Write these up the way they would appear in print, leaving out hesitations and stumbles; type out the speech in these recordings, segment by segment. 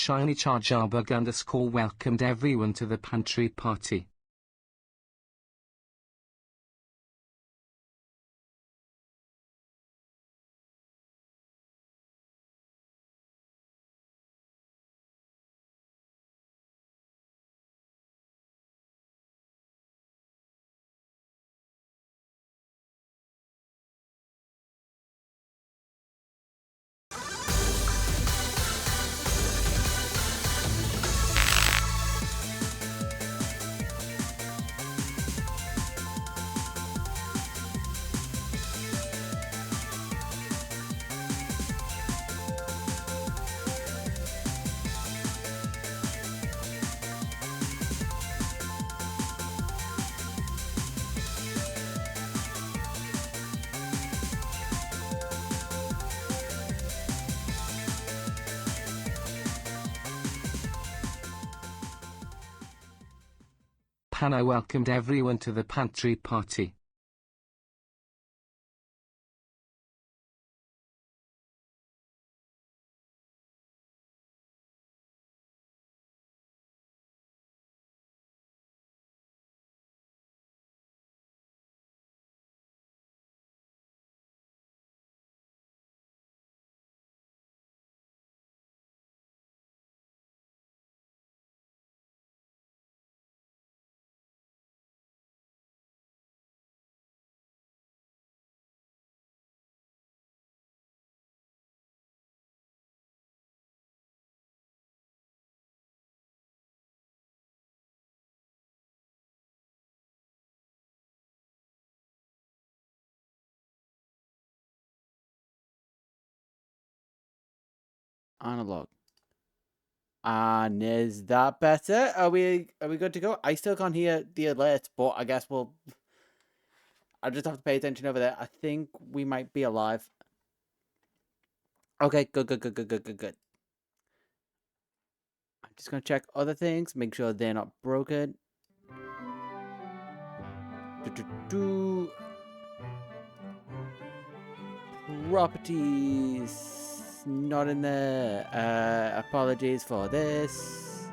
Shiny Charjarbug _ welcomed everyone to the pantry party. Paneye welcomed everyone to the pantry party. Analog. And is that better? Are we good to go? I still can't hear the alert, but I guess I'll just have to pay attention over there. I think we might be alive. Okay, good. I'm just gonna check other things, make sure they're not broken. Properties not in there. Apologies for this.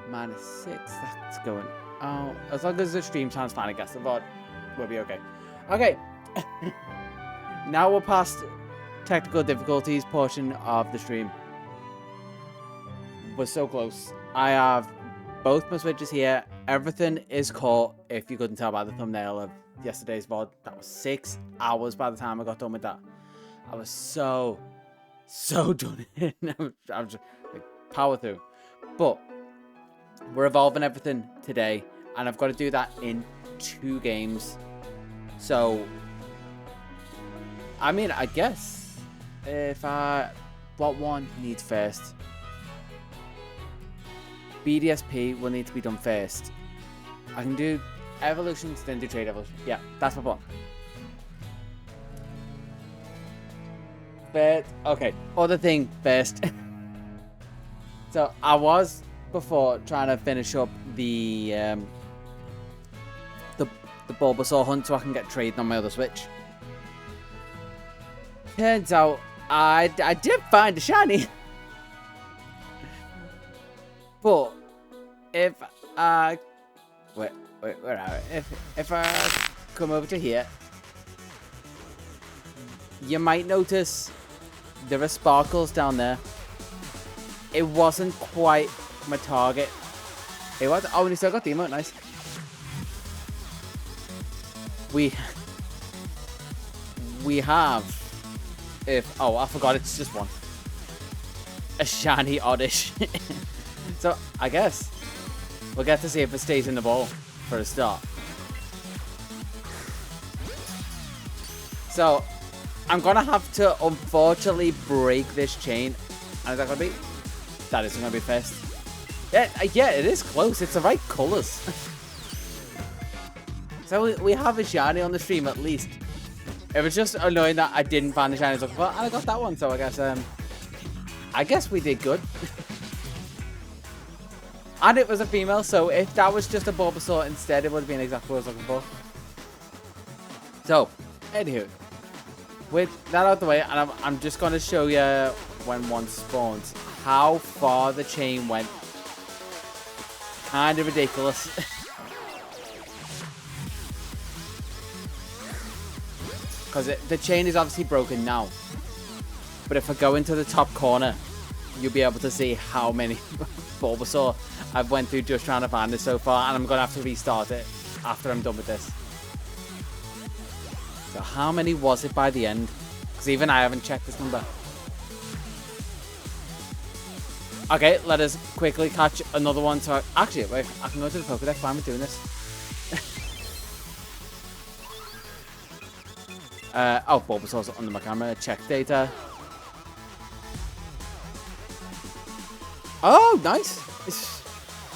-6. That's going out. As long as the stream sounds fine, I guess the VOD will be okay. Okay. Now we're past technical difficulties portion of the stream. We're so close. I have both my switches here. Everything is caught. If you couldn't tell by the thumbnail of yesterday's VOD, that was 6 hours by the time I got done with that. I was so done in. I was just like, power through. But we're evolving everything today, and I've got to do that in 2 games. So, I mean, I guess what one needs first? BDSP will need to be done first. I can do evolutions, then do trade evolution. Yeah, that's my plan. But okay, other thing first. So I was before trying to finish up the Bulbasaur hunt so I can get trading on my other Switch. Turns out I did find a shiny. But if I wait, where are we? If I come over to here, you might notice there are sparkles down there. It wasn't quite my target. It was. Oh, and he still got the emote. Nice. We have. Oh, I forgot. It's just one. A shiny oddish. So I guess we'll get to see if it stays in the bowl for a start. So I'm gonna have to unfortunately break this chain. And is that gonna be? That isn't gonna be first. Yeah, it is close. It's the right colors. So we have a shiny on the stream at least. It was just annoying that I didn't find the shiny I was looking for, and I got that one. So I guess we did good. And it was a female, so if that was just a Bulbasaur instead, it would have been exactly what I was looking for. So, anywho, with that out of the way, and I'm just going to show you when one spawns how far the chain went. Kind of ridiculous. Because the chain is obviously broken now. But if I go into the top corner, you'll be able to see how many Bulbasaur I've went through just trying to find this so far. And I'm going to have to restart it after I'm done with this. So how many was it by the end? Because even I haven't checked this number. Okay, let us quickly catch another one. So actually, wait, I can go to the Pokedex while I'm doing this. Oh, Bulbasaur's under my camera. Check data. Oh, nice.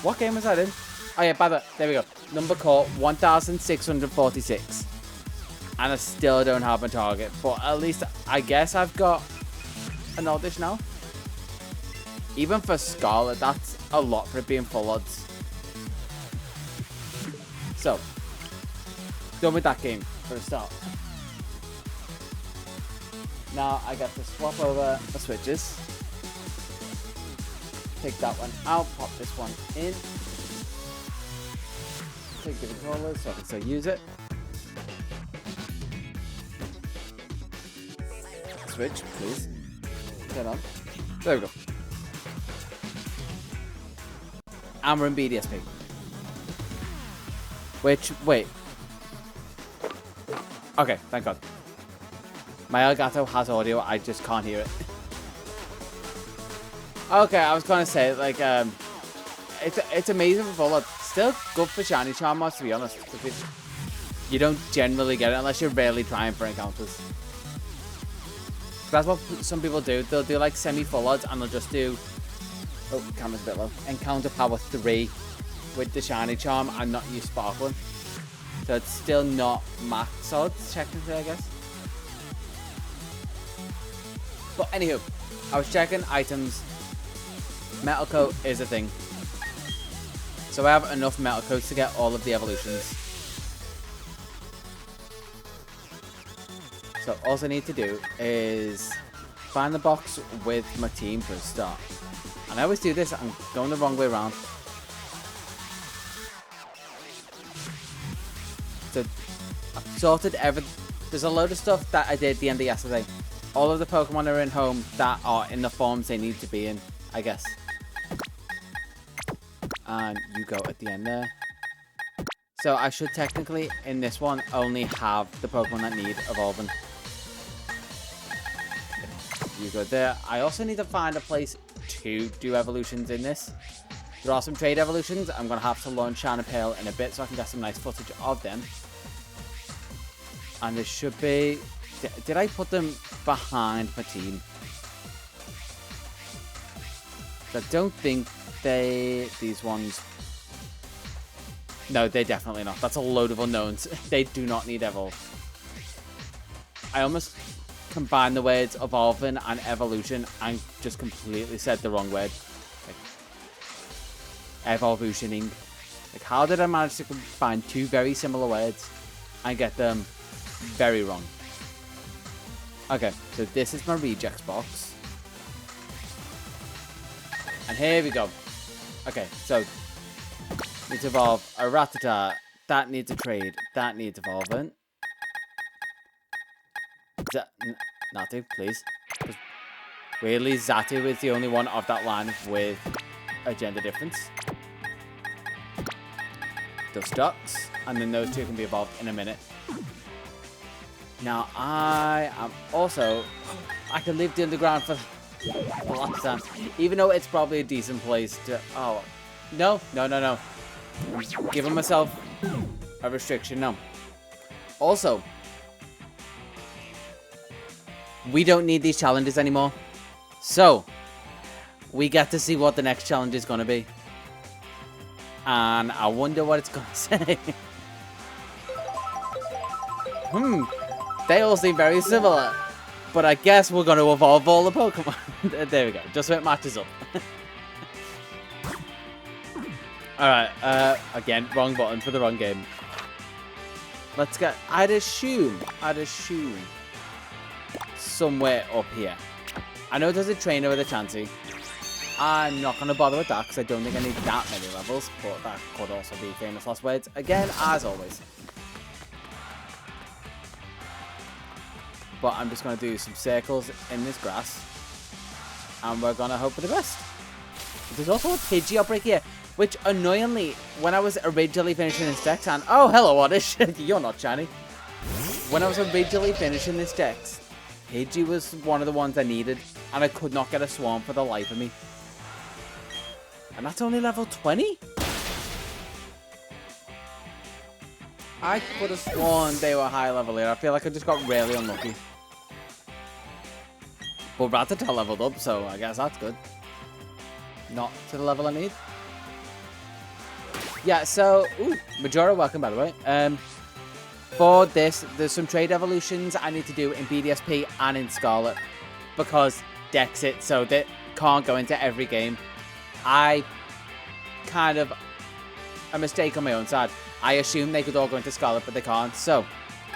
What game was that in? Oh yeah, by the there we go. Number caught 1,646. And I still don't have my target. But at least I guess I've got an oddish now. Even for Scarlet, that's a lot for it being full odds. So, done with that game for a start. Now I get to swap over the switches. Take that one out, pop this one in. Take the controller so I can still use it. Switch, please. Turn on. There we go. And we're in BDSP. Which, wait. Okay, thank God. My Elgato has audio, I just can't hear it. Okay, I was gonna say, like, it's amazing for full. Still good for shiny charm mods, to be honest. Because you don't generally get it unless you're really trying for encounters. That's what some people do. They'll do like semi-full odds and they'll just do, oh, the camera's a bit low, encounter power 3 with the shiny charm and not use sparkling. So it's still not max odds, technically, I guess. But anywho, I was checking items. Metal coat is a thing. So I have enough metal coats to get all of the evolutions. So all I need to do is find the box with my team for a start. And I always do this, I'm going the wrong way around. So I've sorted there's a load of stuff that I did at the end of yesterday. All of the Pokemon are in home that are in the forms they need to be in, I guess. And you go at the end there. So I should technically, in this one, only have the Pokemon that need evolving. You go there. I also need to find a place to do evolutions in this. There are some trade evolutions. I'm going to have to launch Shine and Pearl in a bit so I can get some nice footage of them. And there should be... Did I put them behind my team? I don't think these ones... No, they're definitely not. That's a load of unknowns. They do not need evolve. I almost combined the words evolving and evolution and just completely said the wrong word. Like, evolutioning. Like, how did I manage to combine two very similar words and get them very wrong? Okay, so this is my rejects box. And here we go. Okay, so need to evolve a Rattata. That needs a trade. That needs evolving. Natu, please. Weirdly, Xatu is the only one of that line with a gender difference. Dustox, and then those two can be evolved in a minute. Now, I am also... I can leave the underground for the last time. Even though it's probably a decent place to... Oh, no. I'm giving myself a restriction now. Also, we don't need these challenges anymore. So, we get to see what the next challenge is going to be. And I wonder what it's going to say. They all seem very similar. But I guess we're going to evolve all the Pokemon. There we go. Just so it matches up. Alright, again, wrong button for the wrong game. Let's get... I'd assume... Somewhere up here. I know there's a trainer with a Chansey. I'm not going to bother with that because I don't think I need that many levels, but that could also be famous last words. Again, as always. But I'm just going to do some circles in this grass. And we're going to hope for the best. There's also a Pidgey outbreak here, which annoyingly, when I was originally finishing this deck, and oh, hello, Oddish, you're not shiny. When I was originally finishing this deck, Pidgey was one of the ones I needed, and I could not get a Swarm for the life of me. And that's only level 20? I could have sworn they were high level here. I feel like I just got really unlucky. But Rattata leveled up, so I guess that's good. Not to the level I need. Yeah, so... Ooh, Majora, welcome, by the way. For this, there's some trade evolutions I need to do in BDSP and in Scarlet. Because DEX it, so they can't go into every game. I kind of... A mistake on my own side. I assume they could all go into Scarlet, but they can't. So,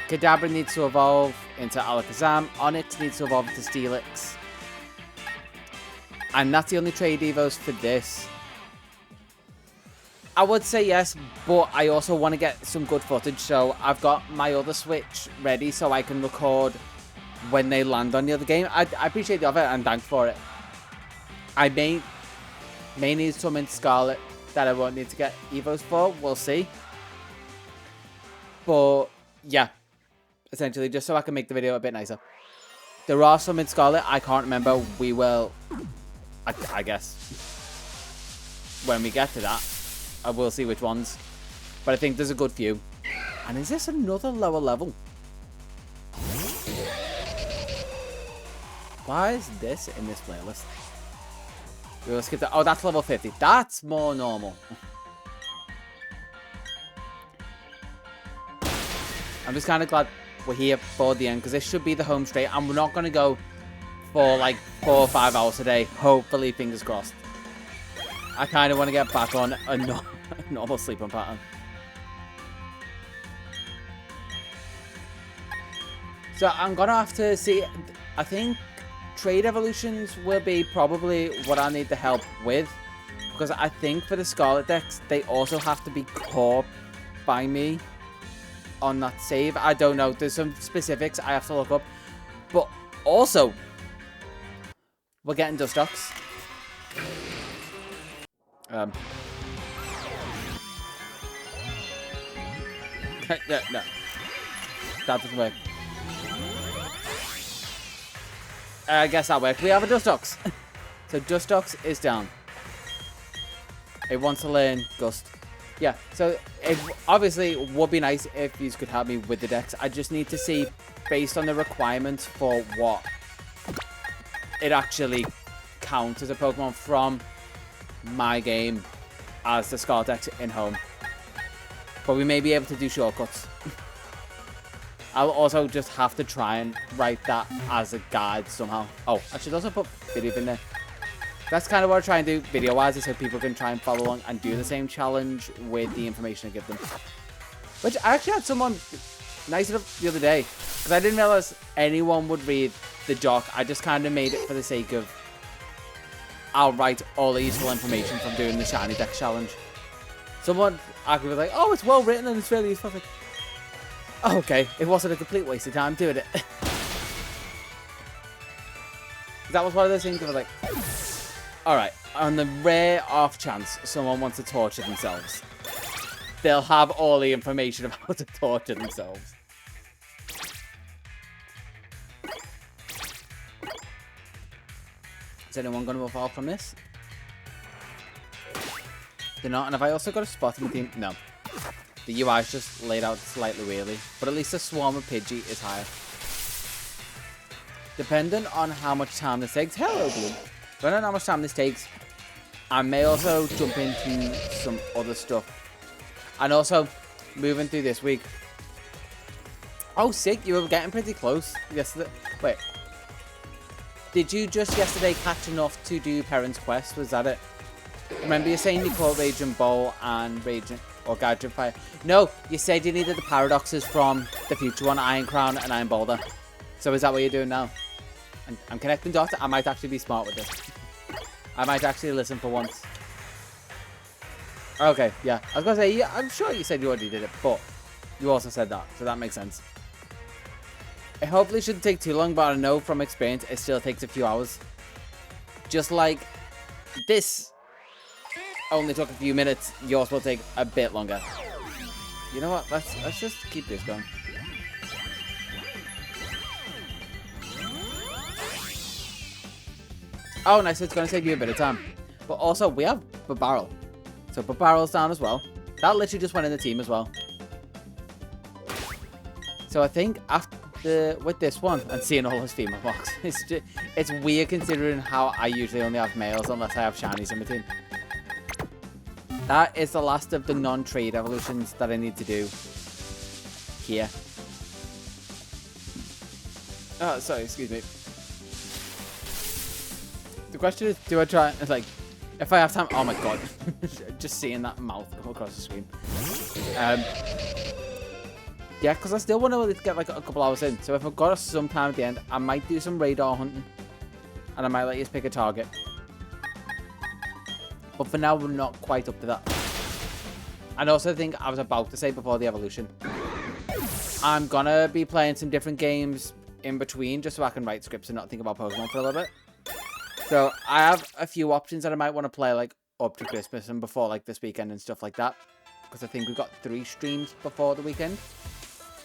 Kadabra needs to evolve into Alakazam. Onyx needs to evolve into Steelix. And that's the only trade evos for this. I would say yes, but I also want to get some good footage. So, I've got my other Switch ready so I can record when they land on the other game. I appreciate the offer and thanks for it. I may need some in Scarlet that I won't need to get evos for. We'll see. But, yeah. Essentially, just so I can make the video a bit nicer. There are some in Scarlet. I can't remember. We will... I guess. When we get to that, I will see which ones. But I think there's a good few. And is this another lower level? Why is this in this playlist? We'll skip that. Oh, that's level 50. That's more normal. I'm just kind of glad we're here for the end because this should be the home straight and we're not going to go for like 4 or 5 hours a day. Hopefully, fingers crossed. I kind of want to get back on a normal sleeping pattern. So I'm going to have to see. I think trade evolutions will be probably what I need the help with. Because I think for the Scarlet decks, they also have to be caught by me on that save. I don't know. There's some specifics I have to look up. But also, we're getting Dustox. No. That doesn't work. I guess that worked. We have a Dustox. So Dustox is down. It wants to learn Gust. Yeah, so it obviously would be nice if you could help me with the decks. I just need to see, based on the requirements for what it actually counts as a Pokemon from my game as the Scarlet deck in home. But we may be able to do shortcuts. I'll also just have to try and write that as a guide somehow. Oh, I should also put video in there. That's kind of what I try and do video-wise, is so people can try and follow along and do the same challenge with the information I give them. Which I actually had someone nice enough the other day, because I didn't realize anyone would read the doc. I just kind of made it for the sake of I'll write all the useful information from doing the Shiny Deck challenge. Someone actually was like, oh, it's well written and it's really useful. Like, oh, okay, it wasn't a complete waste of time doing it. That was one of those things that was like, alright, on the rare off chance someone wants to torture themselves, they'll have all the information of how to torture themselves. Is anyone going to evolve from this? They're not, and have I also got a spot in the team? No. The UI is just laid out slightly weirdly, but at least the swarm of Pidgey is higher. Depending on how much time this takes, hello Blue. Depending on how much time this takes, I may also jump into some other stuff. And also, moving through this week. Oh, sick, you were getting pretty close yesterday. Wait. Did you just yesterday catch enough to do Parent's Quest? Was that it? Remember you saying you caught Raging Bowl and Raging... or Gadget Fire. No, you said you needed the paradoxes from the future one, Iron Crown and Iron Boulder. So is that what you're doing now? I'm connecting dots. I might actually be smart with this. I might actually listen for once. Okay, yeah. I was going to say, yeah, I'm sure you said you already did it, but you also said that, so that makes sense. It hopefully shouldn't take too long, but I know from experience it still takes a few hours. Just like this only took a few minutes, yours will take a bit longer. You know what? Let's just keep this going. Oh, nice. It's going to save you a bit of time. But also, we have a barrel. So, the barrel's down as well. That literally just went in the team as well. So, I think after with this one and seeing all his female box, it's weird considering how I usually only have males unless I have shinies in my team. That is the last of the non-trade evolutions that I need to do here. Oh, sorry, excuse me. The question is, do I try, it's like, if I have time, oh my god, just seeing that mouth go across the screen. Yeah, because I still want to get like a couple hours in, so if I've got some time at the end, I might do some radar hunting, and I might let you pick a target. But for now, we're not quite up to that. And also, I think I was about to say before the evolution, I'm gonna be playing some different games in between, just so I can write scripts and not think about Pokemon for a little bit. So I have a few options that I might want to play like up to Christmas and before like this weekend and stuff like that. Because I think we've got 3 streams before the weekend.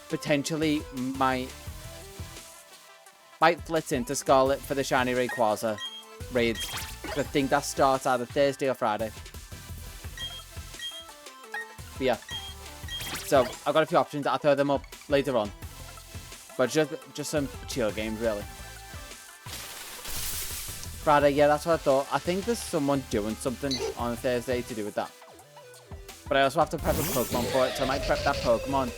Potentially might flitz into Scarlet for the Shiny Rayquaza raids. I think that starts either Thursday or Friday. But yeah. So I've got a few options. I'll throw them up later on. But just some chill games really. Friday, yeah, that's what I thought. I think there's someone doing something on Thursday to do with that. But I also have to prep a Pokemon for it, so I might prep that Pokemon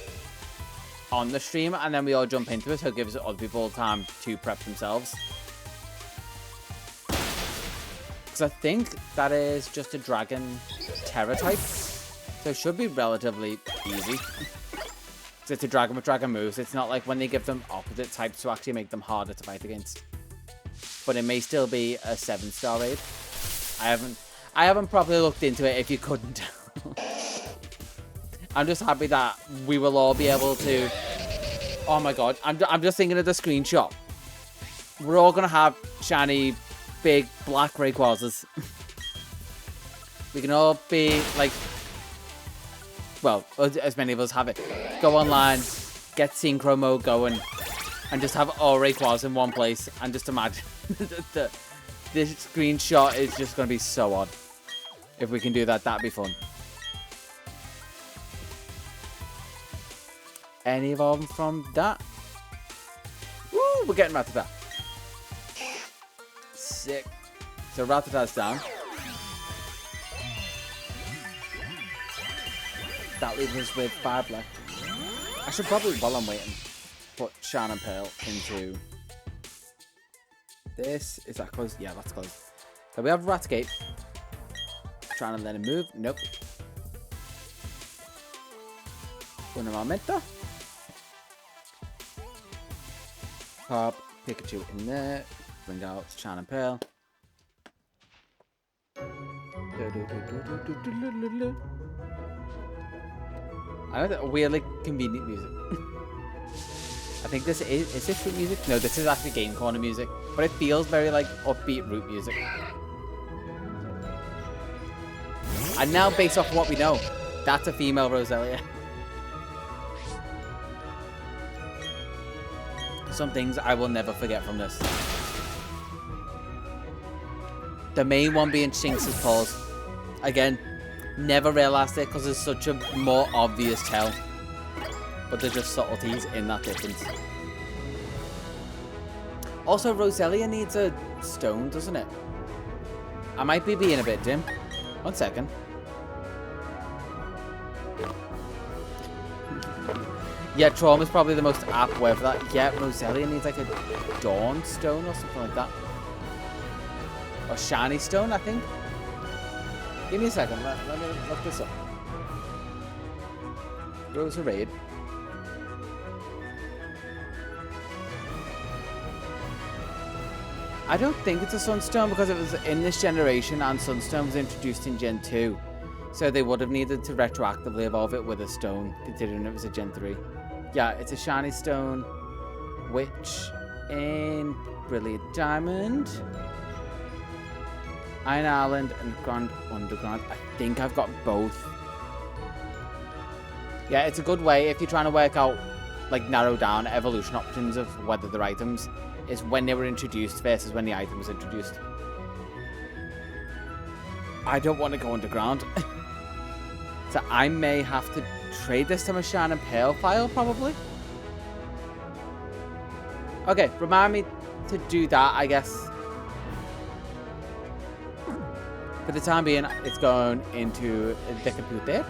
on the stream, and then we all jump into it, so it gives other people time to prep themselves. Because I think that is just a Dragon Terra type, so it should be relatively easy. Because it's a Dragon with Dragon moves. It's not like when they give them opposite types to actually make them harder to fight against. But it may still be a 7-star raid. I haven't properly looked into it, if you couldn't tell. I'm just happy that we will all be able to... Oh my god, I'm just thinking of the screenshot. We're all going to have shiny, big, black Rayquazas. We can all be, like... Well, as many of us have it. Go online, get Synchro mode going, and just have all Rayquazas in one place, and just imagine... This screenshot is just going to be so odd. If we can do that, that'd be fun. Any evolving from that? Woo, we're getting Rattata. Sick. So Rattata's down. That leaves us with 5 left. I should probably, while I'm waiting, put Shan and Pearl into... This, is that close? Yeah, that's close. So we have Raticate. Trying to let him move. Nope. Un momento. Pop Pikachu in there. Bring out Shan and Pearl. I know that weirdly convenient music. I think this is this root music? No, this is actually Game Corner music. But it feels very like upbeat root music. And now based off of what we know, that's a female Roselia. Some things I will never forget from this. The main one being Shinx's paws. Again, never realised it because it's such a more obvious tell. But there's just subtleties in that difference. Also, Roselia needs a stone, doesn't it? I might be being a bit dim. 1 second. Yeah, Trauma's probably the most apt word for that. Yeah, Roselia needs like a Dawn Stone or something like that. Or Shiny Stone, I think. Give me a second. Let me look this up. Rosa Raid. I don't think it's a Sunstone because it was in this generation and Sunstone was introduced in Gen 2. So they would have needed to retroactively evolve it with a stone, considering it was a Gen 3. Yeah, it's a shiny stone, which in Brilliant Diamond, Iron Island, and Grand Underground. I think I've got both. Yeah, it's a good way if you're trying to work out, like, narrow down evolution options of whether they're items, is when they were introduced versus when the item was introduced. I don't want to go underground. So I may have to trade this to my Shine and Pearl file, probably. Okay, remind me to do that, I guess. For the time being, it's going into the computer.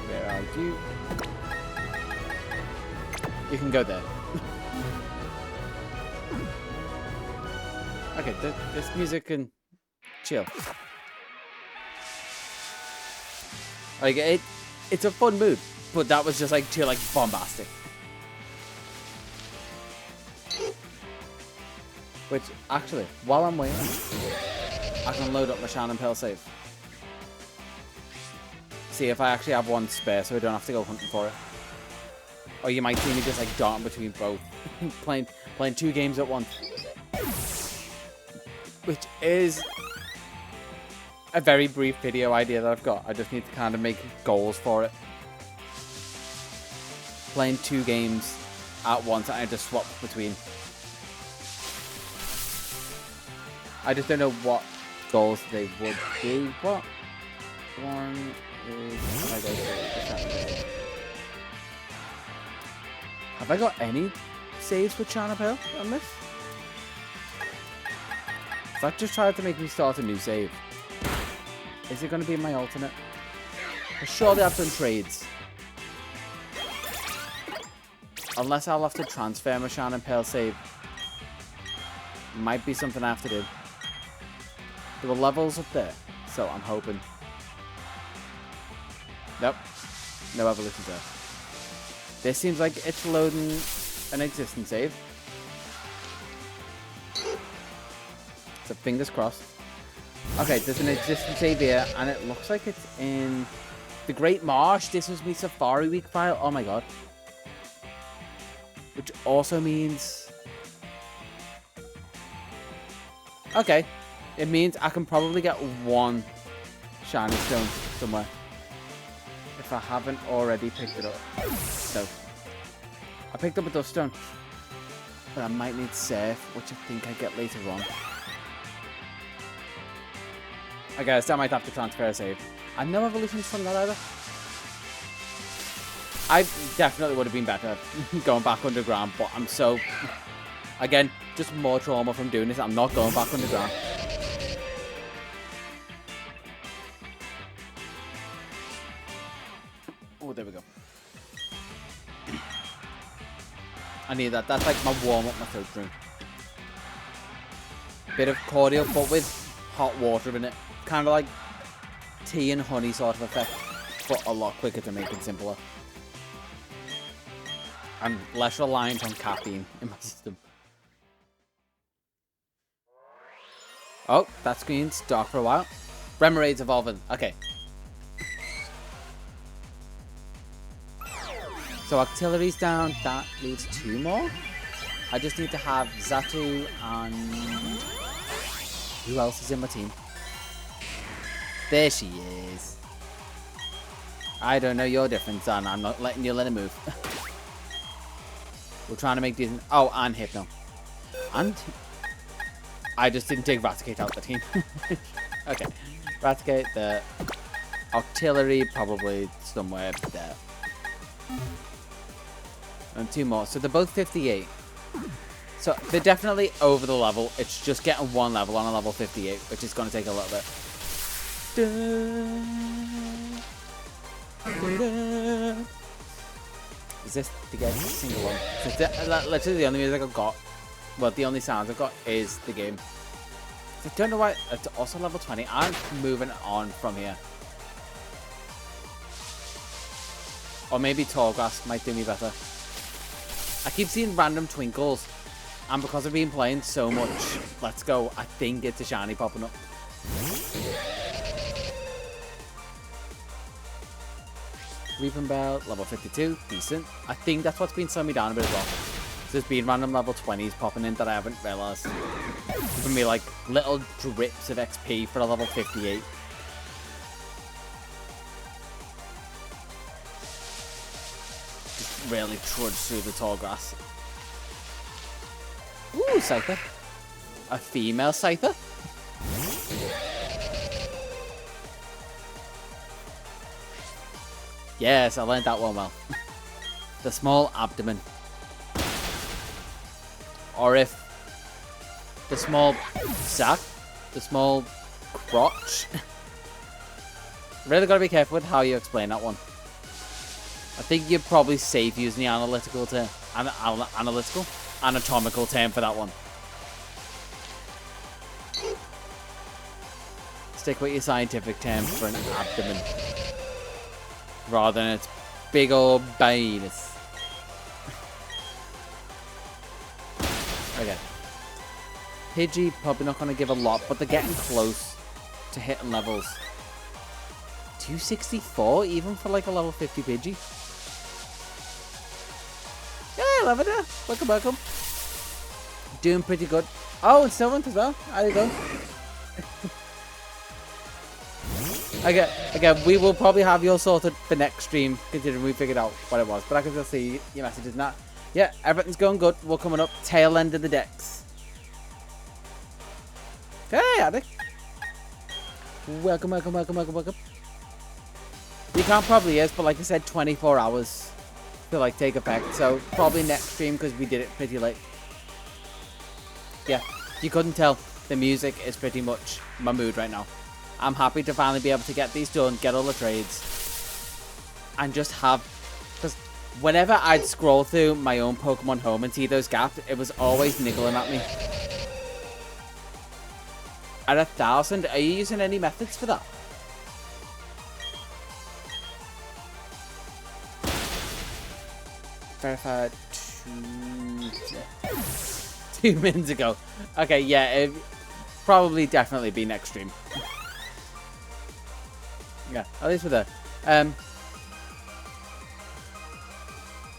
Where are you? You can go there. Okay, this music can chill. Like, it's a fun mood, but that was just like too, like, bombastic. Which, actually, while I'm waiting, I can load up my Shine and Pearl save. See if I actually have one spare so I don't have to go hunting for it. Or you might see me just, like, darting between both. playing 2 games at once. Which is a very brief video idea that I've got. I just need to kind of make goals for it. Playing 2 games at once and I just swap between. I just don't know what goals they would do. What? One is... Have I got any saves with Shine and Pearl on this? That just tried to make me start a new save. Is it going to be my alternate? Surely I've done trades. Unless I'll have to transfer my Shine and Pearl save. Might be something I have to do. There were levels up there, so I'm hoping. Nope. No evolutions there. This seems like it's loading an existing save. So fingers crossed. Okay, there's an existing save here, and it looks like it's in the Great Marsh. This was my Safari Week file. Oh my god. Which also means... Okay. It means I can probably get 1 shiny stone somewhere. If I haven't already picked it up. No. I picked up a dust stone. But I might need surf, which I think I get later on. I guess I might have to transfer a save. I have no evolutions from that either. I definitely would have been better going back underground, but I'm so... Again, just more trauma from doing this. I'm not going back underground. Oh, there we go. I need that. That's like my warm-up, my third drink. Bit of cordial, but with hot water in it. Kind of like tea and honey sort of effect, but a lot quicker to make and simpler. I'm less reliant on caffeine in my system. Oh, that screen's dark for a while. Remerade's evolving. Okay. So artillery's down. That leaves 2 more. I just need to have Zatu and... Who else is in my team? There she is. I don't know your difference, and I'm not letting you let it move. We're trying to make decent... Oh, and Hypno. And... I just didn't take Raticate out the team. Okay. Raticate, the artillery, probably somewhere there. And 2 more. So they're both 58. So they're definitely over the level. It's just getting 1 level on a level 58, which is going to take a little bit. Is this to get a single one? So literally the only music I've got, well, the only sounds I've got is the game. I don't know why it's also level 20. I'm moving on from here. Or maybe Tall Grass might do me better. I keep seeing random twinkles, And because I've been playing so much, let's go. I think it's a shiny popping up. Weeping Bell, level 52, decent. I think that's what's been slowing me down a bit as well. There's been random level 20s popping in that I haven't realised. Giving me like little drips of XP for a level 58. Just really trudge through the tall grass. Ooh, Scyther. A female Scyther? Yes, I learned that one well. The small abdomen. Or if the small sack, the small crotch. Really gotta be careful with how you explain that one. I think you're probably safe using the analytical term, anatomical term for that one. Stick with your scientific term for an abdomen, rather than its big old penis. Okay. Pidgey probably not going to give a lot, but they're getting close to hitting levels. 264 even for like a level 50 Pidgey. Yeah, love it. Welcome, welcome. Doing pretty good. Oh, and Sylvant as well. There you go. Again, we will probably have you all sorted for next stream, considering we figured out what it was. But I can still see your messages now. Yeah, everything's going good. We're coming up tail end of the DEX. Hey, Addict. Welcome, welcome, welcome, welcome, welcome. You can't probably is, but like I said, 24 hours to like take effect. So probably next stream because we did it pretty late. Yeah, you couldn't tell. The music is pretty much my mood right now. I'm happy to finally be able to get these done, get all the trades, and just have, because whenever I'd scroll through my own Pokemon home and see those gaps, it was always niggling at me. At 1,000, are you using any methods for that? Verified 2 minutes ago. Okay, yeah, it probably definitely be next stream. Yeah, at least with that.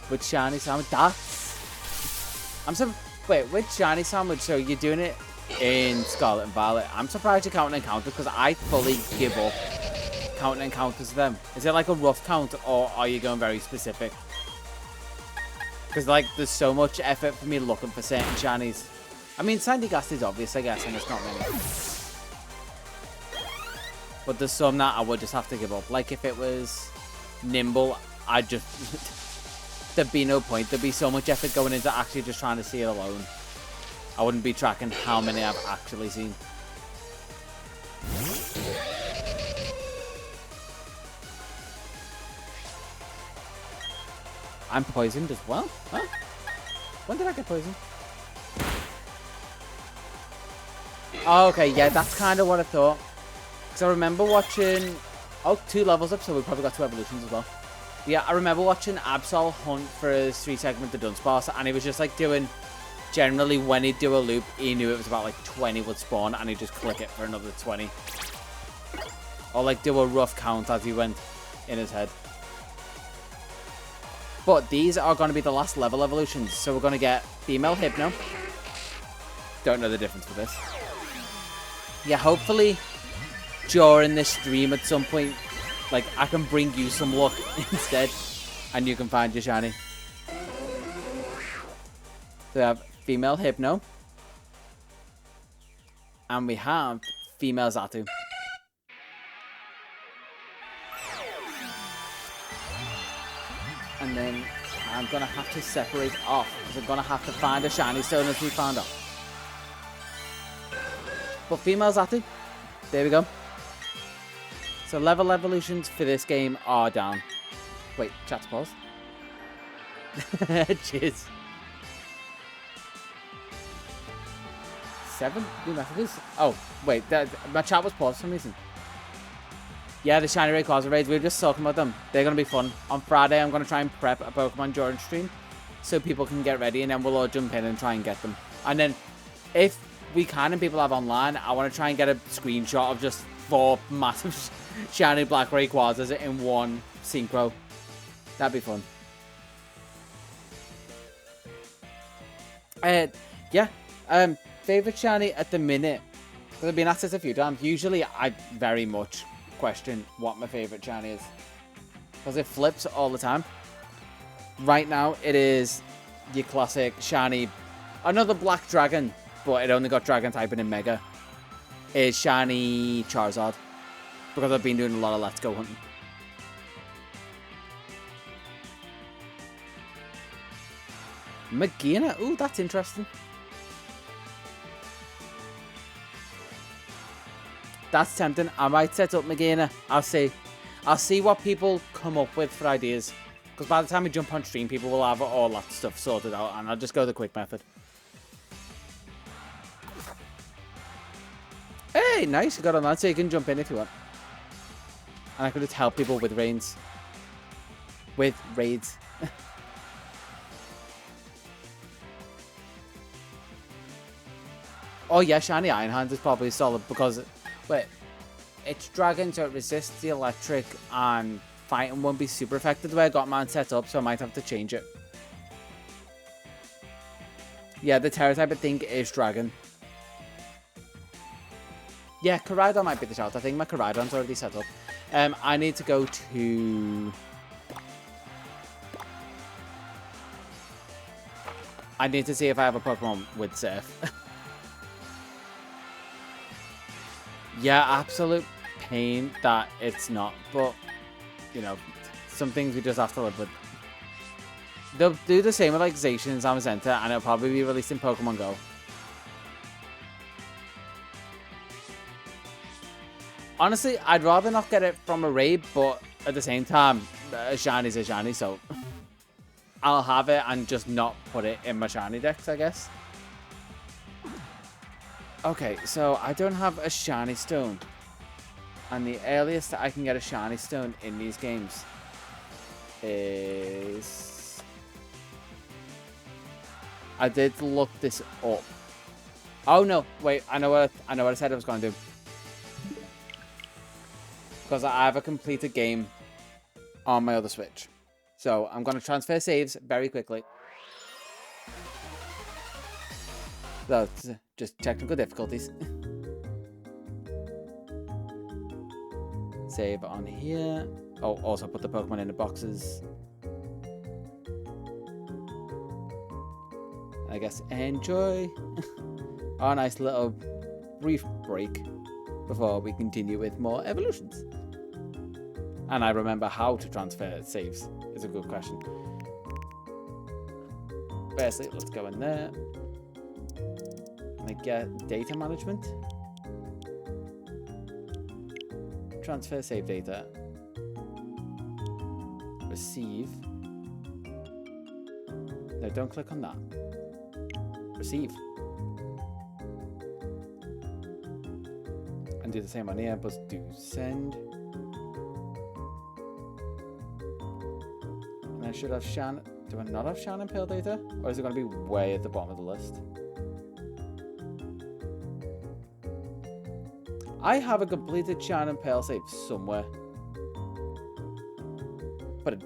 With shiny sandwich, wait, with shiny sandwich, so you're doing it in Scarlet and Violet. I'm surprised you're counting encounters because I fully give up counting encounters for them. Is it like a rough count or are you going very specific? Because like there's so much effort for me looking for certain shinies. I mean, Sandygast is obvious, I guess, and it's not many. But there's some that I would just have to give up. Like if it was Nimble, I'd just there'd be no point. There'd be so much effort going into actually just trying to see it alone. I wouldn't be tracking how many I've actually seen. I'm poisoned as well? Huh? When did I get poisoned? Oh, okay, yeah, that's kind of what I thought. Because I remember watching... Oh, 2 levels up, so we probably got 2 evolutions as well. Yeah, I remember watching Absol hunt for his 3-segment of Dunsparce, and he was just like doing... Generally, when he'd do a loop, he knew it was about like 20 would spawn, and he'd just click it for another 20. Or like do a rough count as he went in his head. But these are going to be the last level evolutions, so we're going to get female Hypno. Don't know the difference for this. Yeah, hopefully during this stream at some point, like I can bring you some luck instead, and you can find your shiny. So we have female Hypno, and we have female Xatu. And then I'm going to have to separate off, because I'm going to have to find a shiny stone as we found out. But female Xatu, there we go. So level evolutions for this game are down. Wait, chat's pause. Cheers. 7 new messages? Oh, wait, my chat was paused for some reason. Yeah, the Shiny Rayquaza raids, we were just talking about them. They're going to be fun. On Friday, I'm going to try and prep a Pokemon during stream so people can get ready, and then we'll all jump in and try and get them. And then if we can and people have online, I want to try and get a screenshot of just 4 massive shiny black Rayquazas in one synchro. That'd be fun. Yeah. Favorite shiny at the minute. Because I've been asked this a few times. Usually I very much question what my favorite shiny is. Because it flips all the time. Right now it is your classic shiny. Another black dragon, but it only got dragon typing in Mega. Is shiny Charizard. Because I've been doing a lot of Let's Go hunting. Magina. Ooh, that's interesting. That's tempting. I might set up Magina. I'll see. I'll see what people come up with for ideas. Because by the time we jump on stream, people will have all that stuff sorted out. And I'll just go the quick method. Hey, nice. You got on that so you can jump in if you want. And I could just help people with raids. With raids. Oh yeah, shiny Iron Hand is probably solid because, wait, it's dragon so it resists the electric and fighting won't be super effective the way I got mine set up, so I might have to change it. Yeah, the Terra type I think is dragon. Yeah, Koraidon might be the shout. I think my Koraidon's already set up. I need to go to... I need to see if I have a Pokemon with Surf. Yeah, absolute pain that it's not, but, you know, some things we just have to live with. They'll do the same with, like, Zacian and Zamazenta, and it'll probably be released in Pokemon Go. Honestly, I'd rather not get it from a raid, but at the same time, a shini's a shiny, so I'll have it and just not put it in my shiny decks, I guess. Okay, so I don't have a shiny stone. And the earliest that I can get a shiny stone in these games is... I did look this up. Oh no, wait, I know what I said I was going to do. Because I have a completed game on my other Switch. So I'm going to transfer saves very quickly. So, just technical difficulties. Save on here. Oh, also put the Pokemon in the boxes. I guess enjoy. Oh, nice little brief break before we continue with more evolutions. And I remember how to transfer saves is a good question. Firstly, let's go in there. I get data management. Transfer save data. Receive. No, don't click on that. Receive. And do the same on here, but do send. And I should have Shan. Do I not have Shan and Pearl data? Or is it going to be way at the bottom of the list? I have a completed Shan and Pearl save somewhere. But I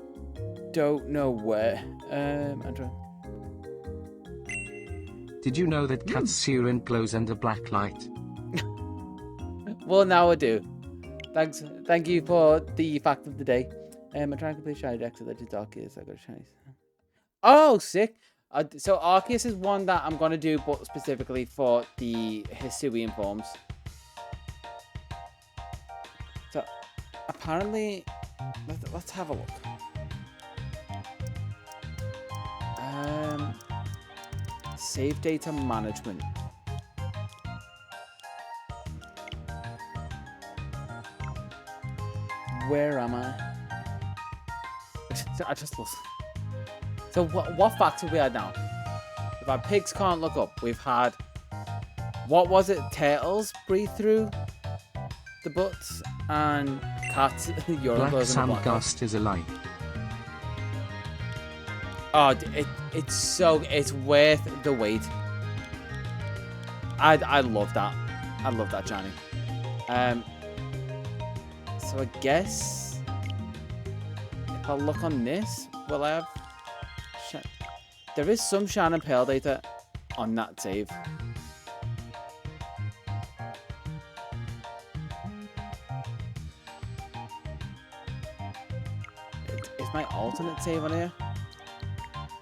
don't know where. Did you know that Katsurin glows under black light? Well, now I do. Thanks. Thank you for the fact of the day. I'm trying to complete shiny decks of Legends Arceus. I got a shiny. Oh, sick. So Arceus is one that I'm going to do, but specifically for the Hisuian forms. So, apparently, let's have a look. Save data management. Where am I? I just lost. So what facts have we had now? We've had pigs can't look up. We've had, what was it? Turtles breathe through the butts, and cats urine Black goes in the black. Samgast is alive. Oh, it's worth the wait. I love that. I love that, Johnny. So I guess if I look on this, will I have... There is some Shine and Pearl data on that save. Is my alternate save on here?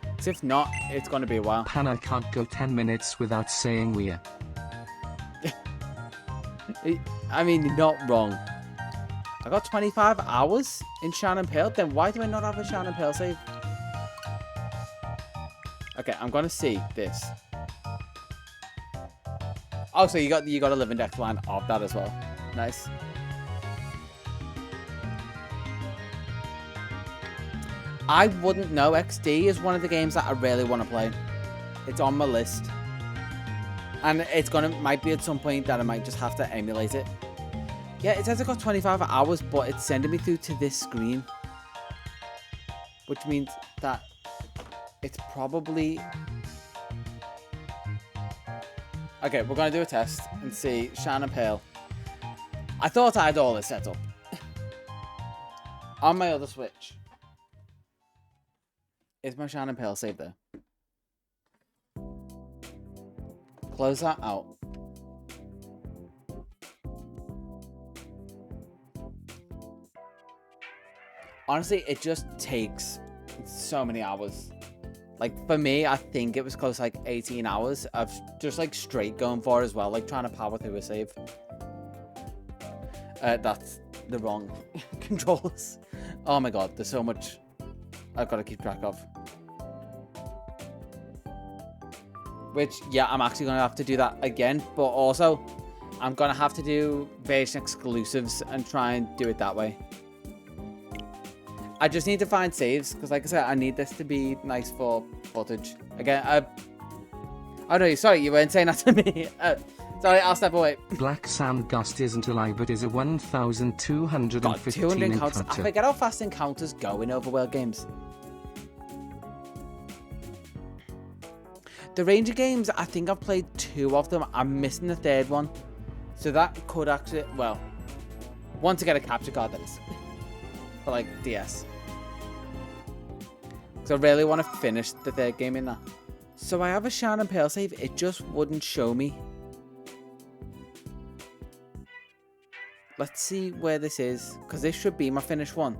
Because if not, it's going to be a while. Hannah can't go 10 minutes without saying we're. I mean, you're not wrong. I got 25 hours in Shine and Pearl. Then why do I not have a Shine and Pearl save? Okay, I'm gonna see this. Oh, so you got a living dex line of that as well. Nice. I wouldn't know. XD is one of the games that I really want to play. It's on my list. And it's might be at some point that I might just have to emulate it. Yeah, it says I got 25 hours, but it's sending me through to this screen. Which means that it's probably... Okay, we're going to do a test and see. Shine and Pearl. I thought I had all this set up. On my other Switch. Is my Shine and Pearl saved there? Close that out. Honestly, it just takes so many hours. Like, for me, I think it was close to like 18 hours of just like straight going for it as well. Like, trying to power through a save. That's the wrong controls. Oh my god, there's so much I've got to keep track of. Which, yeah, I'm actually going to have to do that again. But also, I'm going to have to do version exclusives and try and do it that way. I just need to find saves. Because, like I said, I need this to be nice for footage. Again, oh no, sorry, you weren't saying that to me. Sorry, I'll step away. Black Sand Gust isn't alive, but is a 1,215 God, 200 encounters. encounter. I forget how fast encounters go in overworld games. The Ranger games, I think I've played 2 of them. I'm missing the 3rd one. So that could actually, well, want to get a capture card, that is. For like DS. Because I really want to finish the 3rd game in that. So I have a Shine and Pearl save. It just wouldn't show me. Let's see where this is. Because this should be my finished one.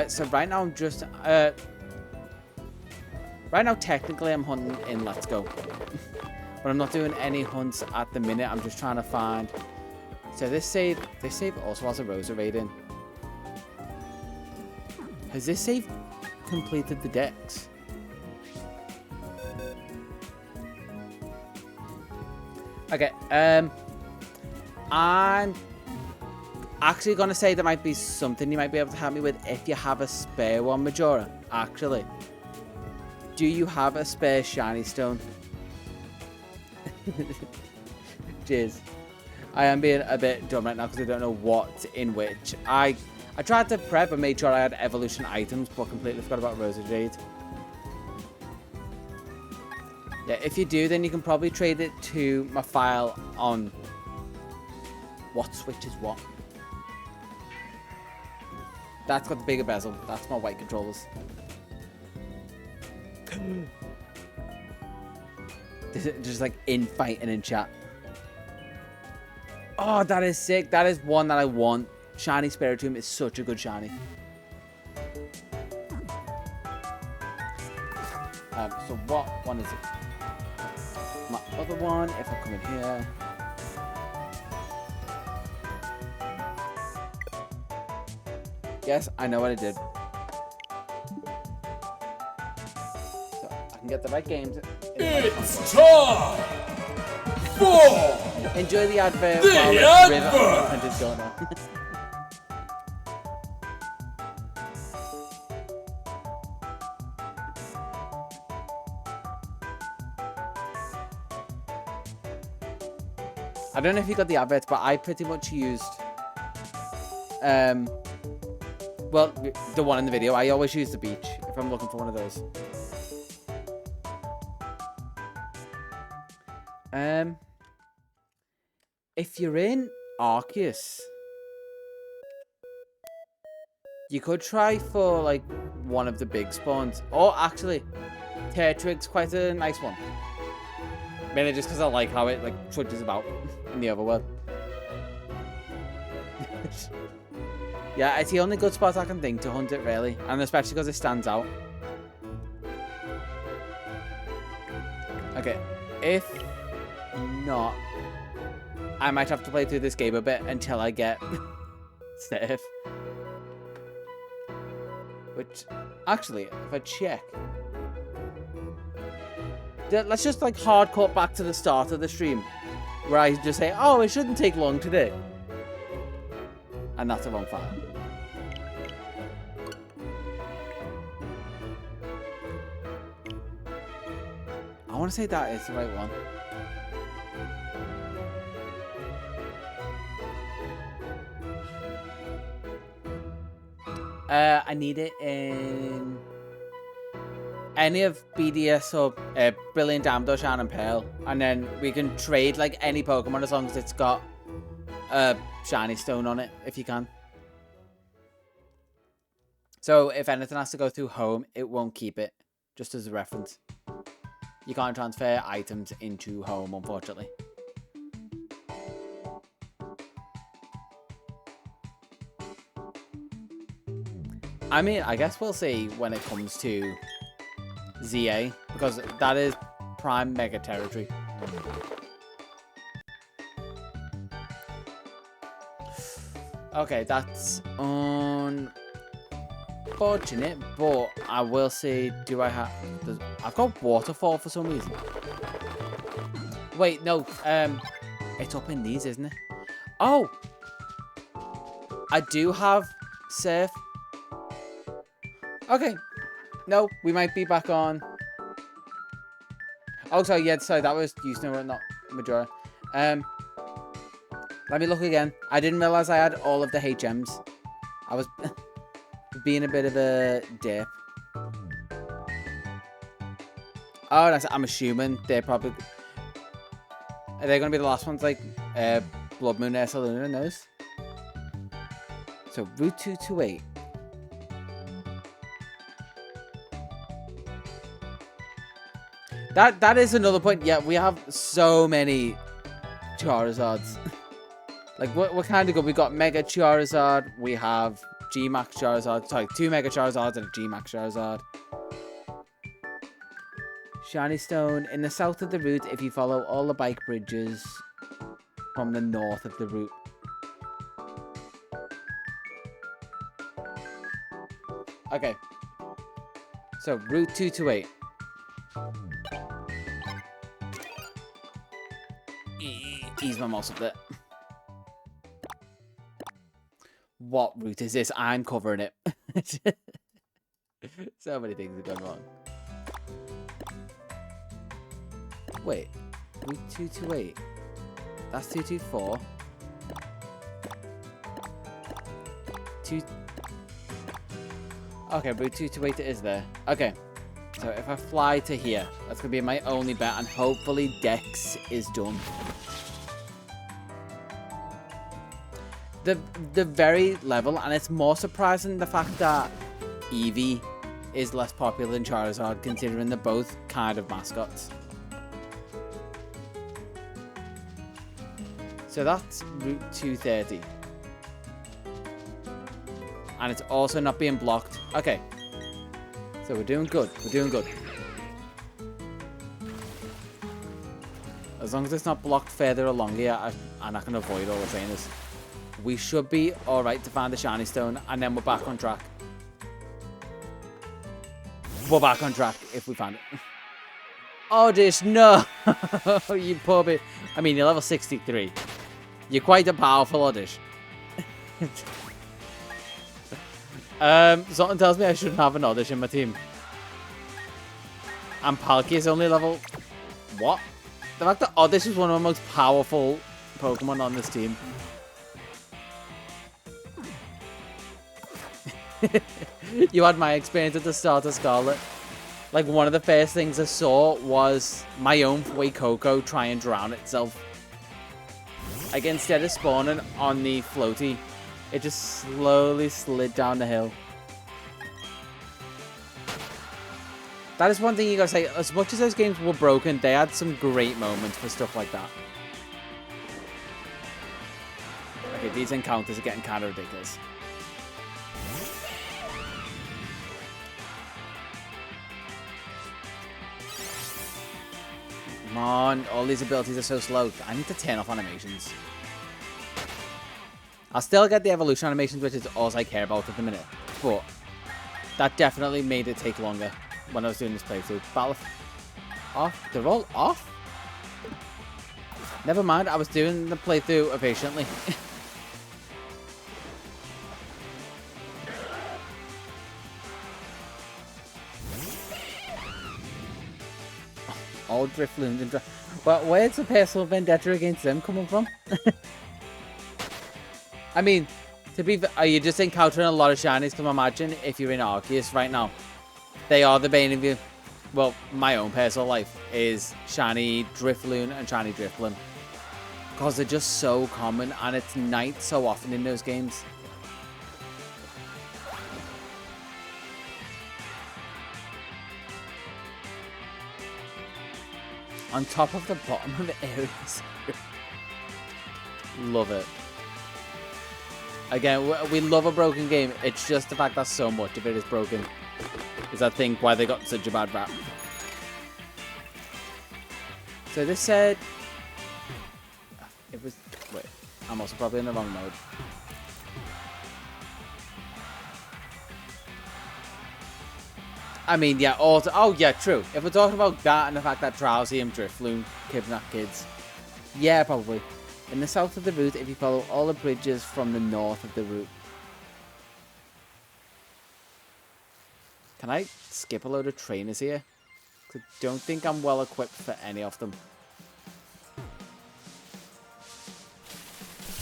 So right now I'm just... right now technically I'm hunting in Let's Go. But I'm not doing any hunts at the minute. I'm just trying to find... So this save also has a Rosa raid in. Has this save completed the DEX? Okay, I'm actually going to say there might be something you might be able to help me with if you have a spare one, Majora. Actually, do you have a spare shiny stone? Cheers. I am being a bit dumb right now because I don't know what's in which. I tried to prep and made sure I had evolution items, but completely forgot about Rosa Jade. Yeah, if you do, then you can probably trade it to my file on what switch is what. That's got the bigger bezel. That's my white controllers. Just like in fight and in chat. Oh, that is sick. That is one that I want. Shiny Spiritomb is such a good shiny. So what one is it? My other one, if I come in here. Yes, I know what I did. So I can get the right games. It's time for enjoy the advert the while the river is going on. I don't know if you got the adverts, but I pretty much used Well, the one in the video. I always use the beach if I'm looking for one of those. If you're in Arceus, you could try for like one of the big spawns. Or actually, Tetrig's quite a nice one. Mainly just because I like how it like switches about in the overworld. Yeah, it's the only good spot I can think to hunt it really, and especially because it stands out. Okay, if not, I might have to play through this game a bit until I get safe. Which, actually, if I check, let's just like hard cut back to the start of the stream, where I just say, "Oh, it shouldn't take long today," and that's the wrong file. I want to say that is the right one. I need it in any of BDS or Brilliant Diamond or Shining Pearl, and then we can trade like any Pokemon as long as it's got a shiny stone on it, if you can. So if anything has to go through home, it won't keep it, just as a reference. You can't transfer items into home, unfortunately. I mean, I guess we'll see when it comes to ZA, because that is prime mega territory. Okay, that's unfortunate, but I will say, do I have... I've got waterfall for some reason. Wait, no, it's up in these, isn't it? Oh! I do have surf. Okay. No, we might be back on. Oh, sorry, yeah, sorry, that was Usno, not Majora. Let me look again. I didn't realize I had all of the HMs. I was being a bit of a dip. Oh, I'm assuming they're probably... Are they going to be the last ones, like Blood Moon, Ursaluna, and those? So, Route 228. That is another point. Yeah, we have so many Charizards. Like, we're kind of good. We got Mega Charizard. We have G-Max Charizard. Sorry, 2 Mega Charizards and a G-Max Charizard. Shiny Stone. In the south of the route, if you follow all the bike bridges from the north of the route. Okay. So, Route 228. Ease my mouse a bit. What route is this? I'm covering it. So many things have gone wrong. Wait. Route 228. That's 224. Okay, Route 228 it is there. Okay. So if I fly to here, that's going to be my only bet, and hopefully DEX is done. The very level, and it's more surprising the fact that Eevee is less popular than Charizard, considering they're both kind of mascots. So that's Route 230. And it's also not being blocked. Okay. So we're doing good. We're doing good. As long as it's not blocked further along here, and I can avoid all the trainers. We should be alright to find the shiny stone, and then we're back on track. We're back on track if we find it. Oddish, no! You poor bit. I mean, you're level 63. You're quite a powerful Oddish. Something tells me I shouldn't have an Oddish in my team. And Palkia is only level... What? The fact that Oddish is one of the most powerful Pokemon on this team. You had my experience at the start of Scarlet. Like, one of the first things I saw was my own Coco try and drown itself. Like, instead of spawning on the floaty, it just slowly slid down the hill. That is one thing you gotta say. As much as those games were broken, they had some great moments for stuff like that. Okay, these encounters are getting kind of ridiculous. Come on, all these abilities are so slow. I need to turn off animations. I'll still get the evolution animations, which is all I care about at the minute. But that definitely made it take longer when I was doing this playthrough. Battle off? They're all off? Never mind, I was doing the playthrough efficiently. All Drifloons and but where's the personal vendetta against them coming from? I mean, to be are you just encountering a lot of shinies? Because imagine if you're in Arceus right now. They are the bane of you. Well, my own personal life is shiny Drifloon and shiny Drifloon. Because they're just so common and it's night so often in those games. On top of the bottom of the areas. Love it. Again, we love a broken game. It's just the fact that so much of it is broken. Is I think why they got such a bad rap. So this said... It was... Wait. I'm also probably in the wrong mode. I mean, yeah, also... Oh, yeah, true. If we're talking about that and the fact that Drowsy and Drifloon kidnap kids. Yeah, probably. In the south of the route, if you follow all the bridges from the north of the route. Can I skip a load of trainers here? I don't think I'm well equipped for any of them.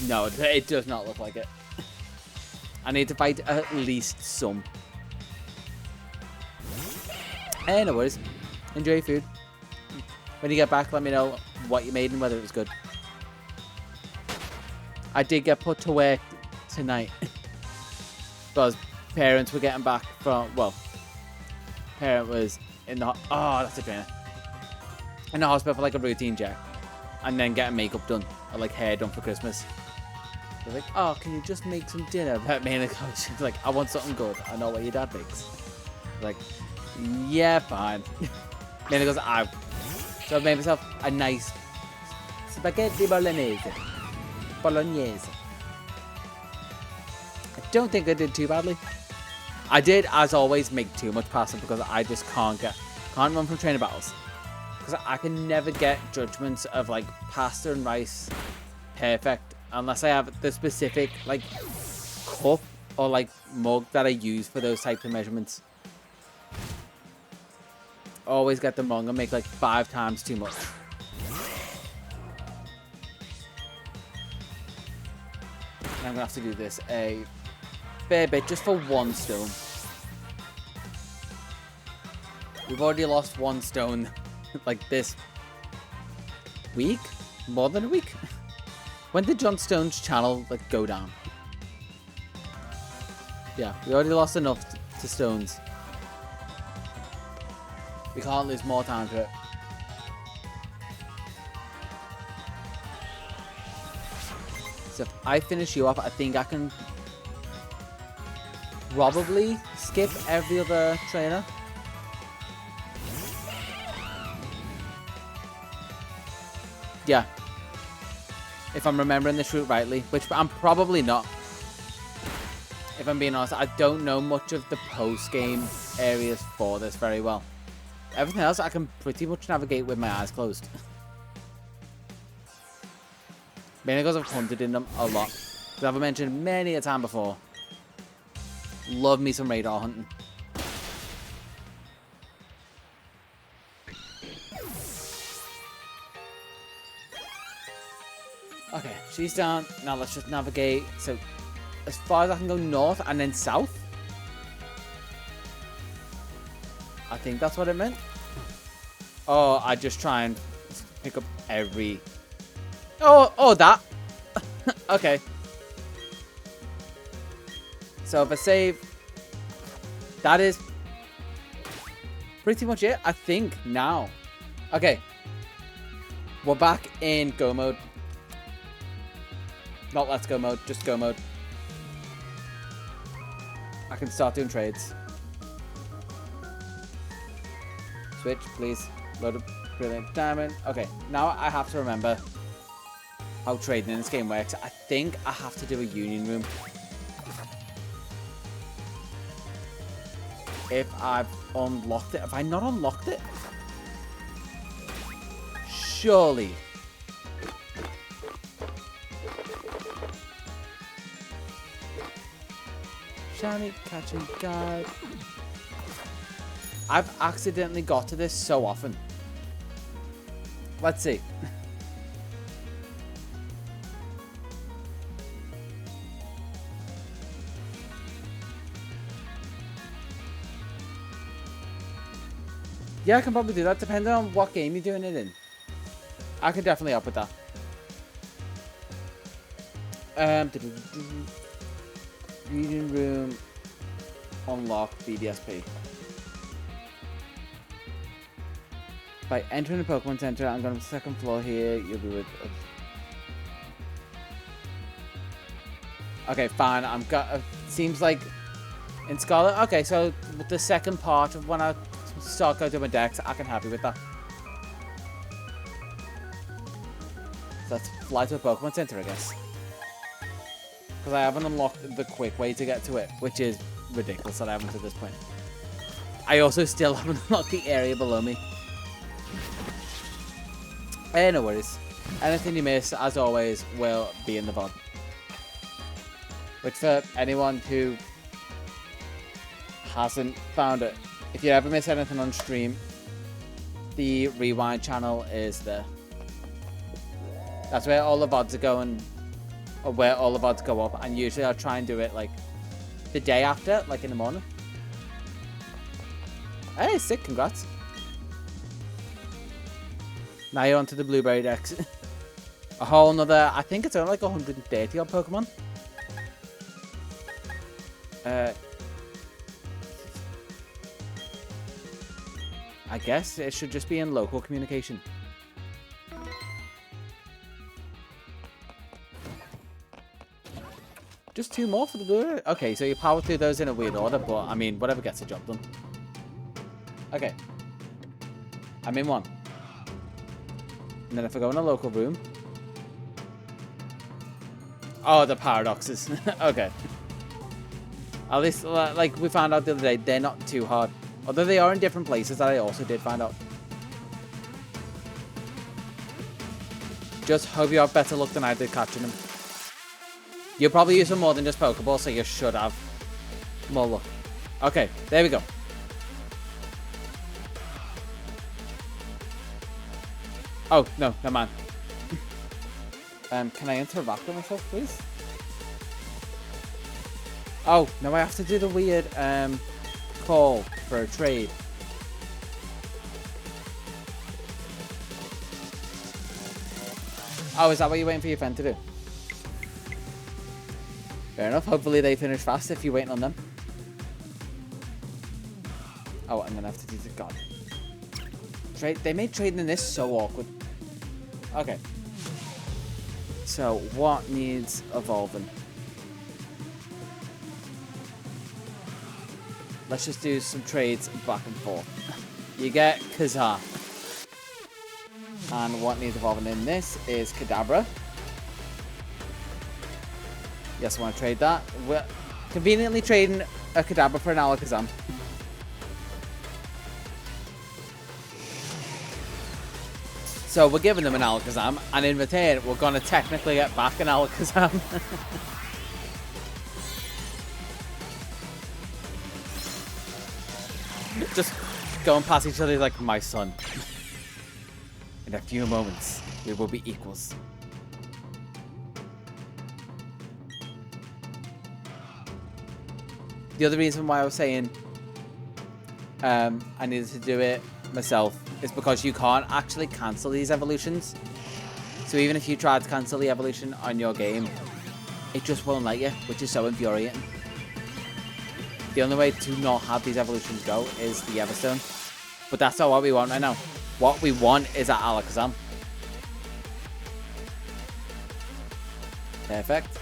No, it does not look like it. I need to fight at least some. No worries. Enjoy your food. When you get back, let me know what you made and whether it was good. I did get put to work tonight. Because parents were getting back from... Well, parent was in the... Oh, that's a trainer. In the hospital for like a routine check. And then getting makeup done. Or like hair done for Christmas. They're like, oh, can you just make some dinner? But me and the coach, she's like, I want something good. I know what your dad makes. Like... Yeah, fine. Then it goes out. So I made myself a nice spaghetti bolognese. Bolognese. I don't think I did too badly. I did, as always, make too much pasta because I just can't run from trainer battles. Because I can never get judgments of like pasta and rice perfect unless I have the specific like cup or like mug that I use for those types of measurements. Always get them wrong and make like 5 times too much. And I'm gonna have to do this a fair bit just for 1 stone. We've already lost 1 stone like this week? More than a week? When did John Stone's channel like go down? Yeah, we already lost enough to stones. We can't lose more time to it. So if I finish you off, I think I can probably skip every other trainer. Yeah. If I'm remembering this route rightly, which I'm probably not. If I'm being honest, I don't know much of the post-game areas for this very well. Everything else I can pretty much navigate with my eyes closed. Mainly because I've hunted in them a lot. As I've mentioned many a time before. Love me some radar hunting. Okay, she's down. Now let's just navigate. So, as far as I can go north and then south. I think that's what it meant. Oh, I just try and pick up every... Oh, that. Okay. So if I save... That is pretty much it, I think, now. Okay. We're back in go mode. Not let's go mode, just go mode. I can start doing trades. Switch, please. Load up. Brilliant. Diamond. Okay, now I have to remember how trading in this game works. I think I have to do a union room. If I've unlocked it. Have I not unlocked it? Surely. Shiny catching guide. I've accidentally got to this so often. Let's see. Yeah, I can probably do that, depending on what game you're doing it in. I can definitely help with that. Reading room. Unlock BDSP. By entering the Pokemon Center, I'm going to the second floor here. You'll be with us. Okay, fine. Seems like in Scarlet. Okay, so the second part of when I start going to my DEX, I can happy with that. So let's fly to a Pokemon Center, I guess. Because I haven't unlocked the quick way to get to it, which is ridiculous that I haven't at this point. I also still haven't unlocked the area below me. No worries. Anything you miss, as always, will be in the VOD. Which for anyone who hasn't found it, if you ever miss anything on stream, the Rewind channel is there. That's where all the VODs are going, or where all the VODs go up, and usually I'll try and do it like the day after, like in the morning. Hey, sick, congrats. Now you're onto the Blueberry DEX. A whole nother, I think it's only like 130 odd Pokemon. I guess it should just be in local communication. Just 2 more for the Blueberry? Okay, so you power through those in a weird order, but I mean, whatever gets the job done. Okay. I'm in one. And then if I go in a local room... Oh, the paradoxes. Okay. At least, like we found out the other day, they're not too hard. Although they are in different places, that I also did find out. Just hope you have better luck than I did catching them. You'll probably use them more than just Pokeballs, so you should have more luck. Okay, there we go. Oh, no, never mind. Can I interact with myself, please? Oh, no, I have to do the weird call for a trade. Oh, is that what you're waiting for your friend to do? Fair enough. Hopefully they finish fast if you're waiting on them. Oh, and then I have to do the god. Trade. They made trading in this so awkward. Okay. So, what needs evolving? Let's just do some trades back and forth. You get Kazaa. And what needs evolving in this is Kadabra. Yes, I want to trade that. We're conveniently trading a Kadabra for an Alakazam. So we're giving them an Alakazam, and in return, we're going to technically get back an Alakazam. Just going past each other like my son. In a few moments, we will be equals. The other reason why I was saying I needed to do it myself, is because you can't actually cancel these evolutions. So even if you try to cancel the evolution on your game, it just won't let you, which is so infuriating. The only way to not have these evolutions go is the Everstone. But that's not what we want right now. What we want is that Alakazam. Perfect.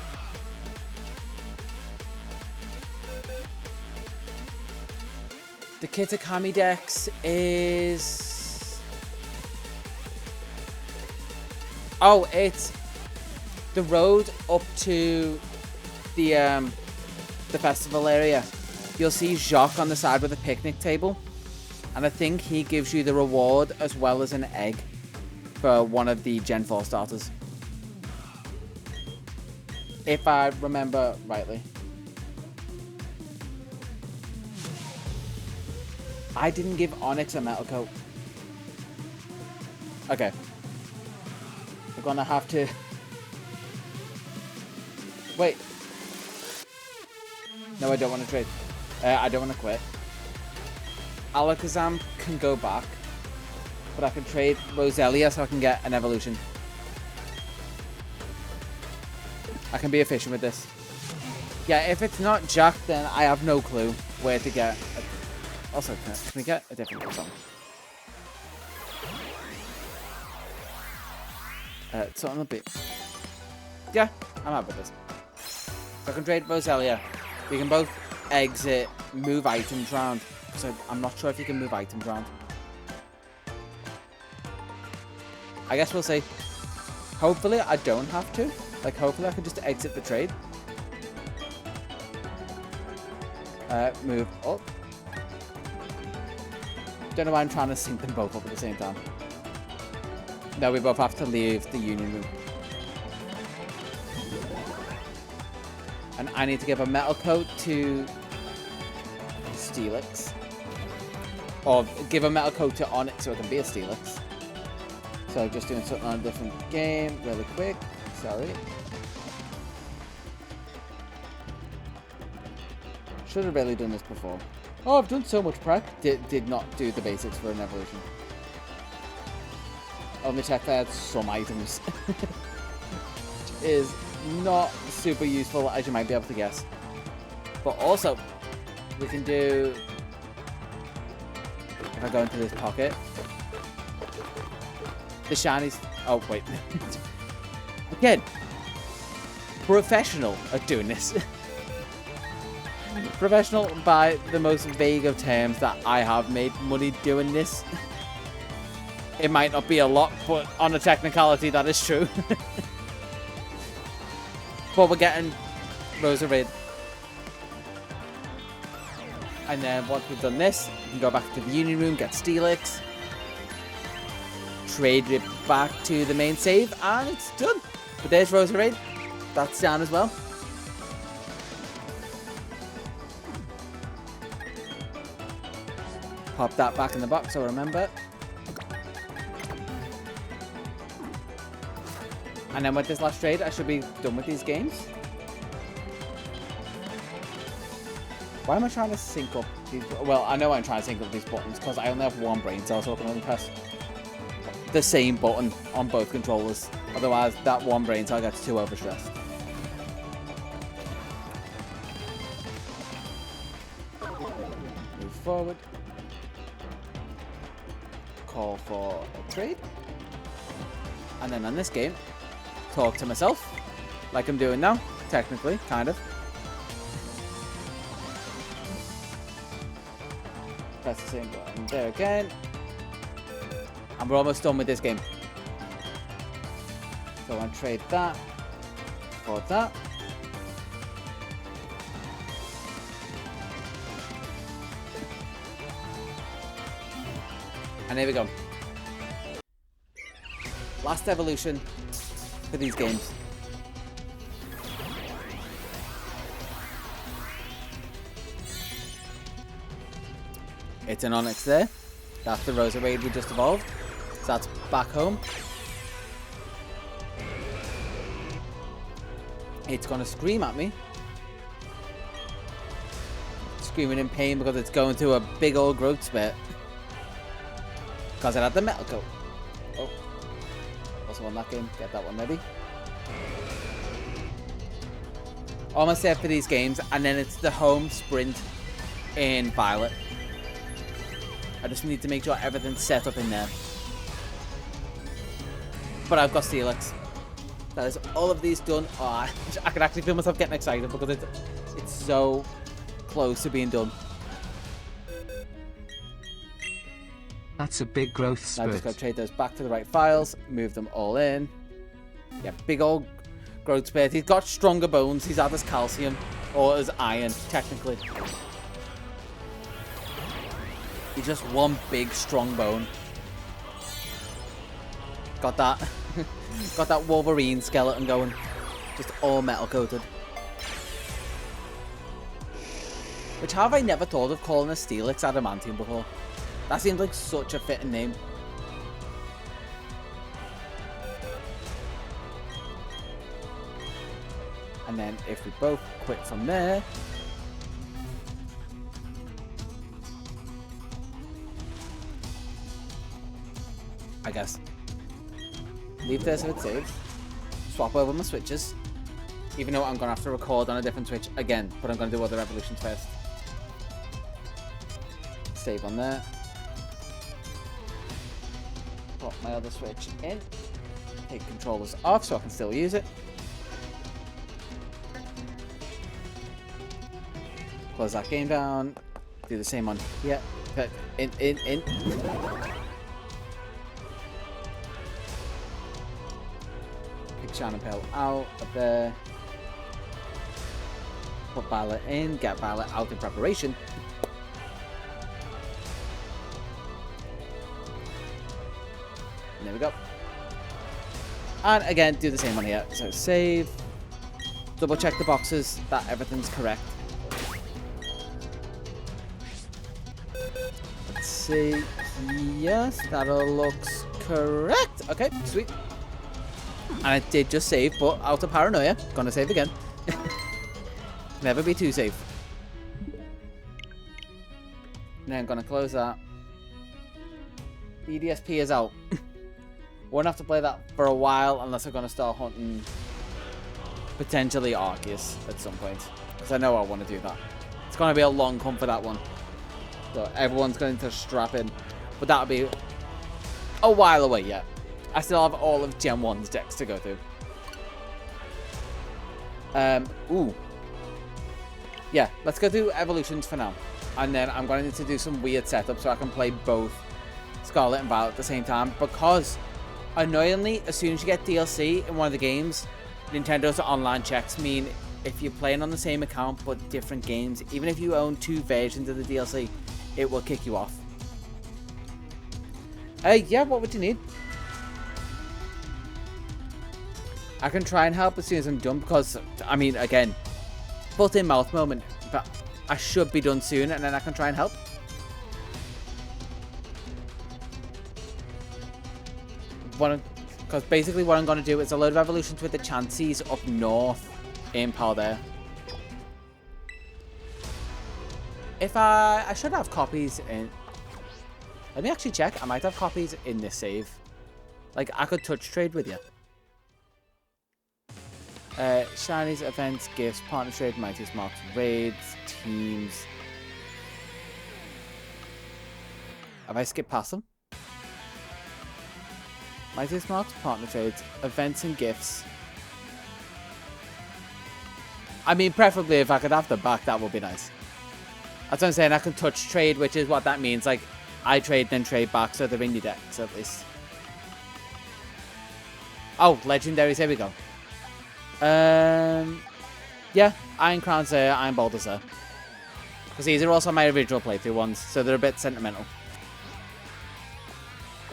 The Kitakami Dex is... Oh, it's the road up to the festival area. You'll see Jacques on the side with a picnic table. And I think he gives you the reward as well as an egg for one of the Gen 4 starters. If I remember rightly. I didn't give Onyx a metal coat. Okay. We're gonna have to... Wait. No, I don't want to trade. I don't want to quit. Alakazam can go back. But I can trade Roselia so I can get an evolution. I can be efficient with this. Yeah, if it's not Jack, then I have no clue where to get... Also, can we get a different Pokemon? Something a bit... Yeah, I'm happy with this. So I can trade Roselia. We can both exit, move items around. So I'm not sure if you can move items around. I guess we'll see. Hopefully I don't have to. Like, hopefully I can just exit the trade. Move up. Don't know why I'm trying to sync them both up at the same time. No, we both have to leave the union room. And I need to give a metal coat to Steelix. Or give a metal coat to Onyx so it can be a Steelix. So just doing something on a different game really quick. Sorry. Should have really done this before. Oh, I've done so much prep. Did not do the basics for an evolution. Only check they had some items. Which is not super useful, as you might be able to guess. But also, we can do... If I go into this pocket... The shinies... Oh, wait. Again. Professional at doing this. Professional by the most vague of terms that I have made money doing this. It might not be a lot, but on a technicality that is true. But we're getting Roserade. And then once we've done this, we can go back to the union room, get Steelix. Trade it back to the main save, and it's done. But there's Roserade. That's down as well. Pop that back in the box, so remember. And then with this last trade, I should be done with these games. Why am I trying to sync up these? Well, I know I'm trying to sync up these buttons because I only have one brain cell, so I can only press the same button on both controllers. Otherwise, that one brain cell gets too overstressed. Move forward. Call for a trade. And then on this game, talk to myself, like I'm doing now, technically, kind of. Press the same button there again. And we're almost done with this game. So I want to trade that for that. And here we go. Last evolution for these games. It's an Onyx there. That's the Roserade we just evolved. So that's back home. It's gonna scream at me. screaming in pain because it's going through a big old growth spurt. Because it had the metal coat. Oh. Also won that game. Get that one ready. Almost there for these games. And then it's the home sprint in Violet. I just need to make sure everything's set up in there. But I've got Steelix. That is all of these done. Oh, I can actually feel myself getting excited because it's so close to being done. That's a big growth Now spurt. I'm just going to trade those back to the right files, move them all in. Yeah, big old growth spurt. He's got stronger bones. He's had his calcium, or his iron, technically. He's just one big strong bone. Got that. Got that Wolverine skeleton going. Just all metal coated. Which how have I never thought of calling a Steelix Adamantium before? That seems like such a fitting name. And then if we both quit from there. I guess. Leave this if it saves. Swap over my switches. Even though I'm going to have to record on a different switch again. But I'm going to do other evolutions first. Save on there. Pop my other switch in. Take controllers off so I can still use it. Close that game down. Do the same on here. In. Shannon Pell out of there. Put Violet in, get Violet out in preparation. And there we go. And again, do the same one here. So save. Double check the boxes that everything's correct. Let's see. Yes, that all looks correct. Okay, sweet. And I did just save, but out of paranoia, gonna save again. Never be too safe. Now I'm gonna close that. EDSP is out. Won't have to play that for a while unless I'm gonna start hunting potentially Arceus at some point. Because I know I want to do that. It's gonna be a long hunt for that one. So everyone's going to strap in. But that'll be a while away yet. I still have all of Gen 1's decks to go through. Ooh. Yeah, let's go through evolutions for now. And then I'm going to need to do some weird setup so I can play both Scarlet and Violet at the same time. Because, annoyingly, as soon as you get DLC in one of the games, Nintendo's online checks mean if you're playing on the same account but different games, even if you own 2 versions of the DLC, it will kick you off. Yeah, what would you need? I can try and help as soon as I'm done because, I mean, again, foot in mouth moment, but I should be done soon and then I can try and help. Because basically what I'm going to do is a load of evolutions with the Chanseys up north in Paldea. If I should have copies in... Let me actually check. I might have copies in this save. Like, I could touch trade with you. Shinies, events, gifts, partner trade, Mighty Smarts, raids, teams. Have I skipped past them? Mighty Smarts, partner trades, events and gifts. I mean, preferably if I could have them back, that would be nice. That's what I'm saying, I can touch trade, which is what that means. Like, I trade, then trade back, so they're in your decks at least. Oh, legendaries, here we go. Yeah, Iron Crown's there, Iron Boulder's there. Because these are also my original playthrough ones, so they're a bit sentimental.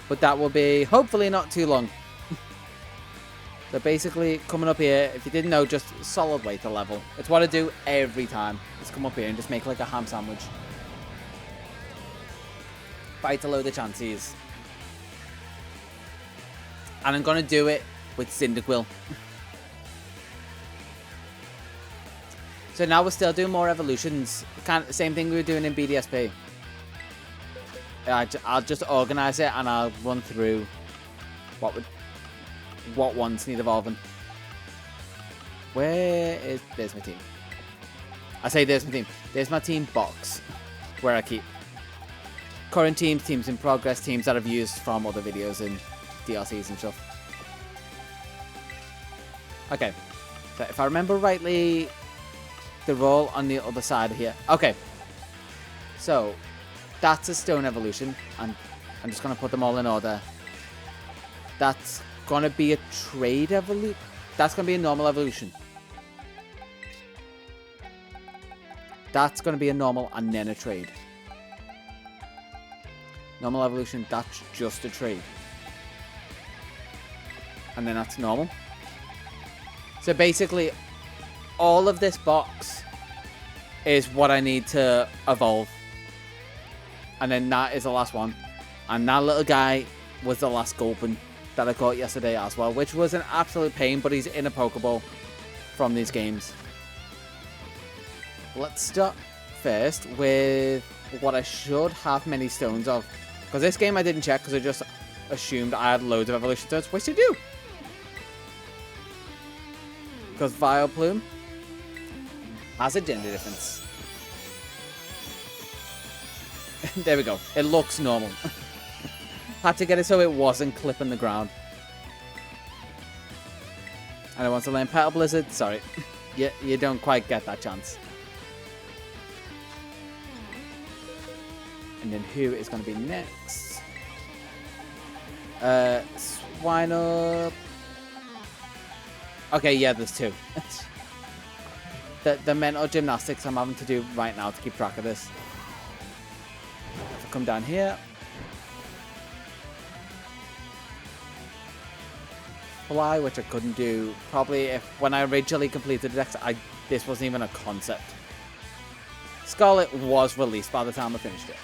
But that will be hopefully not too long. So basically, coming up here, if you didn't know, just solid way to level. It's what I do every time. Just come up here and just make like a ham sandwich. Fight a load of Chanseys. And I'm going to do it with Cyndaquil. So now we're still doing more evolutions. Kind of same thing we were doing in BDSP. I'll just organize it and I'll run through what ones need evolving. There's my team. I say there's my team. There's my team box where I keep current teams, teams in progress, teams that I've used from other videos and DLCs and stuff. Okay, so if I remember rightly, they're all on the other side of here. Okay, so that's a stone evolution, and I'm just gonna put them all in order. That's gonna be a trade evolution. That's gonna be a normal evolution. That's gonna be a normal and then a trade. Normal evolution, that's just a trade. And then that's normal. So basically, all of this box is what I need to evolve. And then that is the last one. And that little guy was the last Gulpin that I caught yesterday as well, which was an absolute pain, but he's in a Pokeball from these games. Let's start first with what I should have many stones of. Because this game I didn't check because I just assumed I had loads of evolution stones, which I do. Because Vileplume has a gender difference. There we go. It looks normal. Had to get it so it wasn't clipping the ground. And I want to learn Petal Blizzard. Sorry. You don't quite get that chance. And then who is going to be next? Swinub. Okay, yeah, there's two. the mental gymnastics I'm having to do right now to keep track of this. If I come down here. Fly, which I couldn't do. Probably when I originally completed the DEX, this wasn't even a concept. Scarlet was released by the time I finished it.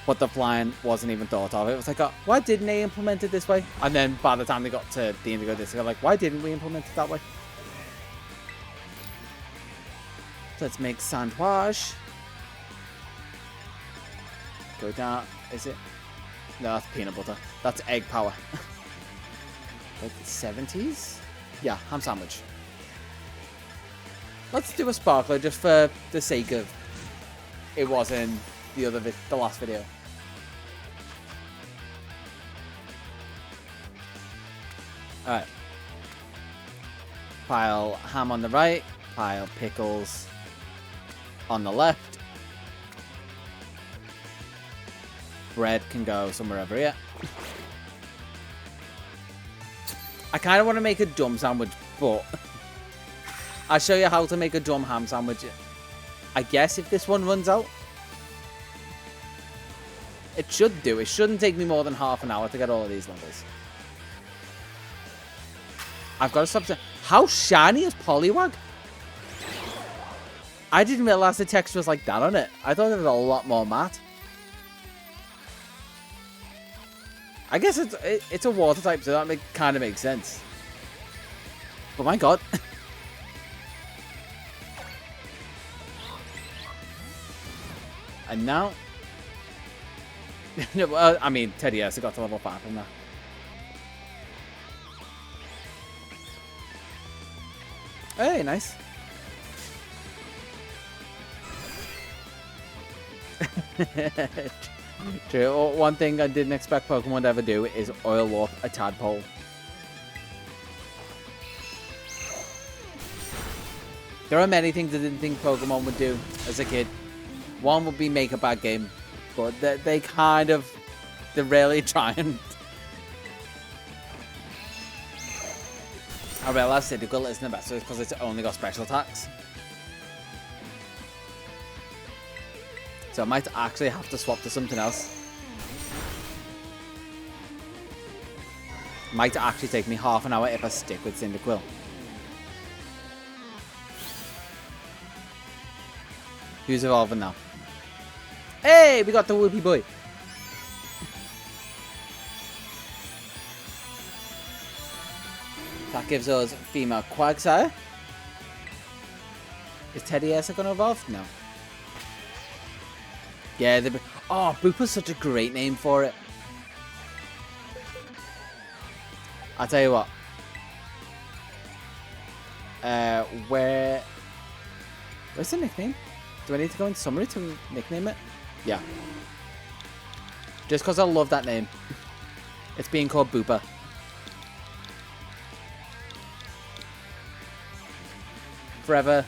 But the flying wasn't even thought of. It was like, why didn't they implement it this way? And then by the time they got to the Indigo Disc, they're like, why didn't we implement it that way? So let's make Sandwich. Go down. Is it? No, that's peanut butter. That's egg power. Like 70s? Yeah, ham sandwich. Let's do a sparkler just for the sake of it was in the last video. Alright. Pile ham on the right, pile pickles on the left. Bread can go somewhere over here. I kind of want to make a dumb sandwich, but I'll show you how to make a dumb ham sandwich. I guess if this one runs out. It should do. It shouldn't take me more than half an hour to get all of these levels. I've got to stop. How shiny is Poliwag? I didn't realize the texture was like that on it. I thought it was a lot more matte. I guess it's a water type, so that kind of makes sense. Oh my god. And now... no, I mean, Teddy has got to level 5 from that. Hey, nice. True. One thing I didn't expect Pokemon to ever do is oil up a tadpole. There are many things I didn't think Pokemon would do as a kid. One would be make a bad game, but they kind of, they're really trying. I realised Cyndaquil isn't the best because it's only got special attacks. So I might actually have to swap to something else. Might actually take me half an hour if I stick with Cyndaquil. Who's evolving now? Hey, we got the Whoopie Boy. That gives us female Quagsire. Is Teddiursa going to evolve? No. Yeah, oh, Boopa's such a great name for it. I'll tell you what. Where's the nickname? Do I need to go in summary to nickname it? Yeah. Just because I love that name. It's being called Boopa. Forever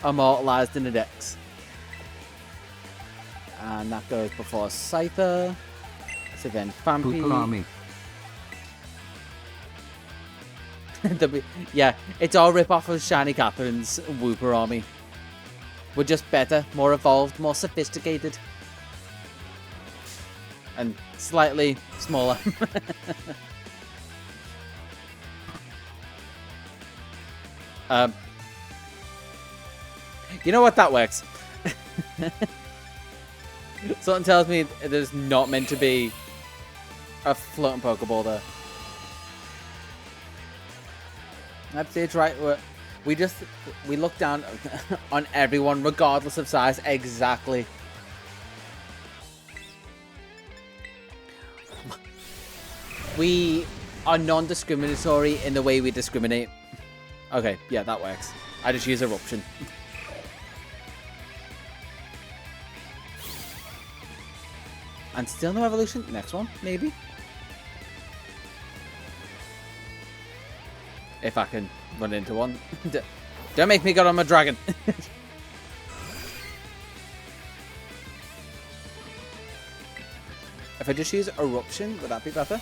immortalized in the DEX. And that goes before Scyther. So then Fampi. Boopa Army. Yeah, it's all rip-off of Shiny Catherine's Wooper Army. We're just better, more evolved, more sophisticated. And slightly smaller. You know what? That works. Something tells me there's not meant to be a floating Pokeball there. That's it, right? We look down on everyone regardless of size. Exactly. We are non-discriminatory in the way we discriminate. Okay, yeah, that works. I just use Eruption. And still no evolution? Next one, maybe? If I can run into one. Don't make me go on my dragon. If I just use Eruption, would that be better?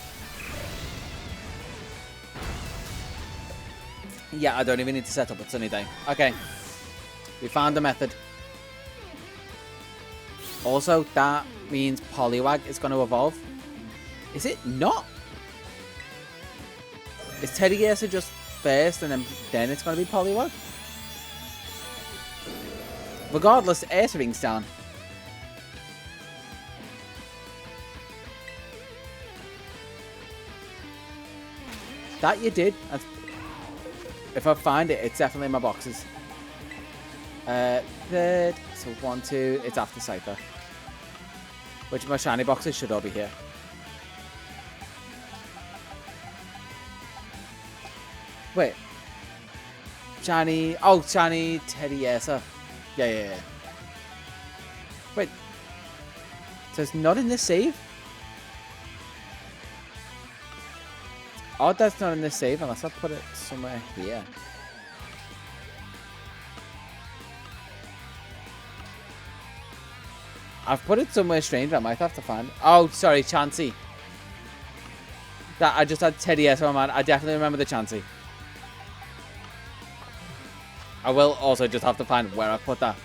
Yeah, I don't even need to set up a Sunny Day. Okay. We found a method. Also, that means Poliwag is going to evolve. Is it not? Is Teddiursa just first and then it's going to be Poliwag? Regardless, Ursaring's down. That you did. If I find it, it's definitely in my boxes. Third. So 1, 2. It's after Scyther. Which my shiny boxes should all be here. Wait. Shiny. Oh, shiny Teddiursa. Yeah. Wait. So it's not in this save? Oh, that's not in this save unless I put it somewhere here. I've put it somewhere strange. I might have to find it. Oh, sorry, Chansey. That I just had Teddiursa on my mind. I definitely remember the Chansey. I will also just have to find where I put that.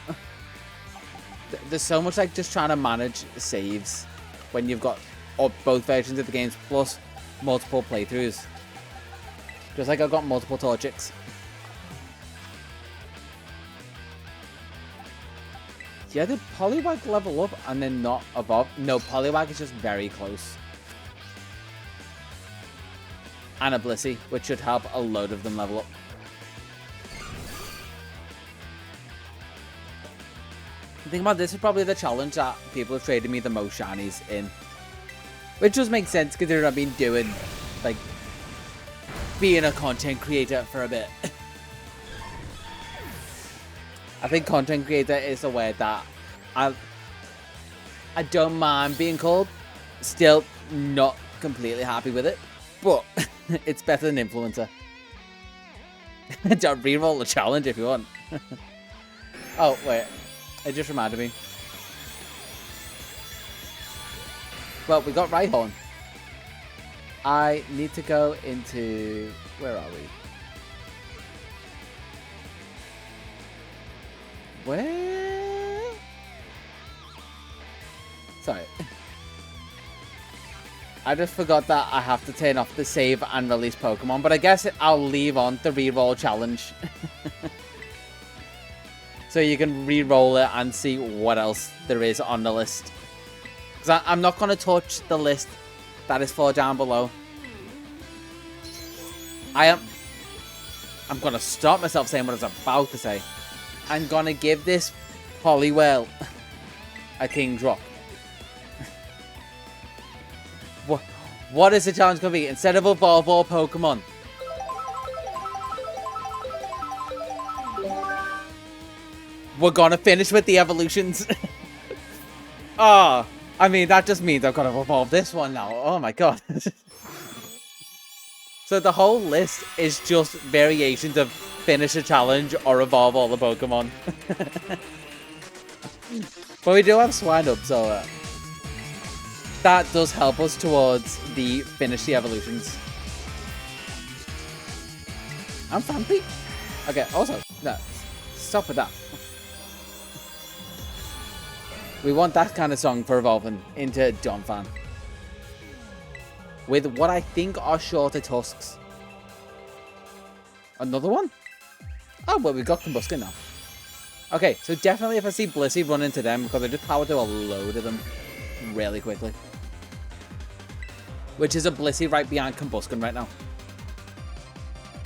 There's so much like just trying to manage saves when you've got both versions of the games plus multiple playthroughs. Just like I've got multiple Torchics. Yeah, did Poliwag level up and then not evolve? No, Poliwag is just very close. And a Blissey, which should help a load of them level up. The thing about this is probably the challenge that people have traded me the most shinies in. Which does make sense considering I've been doing, like, being a content creator for a bit. I think content creator is a word that I don't mind being called. Still not completely happy with it, but it's better than influencer. Don't reroll the challenge if you want. Oh, wait. It just reminded me. Well, we got Rhyhorn. I need to go into... Where are we? Where? Sorry. I just forgot that I have to turn off the save and release Pokemon, but I guess I'll leave on the reroll challenge. So you can re-roll it and see what else there is on the list. Because I'm not going to touch the list that is far down below. I'm going to stop myself saying what I was about to say. I'm gonna give this Poliwhirl a King Drop. What is the challenge gonna be? Instead of evolve all Pokemon, we're gonna finish with the evolutions. Oh, I mean, that just means I've got to evolve this one now. Oh my god. So the whole list is just variations of finish a challenge or evolve all the Pokemon. But we do have Swinub, so that does help us towards the finish the evolutions. I'm fancy. Okay, also, no, stop with that. We want that kind of song for evolving into Donphan. With what I think are shorter tusks. Another one? Oh, well, we've got Combuskin now. Okay, so definitely if I see Blissey, run into them, because I just powered through a load of them really quickly. Which is a Blissey right behind Combuskin right now.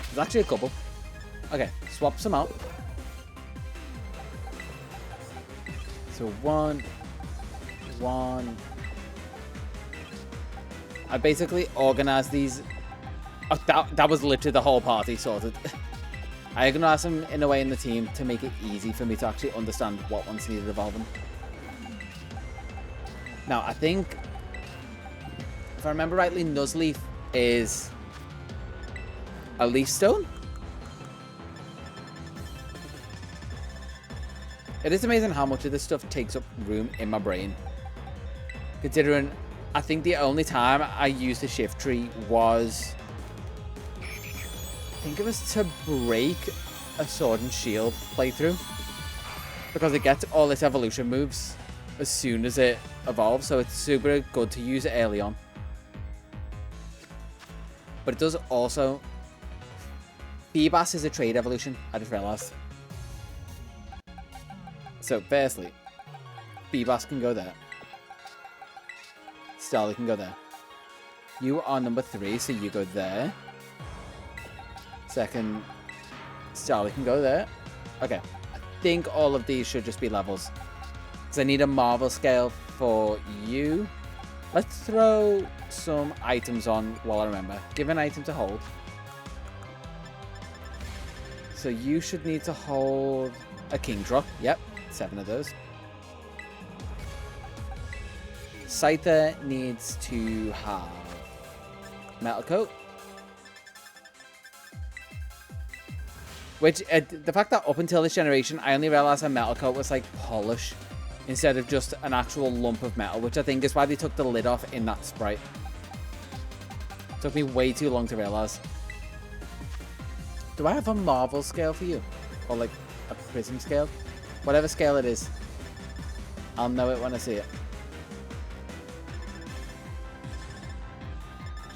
There's actually a couple. Okay, swap some out. So one. I basically organized these. Oh, that was literally the whole party sorted. I organized them in a way in the team to make it easy for me to actually understand what ones needed evolving. Now, I think, if I remember rightly, Nuzleaf is a Leaf Stone. It is amazing how much of this stuff takes up room in my brain. Considering, I think the only time I used the shift tree was, I think it was to break a Sword and Shield playthrough. Because it gets all its evolution moves as soon as it evolves, so it's super good to use it early on. But it does also... Feebas is a trade evolution, I just realized. So, firstly, Feebas can go there. Starly can go there. You are number 3, so you go there. Second, Starly can go there. Okay, I think all of these should just be levels. Because I need a Marvel scale for you. Let's throw some items on while I remember. Give an item to hold. So you should need to hold a Kingdra. Yep, 7 of those. Scyther needs to have Metal Coat. Which, the fact that up until this generation, I only realized a Metal Coat was like polish instead of just an actual lump of metal, which I think is why they took the lid off in that sprite. It took me way too long to realize. Do I have a Marvel scale for you? Or like a Prism scale? Whatever scale it is. I'll know it when I see it.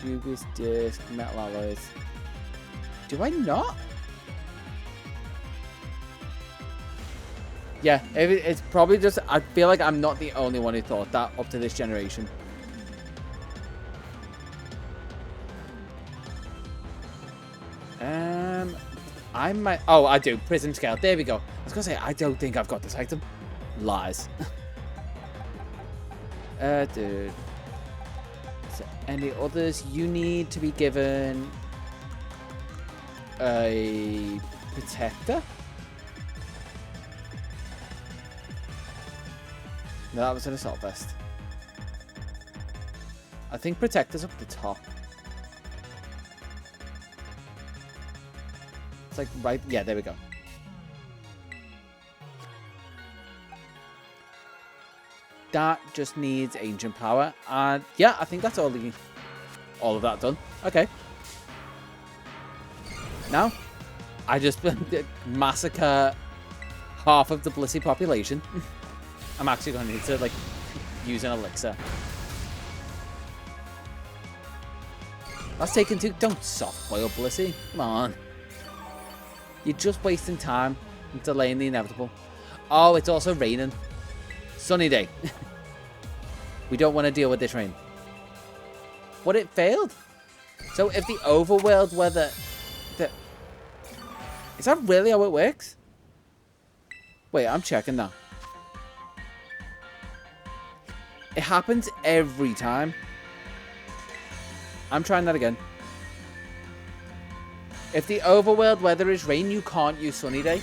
Jubius Disc, Metal Alloys. Do I not? Yeah, it's probably just... I feel like I'm not the only one who thought that up to this generation. I might... Oh, I do. Prism Scale. There we go. I was going to say, I don't think I've got this item. Lies. Dude. So any others? You need to be given a Protector. No, that was an Assault Vest. I think Protector's up the top. It's like right... Yeah, there we go. That just needs Ancient Power. And yeah, I think that's all of that done. Okay. Now, I just massacre half of the Blissey population. I'm actually going to need to, like, use an elixir. That's taken too... Don't soft boil Blissey. Come on. You're just wasting time and delaying the inevitable. Oh, it's also raining. Sunny day. We don't want to deal with this rain. But it failed. So if the overworld weather... Is that really how it works? Wait, I'm checking now. It happens every time. I'm trying that again. If the overworld weather is rain, you can't use sunny day.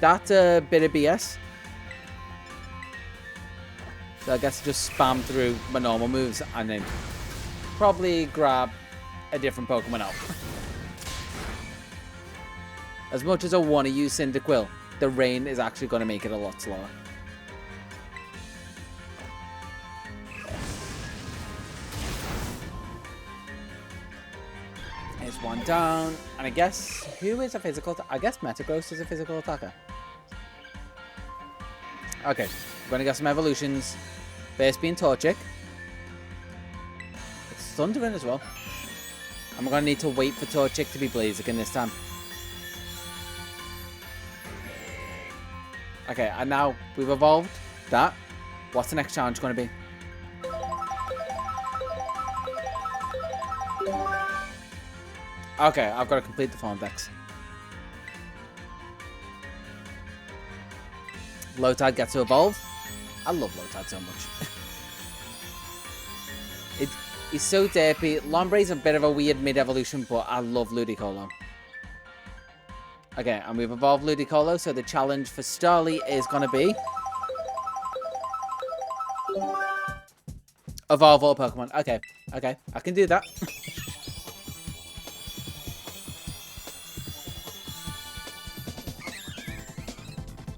That's a bit of BS. So I guess just spam through my normal moves and then probably grab a different Pokemon out. As much as I want to use Cyndaquil, the rain is actually going to make it a lot slower. There's one down. And I guess, who is a physical? I guess Metagross is a physical attacker. Okay, we're going to get some evolutions. First being Torchic. It's Thundering as well. And we're going to need to wait for Torchic to be Blaziken this time. Okay, and now we've evolved that. What's the next challenge going to be? Okay, I've got to complete the farm decks. Lotad gets to evolve. I love Lotad so much. He's so derpy. Lombre's a bit of a weird mid-evolution, but I love Ludicolo. Okay, and we've evolved Ludicolo, so the challenge for Starly is going to be... evolve all Pokemon. Okay, okay, I can do that.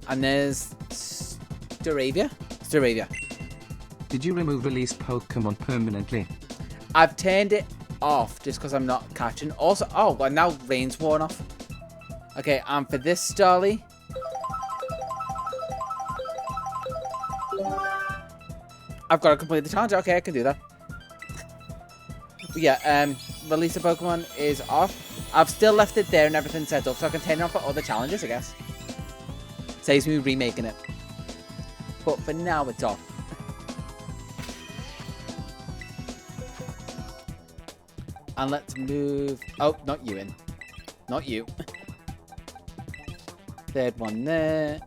And there's Staravia. Staravia. Did you remove released Pokemon permanently? I've turned it off just because I'm not catching. Also, oh, well now rain's worn off. Okay, and for this Starly, I've got to complete the challenge. Okay, I can do that. But yeah, release a Pokemon is off. I've still left it there and everything set up, so I can turn it off for other challenges, I guess. Saves me remaking it. But for now, it's off. And let's move... Oh, not you in. Not you. Third one there.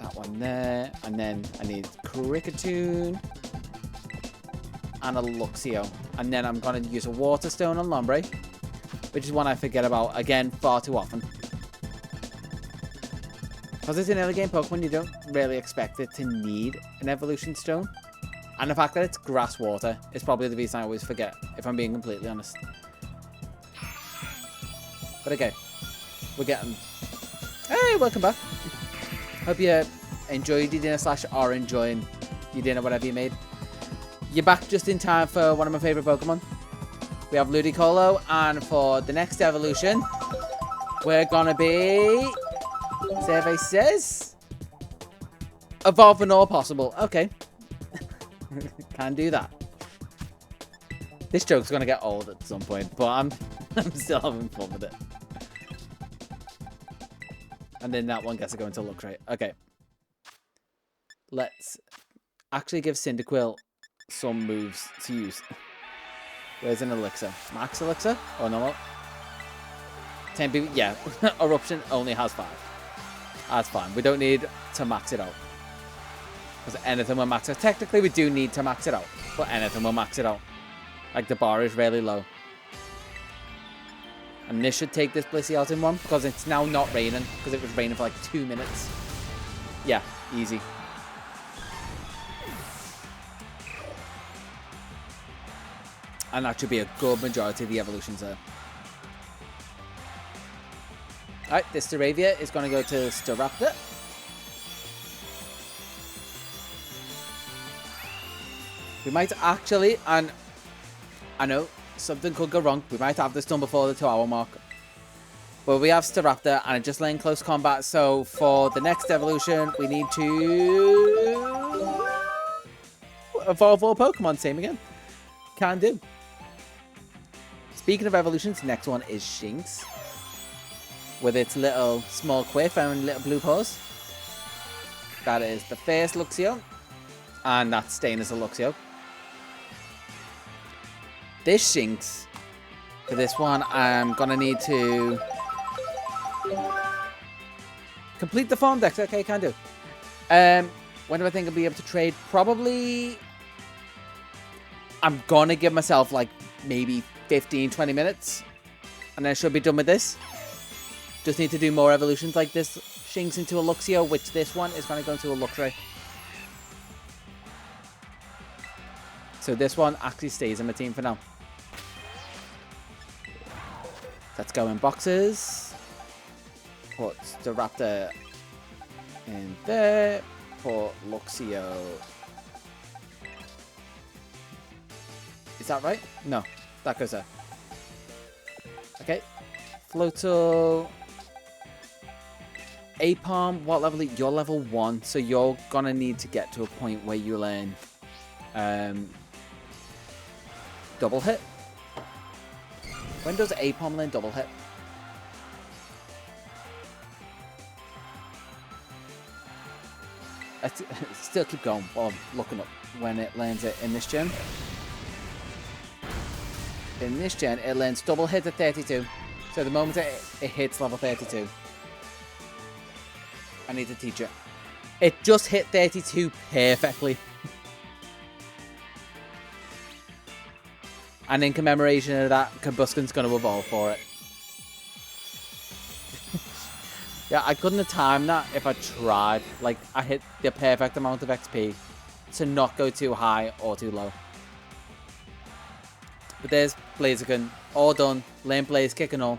That one there. And then I need Kricketune. And a Luxio. And then I'm going to use a Water Stone on Lombre. Which is one I forget about, again, far too often. Because it's an early game Pokemon, you don't really expect it to need an Evolution Stone. And the fact that it's grass water is probably the reason I always forget, if I'm being completely honest. But okay, we're getting... Hey, welcome back. Hope you enjoyed your dinner / are enjoying your dinner, whatever you made. You're back just in time for one of my favourite Pokemon. We have Ludicolo, and for the next evolution, we're gonna be... Survey says... evolving all possible. Okay. Can do that. This joke's gonna get old at some point, but I'm still having fun with it. And then that one gets to go into Luxray. Okay. Let's actually give Cyndaquil some moves to use. Where's an Elixir? Max Elixir? Oh no. 10 people. Yeah. Eruption only has 5. That's fine. We don't need to max it out. Because anything will max it. Technically, we do need to max it out. But anything will max it out. Like, the bar is really low. And this should take this Blissey out in one. Because it's now not raining. Because it was raining for like 2 minutes. Yeah, easy. And that should be a good majority of the evolutions there. Alright, this Staravia is going to go to Staraptor. We might actually, and I know something could go wrong. We might have this done before the 2-hour mark. But we have Staraptor and it's just laying close combat. So for the next evolution, we need to evolve all Pokemon. Same again. Can do. Speaking of evolutions, next one is Shinx. With its little small quiff and little blue paws. That is the first Luxio. And that's staying as a Luxio. This Shinx, for this one, I'm going to need to Complete the farm decks. Okay, can do. When do I think I'll be able to trade? Probably... I'm going to give myself, like, maybe 15, 20 minutes. And then I should be done with this. Just need to do more evolutions like this. Shinx into a Luxio, which this one is going to go into a Luxray. So this one actually stays in my team for now. Let's go in boxes. Put the Raptor in there. Put Luxio. Is that right? No, that goes there. Okay. Floatle. Apom, what level? You're level 1, so you're gonna need to get to a point where you learn double hit. When does Apom learn double hit? Still keep going while I'm looking up when it learns it in this gen. In this gen, it learns double hit at 32. So the moment it hits level 32, I need to teach it. It just hit 32 perfectly. And in commemoration of that, Kabuskin's going to evolve for it. Yeah, I couldn't have timed that if I tried. Like, I hit the perfect amount of XP to not go too high or too low. But there's Blaziken. All done. Lane Blaze, kick and all.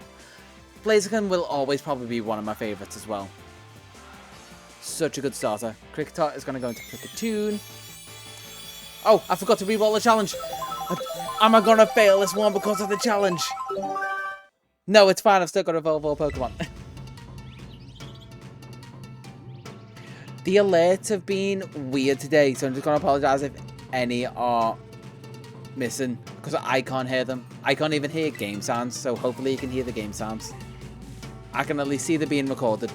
Blaziken will always probably be one of my favourites as well. Such a good starter. Kricketot is going to go into Kricketune. Oh, I forgot to re-roll the challenge. Am I going to fail this one because of the challenge? No, it's fine. I've still got to evolve all Pokemon. The alerts have been weird today, so I'm just going to apologise if any are missing, because I can't hear them. I can't even hear game sounds, so hopefully you can hear the game sounds. I can at least see them being recorded.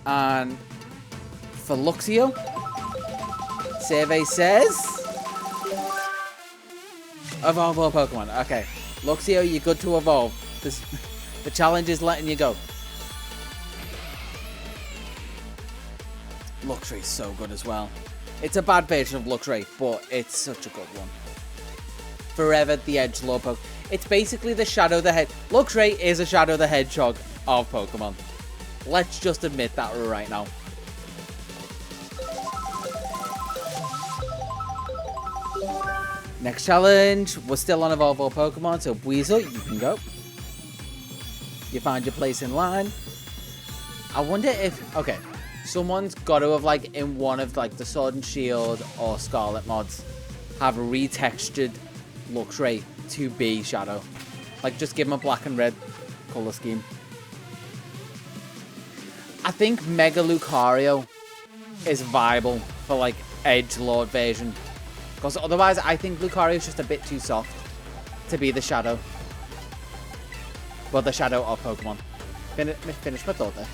And for Luxio, survey says evolve all Pokemon. Okay, Luxio, you're good to evolve. The challenge is letting you go. Luxray's so good as well. It's a bad version of Luxray, but it's such a good one. Forever the Edgelord Pokemon. It's basically the Shadow the Hedgehog. Luxray is a Shadow the Hedgehog of Pokemon. Let's just admit that right now. Next challenge. We're still on Evolve All Pokemon, so Weasel, you can go. You find your place in line. I wonder if... Okay. Someone's got to have, like, in one of, like, the Sword and Shield or Scarlet mods, have retextured Luxray to be Shadow. Like, just give him a black and red colour scheme. I think Mega Lucario is viable for, like, Edgelord version. Because otherwise, I think Lucario is just a bit too soft to be the Shadow. Well, the Shadow of Pokemon. Finish my thought there.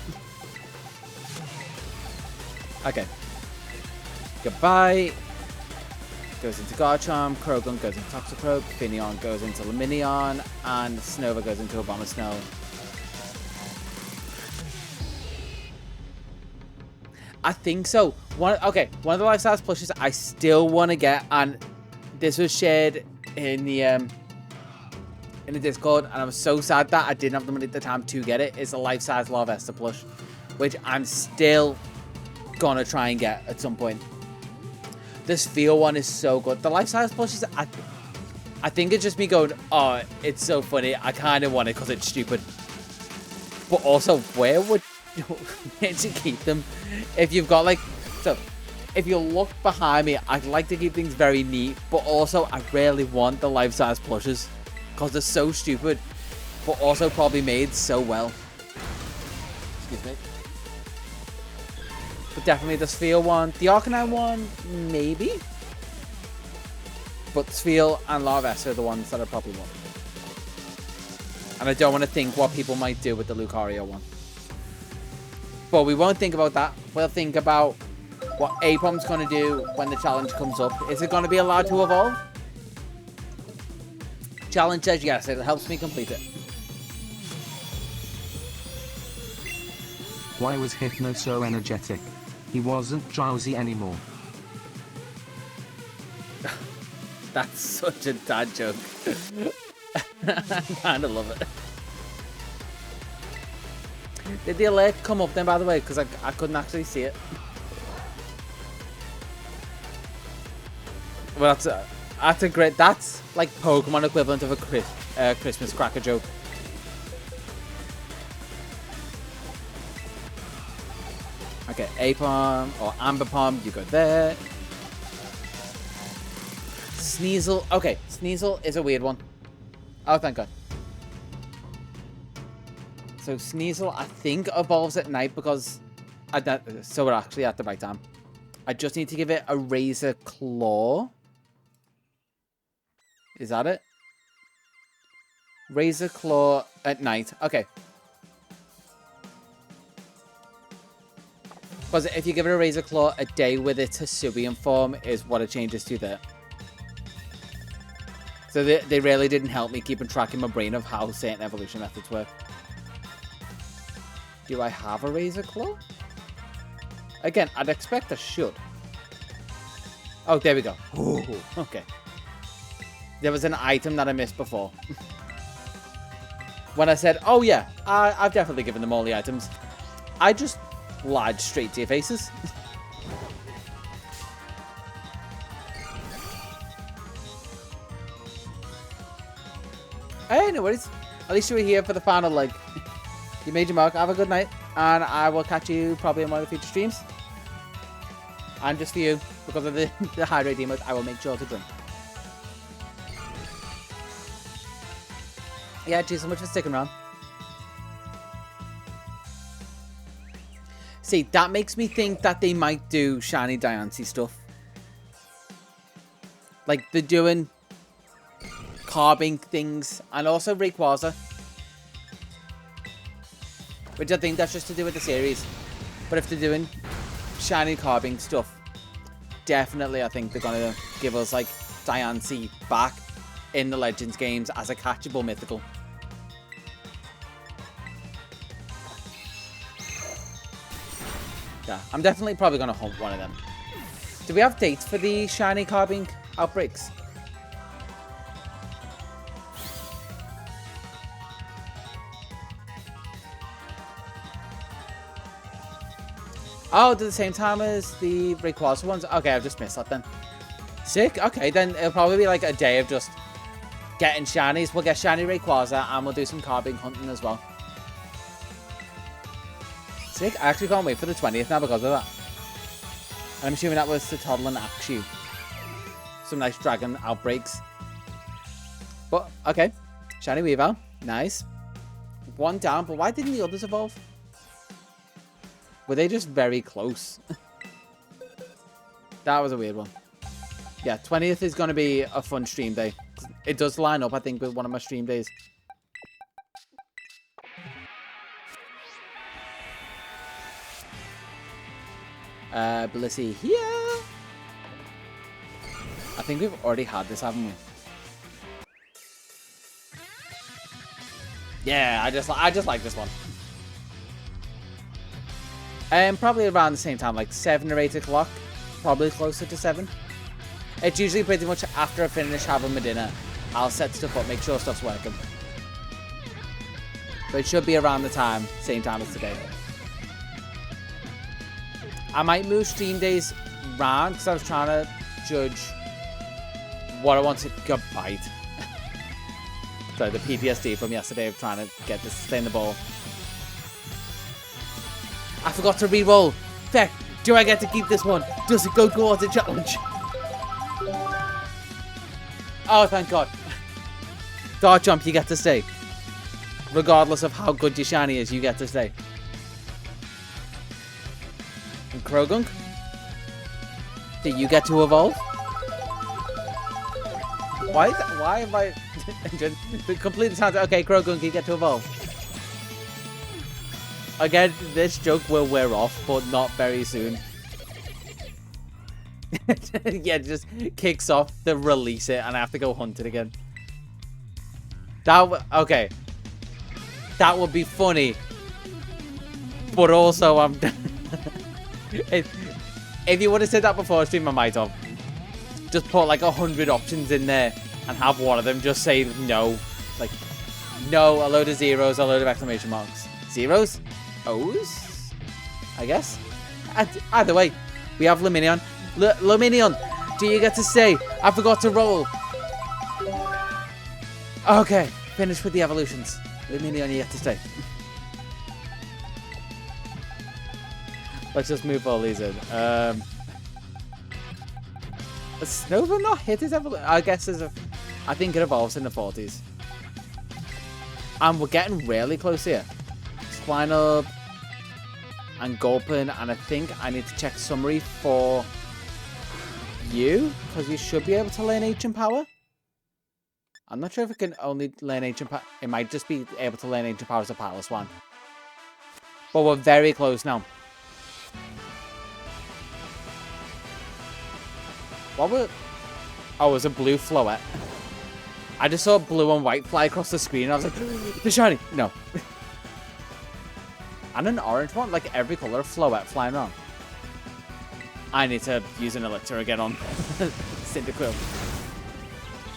Okay. Goodbye. Goes into Garchomp. Croagunk goes into Toxicroak. Finneon goes into Luminion. And Snova goes into Abomasnow. I think so. One of the life-size plushes I still want to get, and this was shared in the Discord, and I was so sad that I didn't have the money at the time to get it. It's a life-size Larvesta plush, which I'm still gonna try and get at some point. This Feel one is so good. The life-size plushes, I think it's just me going, oh, it's so funny. I kind of want it because it's stupid. But also, where to keep them? If you've got, like... So, if you look behind me, I'd like to keep things very neat. But also, I rarely want the life-size plushes. Because they're so stupid. But also probably made so well. Excuse me. But definitely the Sphere one. The Arcanine one, maybe. But Sphere and Larvesta are the ones that I probably want. And I don't want to think what people might do with the Lucario one. But we won't think about that. We'll think about what Apom's going to do when the challenge comes up. Is it going to be allowed to evolve? Challenge says yes. It helps me complete it. Why was Hypno so energetic? He wasn't drowsy anymore. That's such a dad joke. I kind of love it. Did the alert come up then, by the way? Because I couldn't actually see it. Well, that's a great... That's like Pokemon equivalent of a Christmas cracker joke. Okay, Apom or Amberpom, you go there. Sneasel. Okay, Sneasel is a weird one. Oh, thank God. So Sneasel, I think, evolves at night because... so we're actually at the right time. I just need to give it a Razor Claw. Is that it? Razor Claw at night. Okay. Because if you give it a Razor Claw, a day with its Hisuian form is what it changes to there. So they really didn't help me keeping track in my brain of how certain evolution methods work. Do I have a Razor Claw? Again, I'd expect I should. Oh, there we go. Ooh, okay. There was an item that I missed before. When I said, oh yeah, I've definitely given them all the items. I just lied straight to your faces. Hey, no worries. At least you were here for the final leg. You made your mark. Have a good night. And I will catch you probably in one of the future streams. And just for you, because of the hydrate emote, I will make sure to drink. Yeah, cheers so much for sticking around. See, that makes me think that they might do shiny Diancie stuff. Like, they're doing carving things, and also Rayquaza. Which I think that's just to do with the series. But if they're doing shiny carving stuff, definitely I think they're going to give us, like, Diancie back in the Legends games as a catchable mythical. Yeah, I'm definitely probably going to hunt one of them. Do we have dates for the shiny carving outbreaks? Oh, they're the same time as the Rayquaza ones? Okay, I've just missed that then. Sick. Okay, then it'll probably be like a day of just getting shinies. We'll get shiny Rayquaza and we'll do some carving hunting as well. Sick. I actually can't wait for the 20th now because of that. And I'm assuming that was to Toddle and Axew. Some nice dragon outbreaks. But, okay. Shiny Weavile. Nice. One down, but why didn't the others evolve? Were they just very close? That was a weird one. Yeah, 20th is going to be a fun stream day. It does line up, I think, with one of my stream days. Blissey here. I think we've already had this, haven't we? Yeah, I just like this one. Probably around the same time, like 7 or 8 o'clock. Probably closer to 7. It's usually pretty much after I finish having my dinner. I'll set stuff up, make sure stuff's working. But it should be around the time, same time as today. I might move stream days round because I was trying to judge what I want to go bite. Sorry, the PTSD from yesterday of trying to get this stay in the ball. I forgot to re-roll. Feck, do I get to keep this one? Does it go towards a challenge? Oh, thank God. Dart Jump, you get to stay. Regardless of how good your shiny is, you get to stay. And Krogunk, do you get to evolve? Why am I... completely sounds... Okay, Krogunk, you get to evolve. Again, this joke will wear off, but not very soon. Yeah, it just kicks off, they release it, and I have to go hunt it again. Okay. That would be funny. But also, if you would have said that before stream, I might have. Just put like 100 options in there and have one of them just say no. Like, no, a load of zeros, a load of exclamation marks. Zeros? O's? I guess? Either way, we have Luminion. Luminion, do you get to stay? I forgot to roll. Okay, finished with the evolutions. Luminion, you get to stay. Let's just move all these in. Has Snover not hit his evolution? I guess I think it evolves in the 40s. And we're getting really close here. Spinal and Gulpin, and I think I need to check summary for you, because you should be able to learn Ancient Power. I'm not sure if it can only learn Ancient Power. It might just be able to learn Ancient Power as a Palace one. But we're very close now. What were... Oh, it was a blue Floette. I just saw blue and white fly across the screen and I was like, they're shiny. No. And an orange one, like every colour of Floette flying around. I need to use an elixir again on Cyndaquil.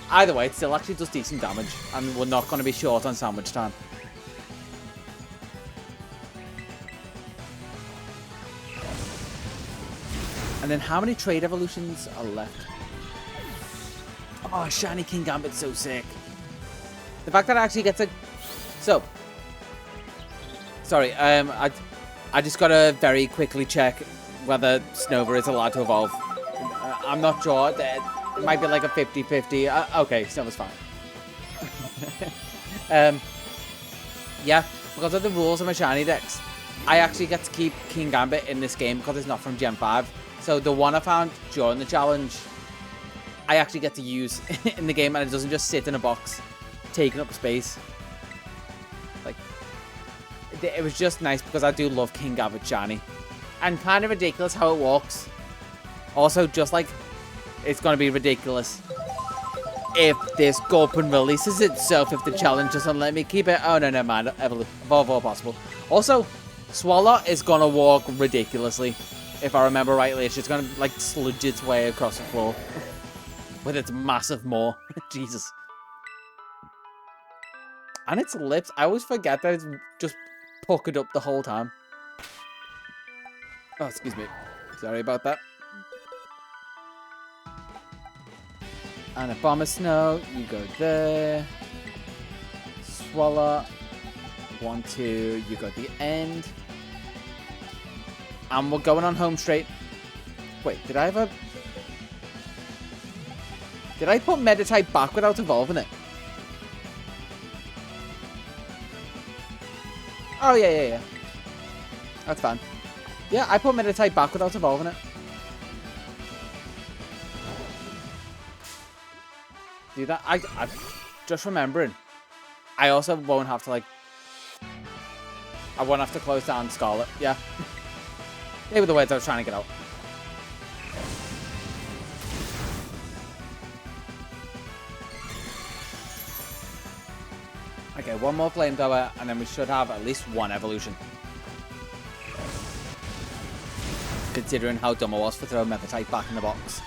Either way, it still actually does decent damage, and we're not going to be short on sandwich time. And then how many trade evolutions are left? Oh, shiny King Gambit's so sick. The fact that I actually get to... So... Sorry, I just got to very quickly check whether Snover is allowed to evolve. I'm not sure. It might be like a 50-50. Okay, Snover's fine. Yeah, because of the rules of my shiny decks, I actually get to keep King Gambit in this game because it's not from Gen 5. So the one I found during the challenge, I actually get to use in the game, and it doesn't just sit in a box, taking up space. Like, it was just nice because I do love King Gambit shiny. And kind of ridiculous how it walks. Also, just like, it's going to be ridiculous if this Gulpin releases itself if the challenge doesn't let me keep it. Oh, no, never mind. Evolve all possible. Also, Swallow is going to walk ridiculously. If I remember rightly, it's just going to, like, sludge its way across the floor. With its massive maw. Jesus. And its lips. I always forget that it's just puckered up the whole time. Oh, excuse me. Sorry about that. And a Bomber Snow. You go there. Swallow. 1, 2. You go at the end. And we're going on home straight. Wait, did I have a... Did I put Meditite back without evolving it? Oh, yeah. That's fine. Yeah, I put Meditite back without evolving it. Do that. I'm just remembering. I also won't have to, like... I won't have to close down Scarlet. Yeah. They were the words I was trying to get out. Okay, one more Flamethrower, and then we should have at least one evolution. Considering how dumb I was for throwing Meditite back in the box.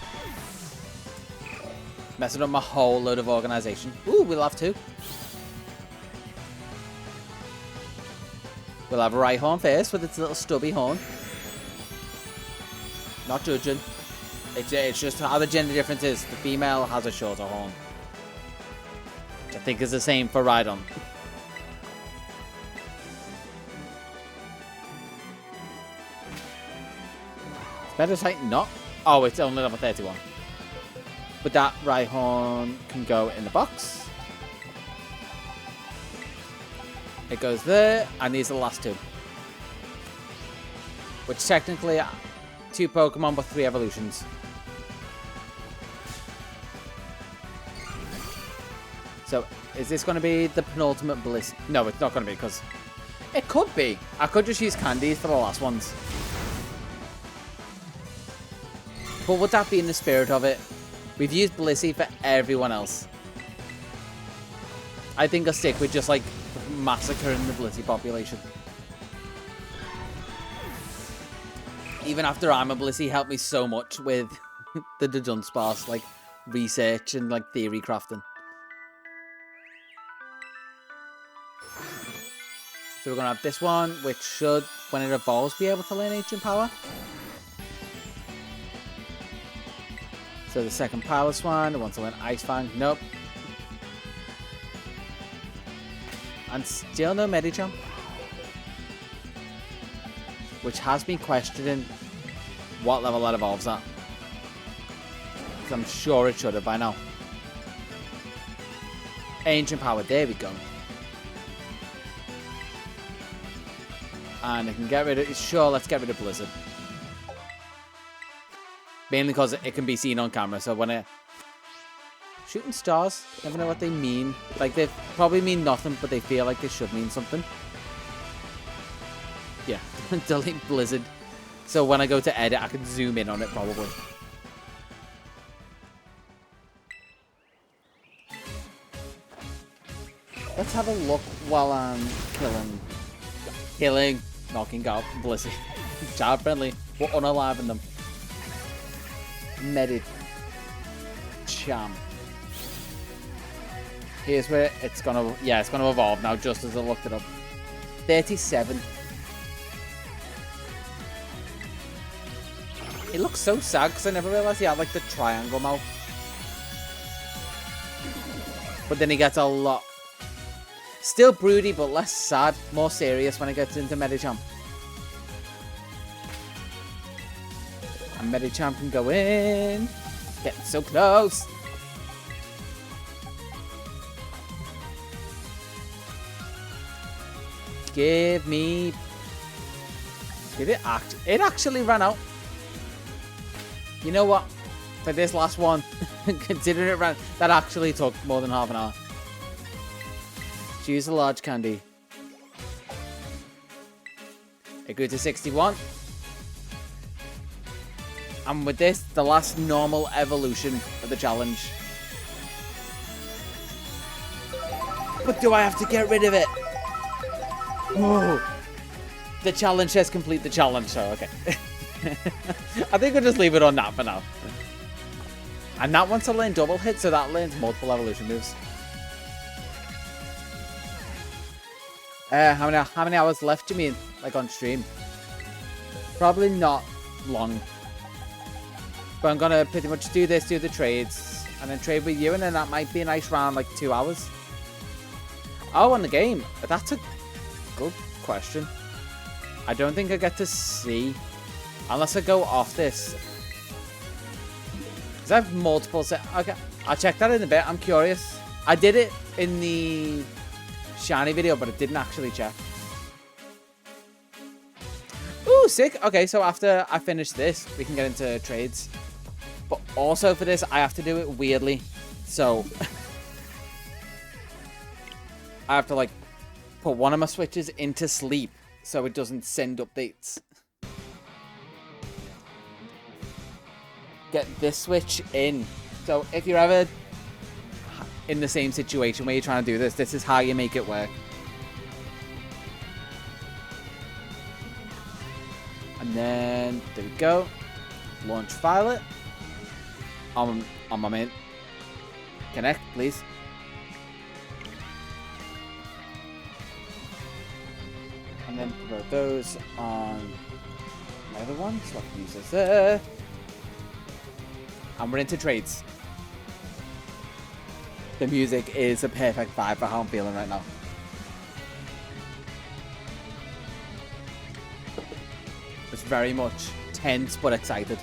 Messing up my whole load of organisation. Ooh, we'll have 2. We'll have a Rhyhorn first with its little stubby horn. Not judging. It's just how the gender difference is. The female has a shorter horn. Which I think is the same for Rhydon. Meditite not. Oh, it's only level 31. But that Rhyhorn can go in the box. It goes there, and these are the last 2. Which technically 2 Pokemon but 3 evolutions. So, is this going to be the penultimate Bliss? No, it's not going to be, because it could be. I could just use candies for the last ones. But would that be in the spirit of it? We've used Blissey for everyone else. I think I'll stick with just, like, massacring the Blissey population. Even after I'm a Blissey, helped me so much with the Dunsparce, like, research and, like, theory crafting. So we're going to have this one, which should, when it evolves, be able to learn Ancient Power. So the second Power Swan, it wants to learn Ice Fang. Nope. And still no Medicham. Which has me questioning what level that evolves at. Because I'm sure it should have by now. Ancient Power, there we go. And I can get rid of... Sure, let's get rid of Blizzard. Mainly because it can be seen on camera, so when it... Shooting stars, never know what they mean. Like, they probably mean nothing, but they feel like they should mean something. Yeah, delete Blizzard. So when I go to edit, I can zoom in on it, probably. Let's have a look while I'm knocking out Blizzard. Child friendly. We're unaliving them. Medicham. Here's where it's gonna, yeah, it's gonna evolve now, just as I looked it up. 37. It looks so sad because I never realized he had like the triangle mouth. But then he gets a lot. Still broody, but less sad, more serious when it gets into Medicham. And Medicham can go in. Getting so close. Give me... Did it act? It actually ran out. You know what? For this last one, considering it ran... That actually took more than half an hour. Choose a large candy. It grew to 61. And with this, the last normal evolution of the challenge. But do I have to get rid of it? Oh. The challenge says complete the challenge, so okay. I think we'll just leave it on that for now. And that wants to learn double hit, so that learns multiple evolution moves. How many hours left, do you mean? Like on stream? Probably not long. But I'm gonna pretty much do this, do the trades, and then trade with you, and then that might be a nice round, like 2 hours. Oh, on the game? That's a good question. I don't think I get to see, unless I go off this. Because I have multiple okay, I'll check that in a bit. I'm curious. I did it in the shiny video, but it didn't actually check. Ooh, sick. Okay, so after I finish this, we can get into trades. But also for this, I have to do it weirdly. So I have to like put one of my switches into sleep so it doesn't send updates. Get this switch in. So if you're ever in the same situation where you're trying to do this, this is how you make it work. And then there we go. Launch Violet. On my main. Connect, please. And then throw those on my other one, so I can use this there. And we're into trades. The music is a perfect vibe for how I'm feeling right now. It's very much tense but excited.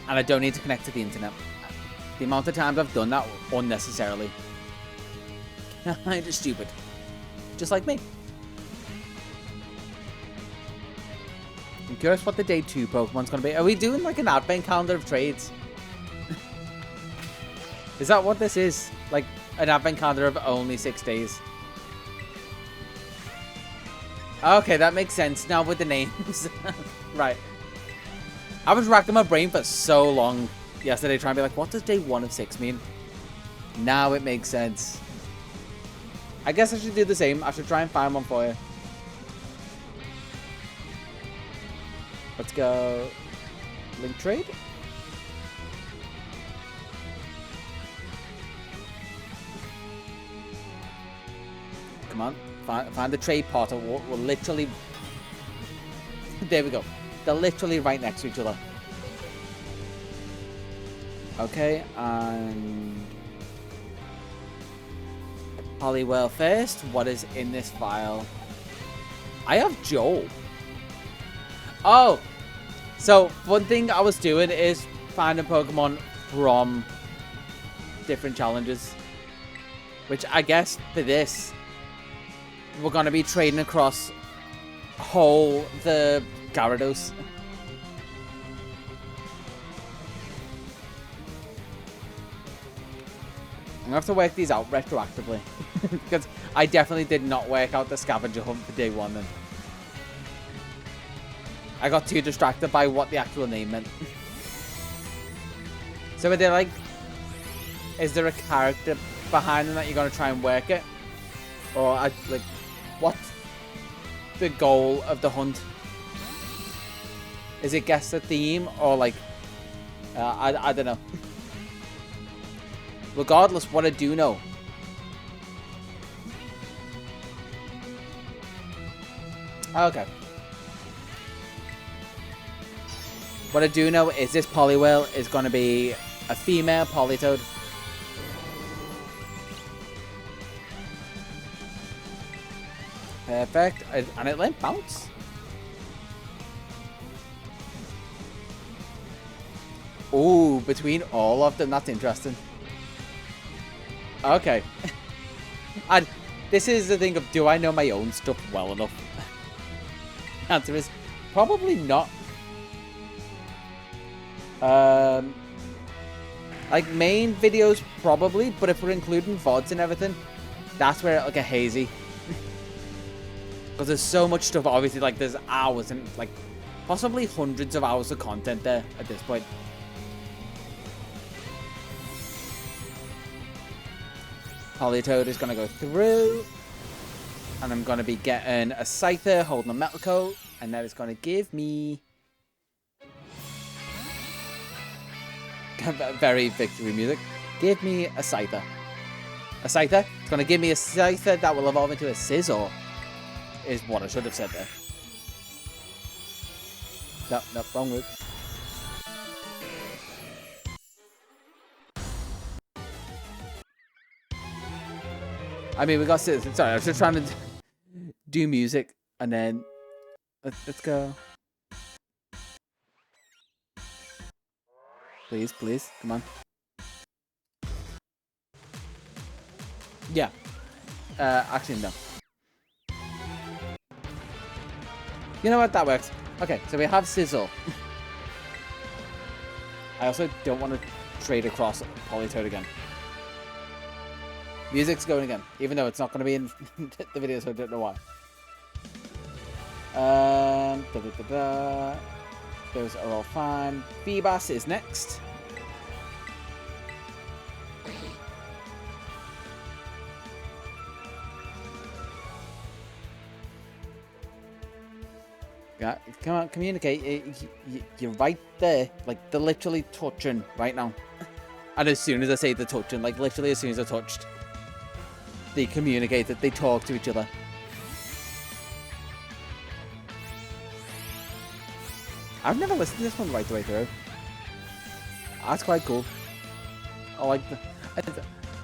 And I don't need to connect to the internet. The amount of times I've done that unnecessarily. Kind of stupid. Just like me. I'm curious what the day 2 Pokemon's going to be. Are we doing like an advent calendar of trades? Is that what this is? Like an advent calendar of only 6 days? Okay, that makes sense now with the names. Right. I was racking my brain for so long yesterday trying to be like, what does day 1 of 6 mean? Now it makes sense. I guess I should do the same. I should try and find one for you. Let's go. Link trade. Come on. Find the trade pot. We're literally... There we go. They're literally right next to each other. Okay, and... Poliwhirl first. What is in this file? I have Joel. Oh! So, one thing I was doing is finding Pokemon from different challenges. Which I guess for this, we're going to be trading across the Gyarados. I'm going to have to work these out retroactively. Because I definitely did not work out the scavenger hunt for day one then. I got too distracted by what the actual name meant. So are they like... Is there a character behind them that you're going to try and work it? Or like... What's the goal of the hunt? Is it guess the theme? Or like... I don't know. Regardless, what I do know. Okay. What I do know is this Poliwhirl is going to be a female Politoed. Perfect. And it let bounce. Ooh, between all of them. That's interesting. Okay. And this is the thing of, do I know my own stuff well enough? The answer is probably not. Like main videos probably, but if we're including VODs and everything, that's where it'll get hazy. Because there's so much stuff, obviously, like there's hours and like possibly hundreds of hours of content there at this point. Politoed is going to go through. And I'm going to be getting a Scyther holding a Metal Coat. And that is going to give me... Very victory music. Give me a Scyther. A Scyther? It's going to give me a Scyther that will evolve into a Scizor. Is what I should have said there. No, wrong route. I mean, we got Citizen. Sorry, I was just trying to do music, and then let's go. Please, come on. Yeah. Actually, no. You know what? That works. Okay, so we have Sizzle. I also don't want to trade across Politoed again. Music's going again, even though it's not going to be in the video, so I don't know why. Those are all fine. Feebas is next. Yeah, come on, communicate. You're right there. Like, they're literally touching right now. And as soon as I say they're touching, like, literally as soon as they're touched, they communicate that they talk to each other. I've never listened to this one right the way through. That's quite cool. I like the...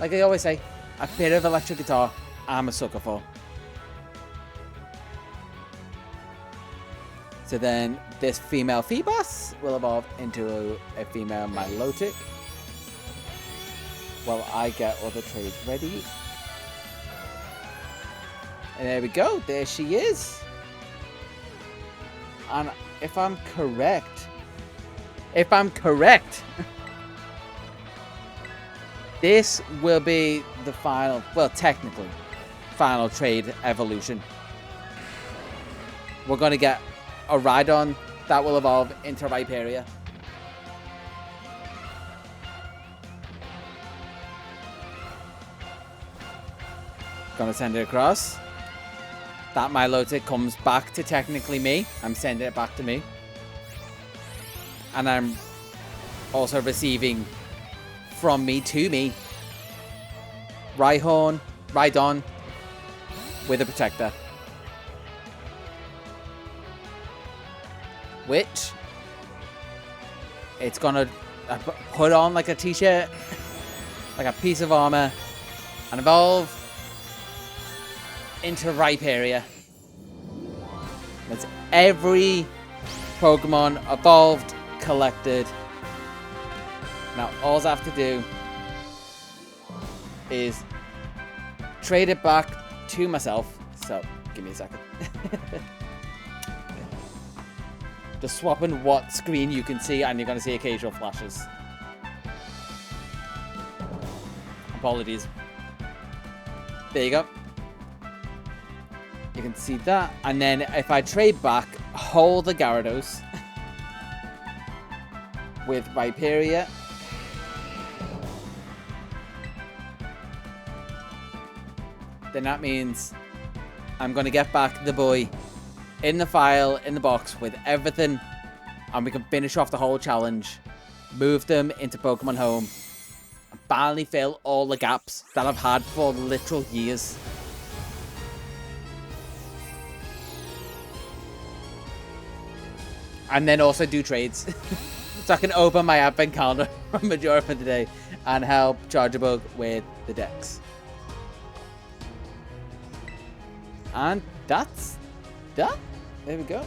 Like I always say, a bit of electric guitar, I'm a sucker for. So then, this female Feebas will evolve into a female Milotic. While I get other trades ready. And there we go. There she is. And if I'm correct, this will be the final, well, technically, final trade evolution. We're going to get a Rhydon that will evolve into Rhyperior. Gonna send it across. That Milotic comes back to technically me. I'm sending it back to me. And I'm also receiving from me to me Rhyhorn, Rhydon with a Protector. Which it's gonna put on like a t-shirt, like a piece of armor, and evolve into Rhyperior. That's every Pokemon evolved, collected. Now all I have to do is trade it back to myself. So give me a second. Just swapping what screen you can see, and you're going to see occasional flashes. Apologies. There you go. You can see that. And then if I trade back, hold the Gyarados with Rhyperior. Then that means I'm going to get back the boy in the file, in the box, with everything, and we can finish off the whole challenge, move them into Pokemon Home, and finally fill all the gaps that I've had for literal years. And then also do trades, so I can open my advent calendar from majority of the day and help Charjabug with the DEX. And that's that. There we go.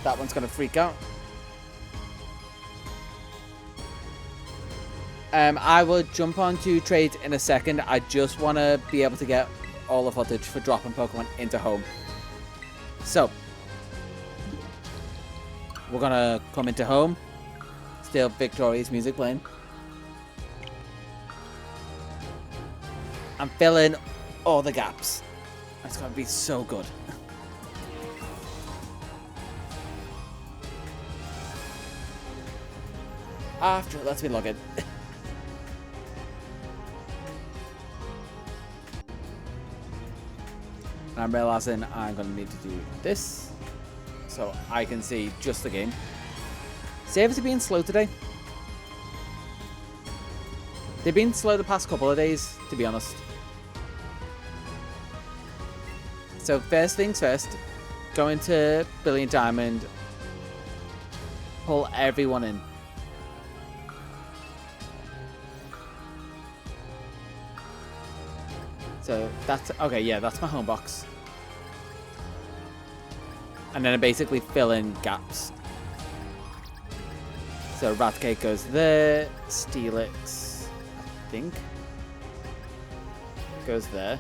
That one's gonna freak out. I will jump onto trades in a second. I just want to be able to get all the footage for dropping Pokemon into Home. So we're gonna come into Home. Still Victoria's music playing. I'm filling all the gaps. That's gonna be so good. After, let's me log in. And I'm realizing I'm gonna need to do this so I can see just the game. Saves are being slow today. They've been slow the past couple of days, to be honest. So first things first, go into Brilliant Diamond, pull everyone in. So that's, okay, yeah, that's my home box. And then I basically fill in gaps. So Ratcake goes there, Steelix, I think, goes there.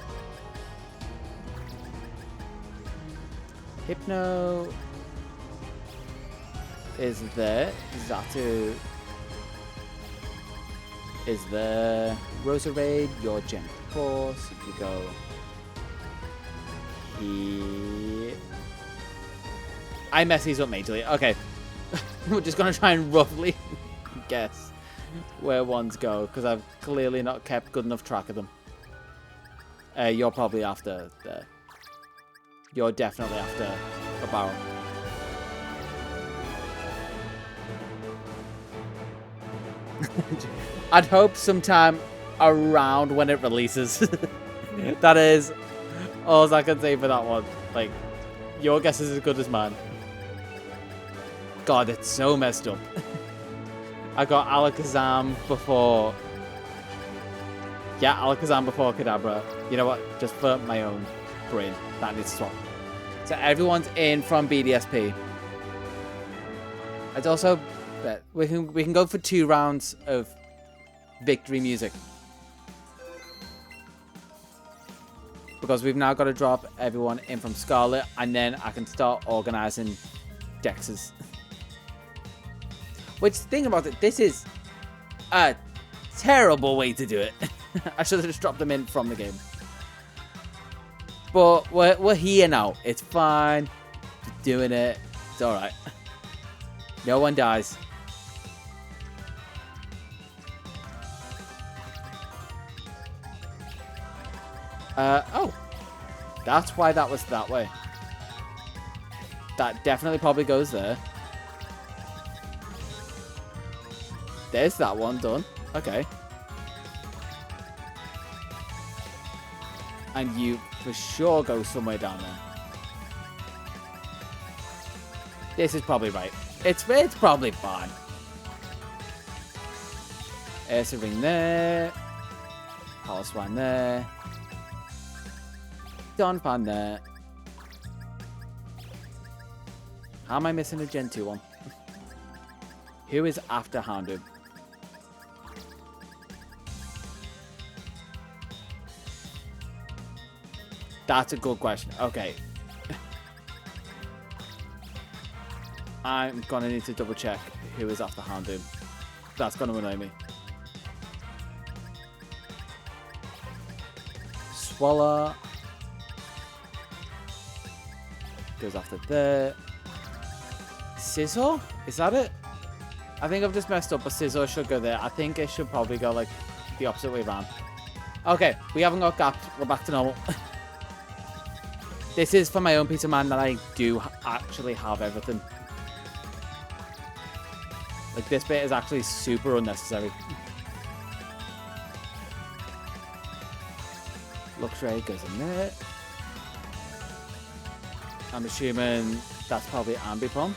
Hypno is there. Xatu is there. Roserade, your Gen 4. So you go here. I mess these up majorly. Okay. We're just going to try and roughly guess where ones go, because I've clearly not kept good enough track of them. You're probably after there. You're definitely after a barrel. I'd hope sometime around when it releases. That is all I can say for that one. Like, your guess is as good as mine. God, it's so messed up. I got Alakazam before... Yeah, Alakazam before Kadabra. You know what? Just for my own brain. That needs to swap. So everyone's in from BDSP. It's also... We can go for 2 rounds of victory music. Because we've now got to drop everyone in from Scarlet, and then I can start organising Dexes. Which, think about it, this is a terrible way to do it. I should have just dropped them in from the game. But we're here now. It's fine. Just doing it. It's alright. No one dies. Oh. That's why that was that way. That definitely probably goes there. There's that one done. Okay. And you for sure go somewhere down there. This is probably right. It's probably fine. There's a ring there. Palace one there. Don fan there. How am I missing a Gen 2 one? Who is after Houndoom? That's a good question. Okay. I'm gonna need to double check who is after Houndoom. That's gonna annoy me. Swallow goes after there. Scizor? Is that it? I think I've just messed up, but Scizor should go there. I think it should probably go like the opposite way around. Okay, we haven't got gaps. We're back to normal. This is for my own peace of mind that I do actually have everything. Like, this bit is actually super unnecessary. Luxray goes in there. I'm assuming that's probably Ambipom.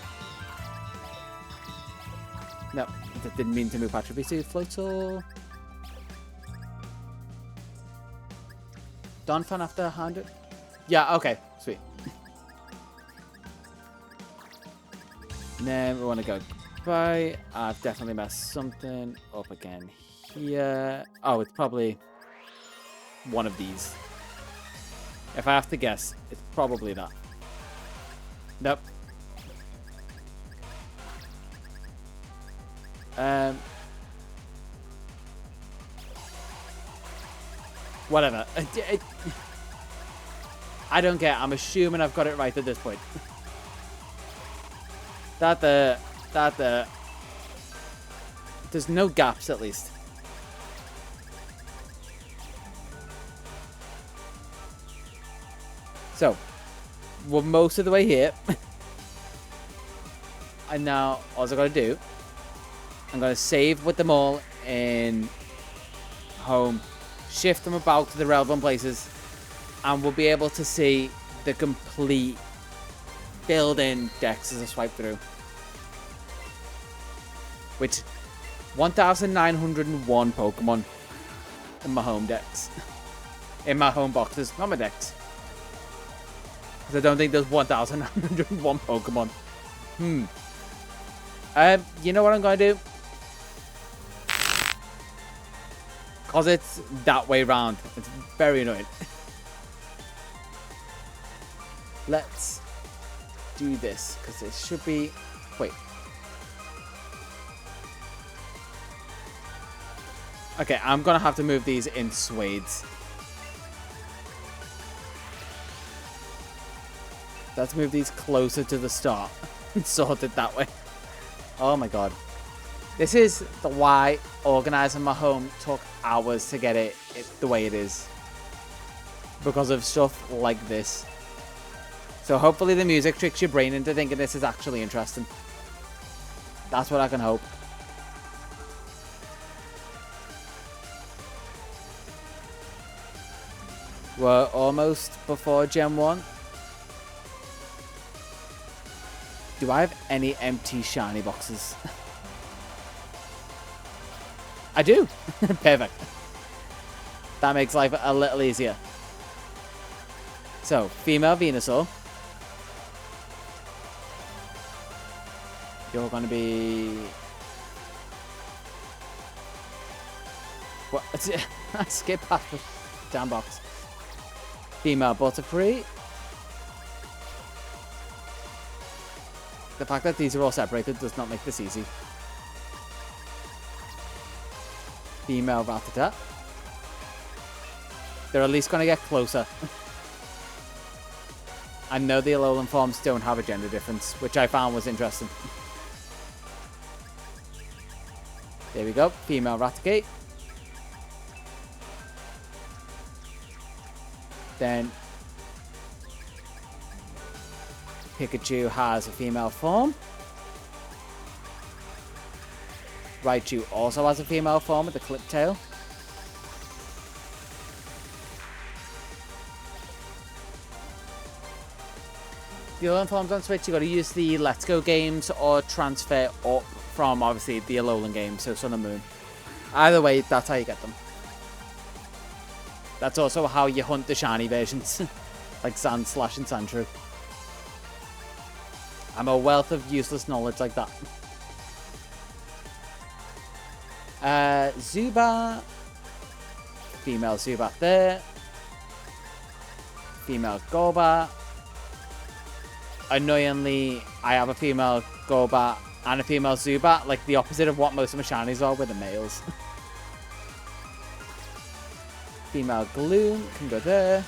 No, that didn't mean to move Patrick Floatle. Donphan after 100. Yeah, okay, sweet. And then we want to go by. I've definitely messed something up again here. Oh, it's probably one of these. If I have to guess, it's probably that. Nope. Whatever. I don't care. I'm assuming I've got it right at this point. There's no gaps, at least. So, we're most of the way here. And now, all I gotta do, I'm gonna save with them all in home, shift them about to the relevant places, and we'll be able to see the complete built-in DEX as I swipe through. Which, 1,901 Pokemon in my home DEX. In my home boxes, not my DEX. Because I don't think there's 1,901 Pokemon. You know what I'm going to do? Because it's that way round. It's very annoying. Let's do this. Because it should be... Wait. Okay, I'm going to have to move these in swades. Let's move these closer to the start. And sort it that way. Oh my god. This is why organising my home took hours to get it the way it is. Because of stuff like this. So hopefully the music tricks your brain into thinking this is actually interesting. That's what I can hope. We're almost before Gen 1. Do I have any empty shiny boxes? I do. Perfect. That makes life a little easier. So, female Venusaur. You're going to be... What? I skipped past the damn box. Female Butterfree. The fact that these are all separated does not make this easy. Female Rattata. They're at least going to get closer. I know the Alolan forms don't have a gender difference, which I found was interesting. There we go. Female Raticate. Then Pikachu has a female form. Raichu also has a female form with a clip tail. The other forms on Switch, you got to use the Let's Go games or transfer up from obviously the Alolan games, so Sun and Moon. Either way, that's how you get them. That's also how you hunt the shiny versions, like Sandslash and Sandshrew. I'm a wealth of useless knowledge like that. Zubat. Female Zubat there. Female Golbat. Annoyingly, I have a female Golbat and a female Zubat, like the opposite of what most of my shinies are with the males. Female Gloom can go there.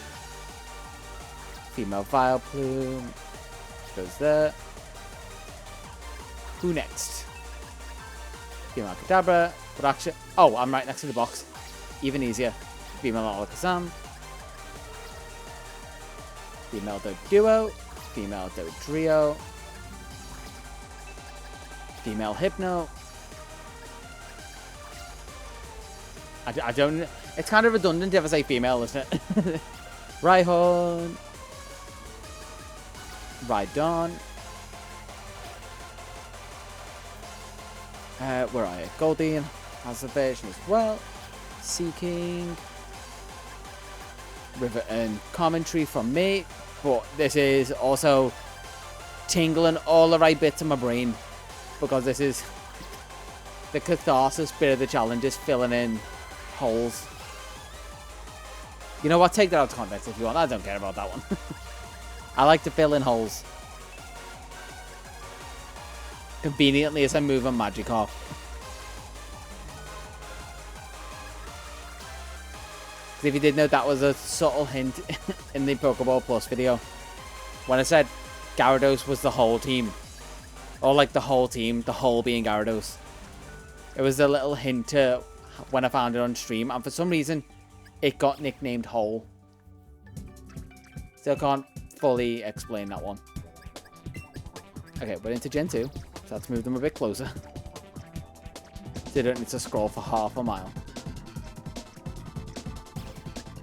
Female Vileplume goes there. Who next? Female Kadabra. But actually, oh, I'm right next to the box. Even easier. Female Alakazam. Female Doduo. Female Dodrio. Female Hypno. I don't... It's kind of redundant if I say female, isn't it? Rhyhorn. Rhydon. Where are you? Goldeen has a version as well. Seeking. River and commentary from me. But this is also tingling all the right bits of my brain. Because this is the catharsis bit of the challenge, is filling in holes. You know what? Take that out of context if you want. I don't care about that one. I like to fill in holes. Conveniently as I move a Magikarp. If you did know, that was a subtle hint in the Pokeball Plus video. When I said Gyarados was the whole team. Or like the whole team, the whole being Gyarados. It was a little hint to when I found it on stream. And for some reason, it got nicknamed Whole. Still can't fully explain that one. Okay, we're into Gen 2. So let's move them a bit closer. They don't need to scroll for half a mile.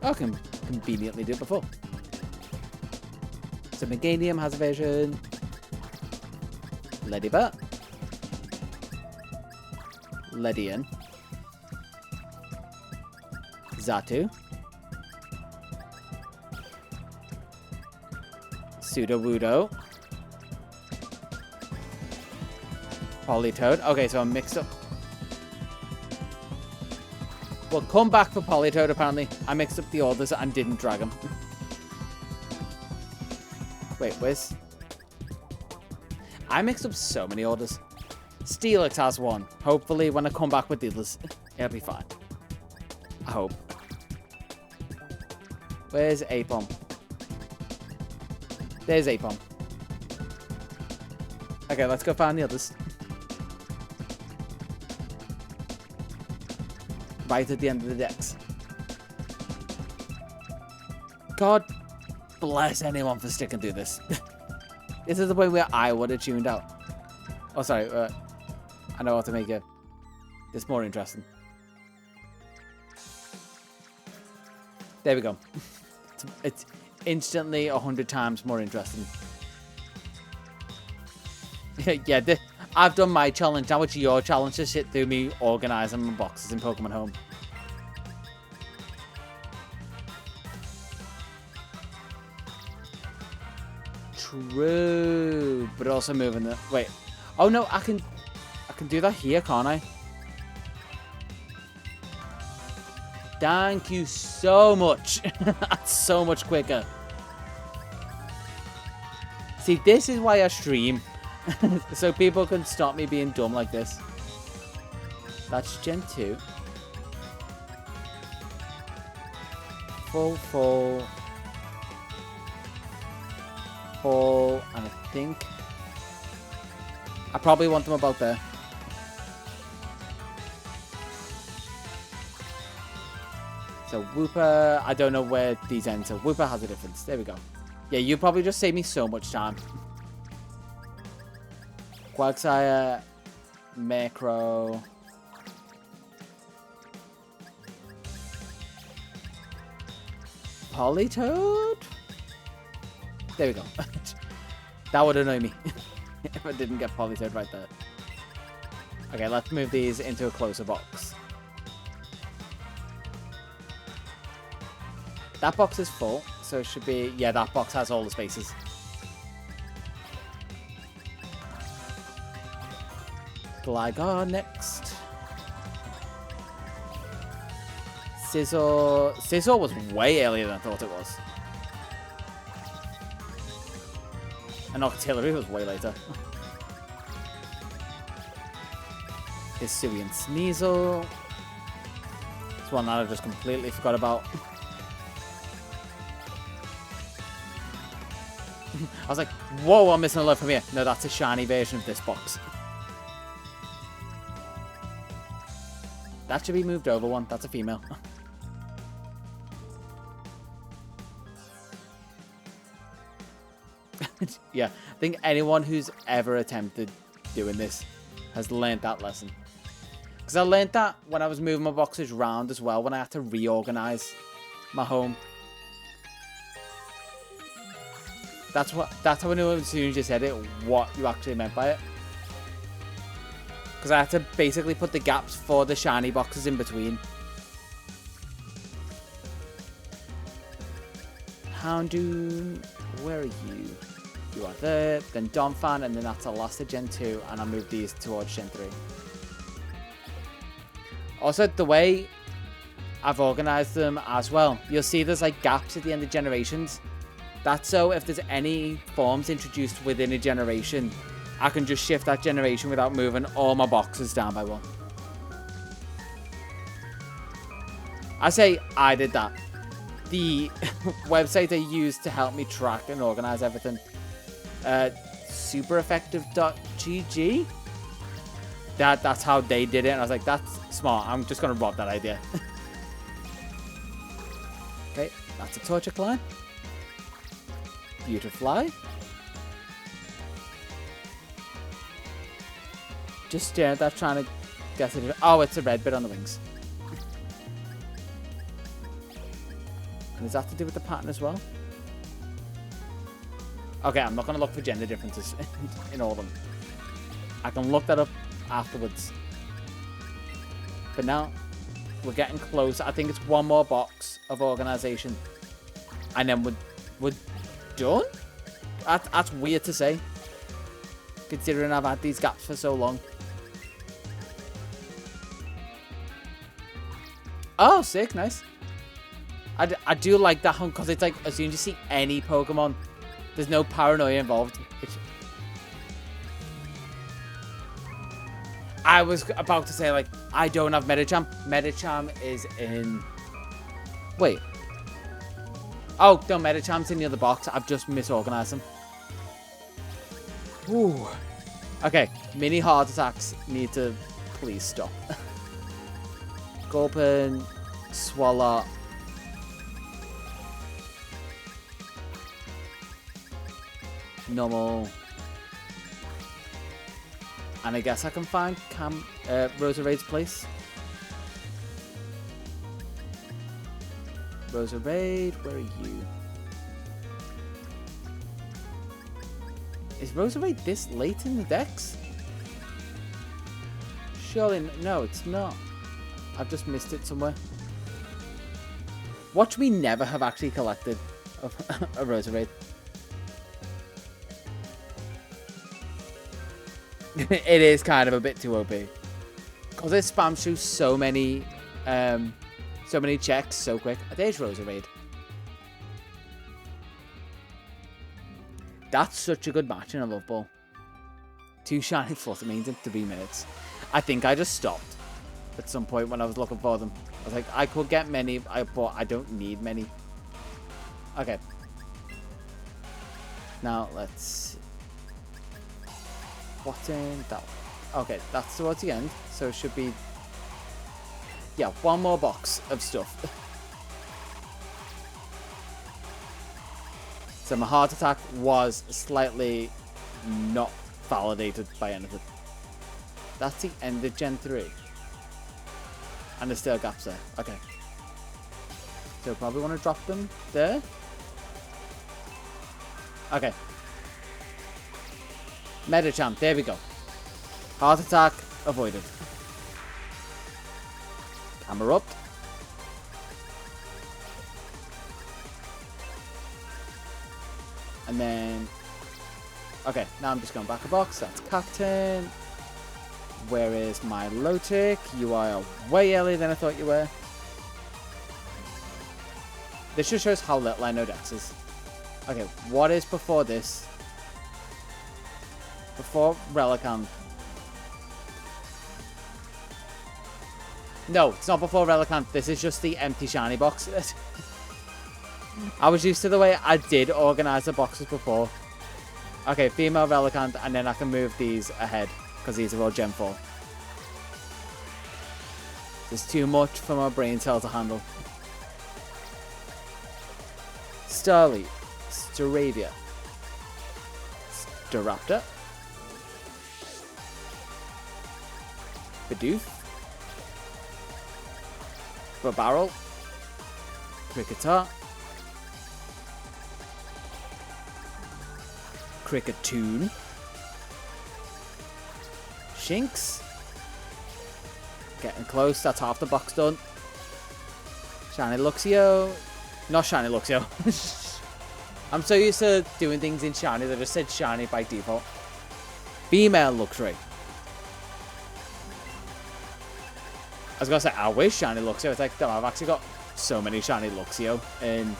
I can conveniently do it before. So Meganium has a version. Ledybut. Ledian. Xatu. Sudowoodo. Politoed. Okay, so I'm mixed up. Well, come back for Politoed, apparently. I mixed up the orders and didn't drag them. Wait, where's... I mixed up so many orders. Steelix has one. Hopefully, when I come back with the others, it'll be fine. I hope. Where's Apom? There's Apom. Okay, let's go find the others. Right at the end of the DEX. God bless anyone for sticking through this. This is the point where I would have tuned out. Oh, sorry. I know how to make this more interesting. There we go. It's instantly 100 times more interesting. Yeah, I've done my challenge. Now it's your challenge to sit through me organising my boxes in Pokemon Home. True, but also moving the... Wait. Oh no, I can do that here, can't I? Thank you so much. That's so much quicker. See, this is why I stream. So people can stop me being dumb like this. That's Gen 2. Full. And I think... I probably want them about there. So Whooper, I don't know where these end. So Whooper has a difference. There we go. Yeah, you probably just saved me so much time. Quagsire, Macro. Politoad? There we go. That would annoy me if I didn't get Politoad right there. Okay, let's move these into a closer box. That box is full, so it should be... Yeah, that box has all the spaces. Gligar next. Scizor. Scizor was way earlier than I thought it was. And Octillery was way later. Hisuian Sneasel. It's one that I just completely forgot about. I was like, whoa, I'm missing a lot from here. No, that's a shiny version of this box. That should be moved over one. That's a female. Yeah, I think anyone who's ever attempted doing this has learned that lesson. Because I learned that when I was moving my boxes around as well, when I had to reorganize my home. That's how I knew as soon as you said it, what you actually meant by it. Because I had to basically put the gaps for the shiny boxes in between. Houndoom, where are you? You are there, then Donphan, and then that's the last of Gen 2, and I'll move these towards Gen 3. Also, the way I've organized them as well, you'll see there's like gaps at the end of generations. That's so if there's any forms introduced within a generation, I can just shift that generation without moving all my boxes down by one. I say I did that. The website I used to help me track and organize everything, supereffective.gg, that's how they did it, and I was like, that's smart. I'm just gonna rob that idea. Okay, that's a Torchicline. Beautifly. Just staring at that, trying to guess it. Oh, it's a red bit on the wings. And is that to do with the pattern as well? Okay, I'm not going to look for gender differences in all of them. I can look that up afterwards. But now, we're getting close. I think it's one more box of organization. And then we're done? That's weird to say, considering I've had these gaps for so long. Oh, sick, nice. I do like that one, because it's like, as soon as you see any Pokemon, there's no paranoia involved. I was about to say, like, I don't have Medicham. Medicham is in... Wait. Oh, no, Medicham's in the other box. I've just misorganized them. Ooh. Okay, mini heart attacks need to please stop. Gulpin, Swallow. Normal. And I guess I can find Roserade's place. Roserade, where are you? Is Roserade this late in the DEX? Surely, no, it's not. I've just missed it somewhere. Watch me never have actually collected a Roserade. It is kind of a bit too OP. Because it spams through so many checks so quick. There's Roserade. That's such a good match in a Love Ball. 2 shiny Fluttermanes in 3 minutes. I think I just stopped at some point when I was looking for them. I was like, I could get many, but I don't need many. Okay. Now, let's... What's in that one? Okay, that's towards the end. So it should be... Yeah, one more box of stuff. So my heart attack was slightly not validated by anything. That's the end of Gen 3. And there's still gaps there. Okay. So probably want to drop them there. Okay. Medicham, there we go. Heart attack avoided. Camera up. And then... Okay, now I'm just going back a box. That's Captain. Where is my low-tick? You are way earlier than I thought you were. This just shows how little I know Dex is. Okay, what is before this? Before Relicanth. No, it's not before Relicanth. This is just the empty shiny box. I was used to the way I did organize the boxes before. Okay, female Relicanth, and then I can move these ahead because these are all Gen 4. There's too much for my brain cell to handle. Starly, Staravia, Staraptor, Bidoof, Barbarrel, Cricketer, Cricketoon, Shinx, getting close, that's half the box done. Shiny Luxio, not Shiny Luxio. I'm so used to doing things in Shiny that I just said Shiny by default. Female Luxray. I was gonna say, I wish Shiny Luxio. It's like, damn, I've actually got so many Shiny Luxio in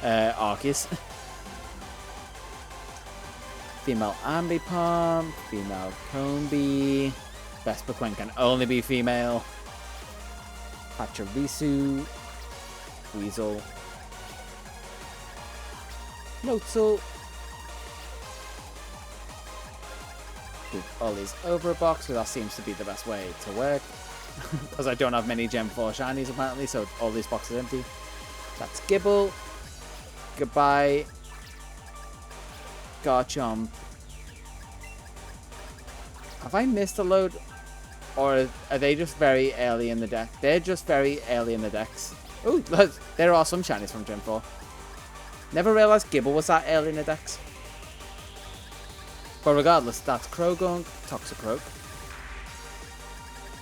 Arceus. Female Ambipom, female Combi, Vesperquin can only be female. Pachirisu, Weasel, Nozel. Move all these over a box, because that seems to be the best way to work. Because I don't have many Gen 4 shinies apparently, so all these boxes are empty. That's Gibble. Goodbye. Garchomp. Have I missed a load? Or are they just very early in the deck? They're just very early in the decks. Ooh, there are some shinies from Gen 4. Never realised Gibble was that early in the decks. But regardless, that's Croagunk, Toxicroak.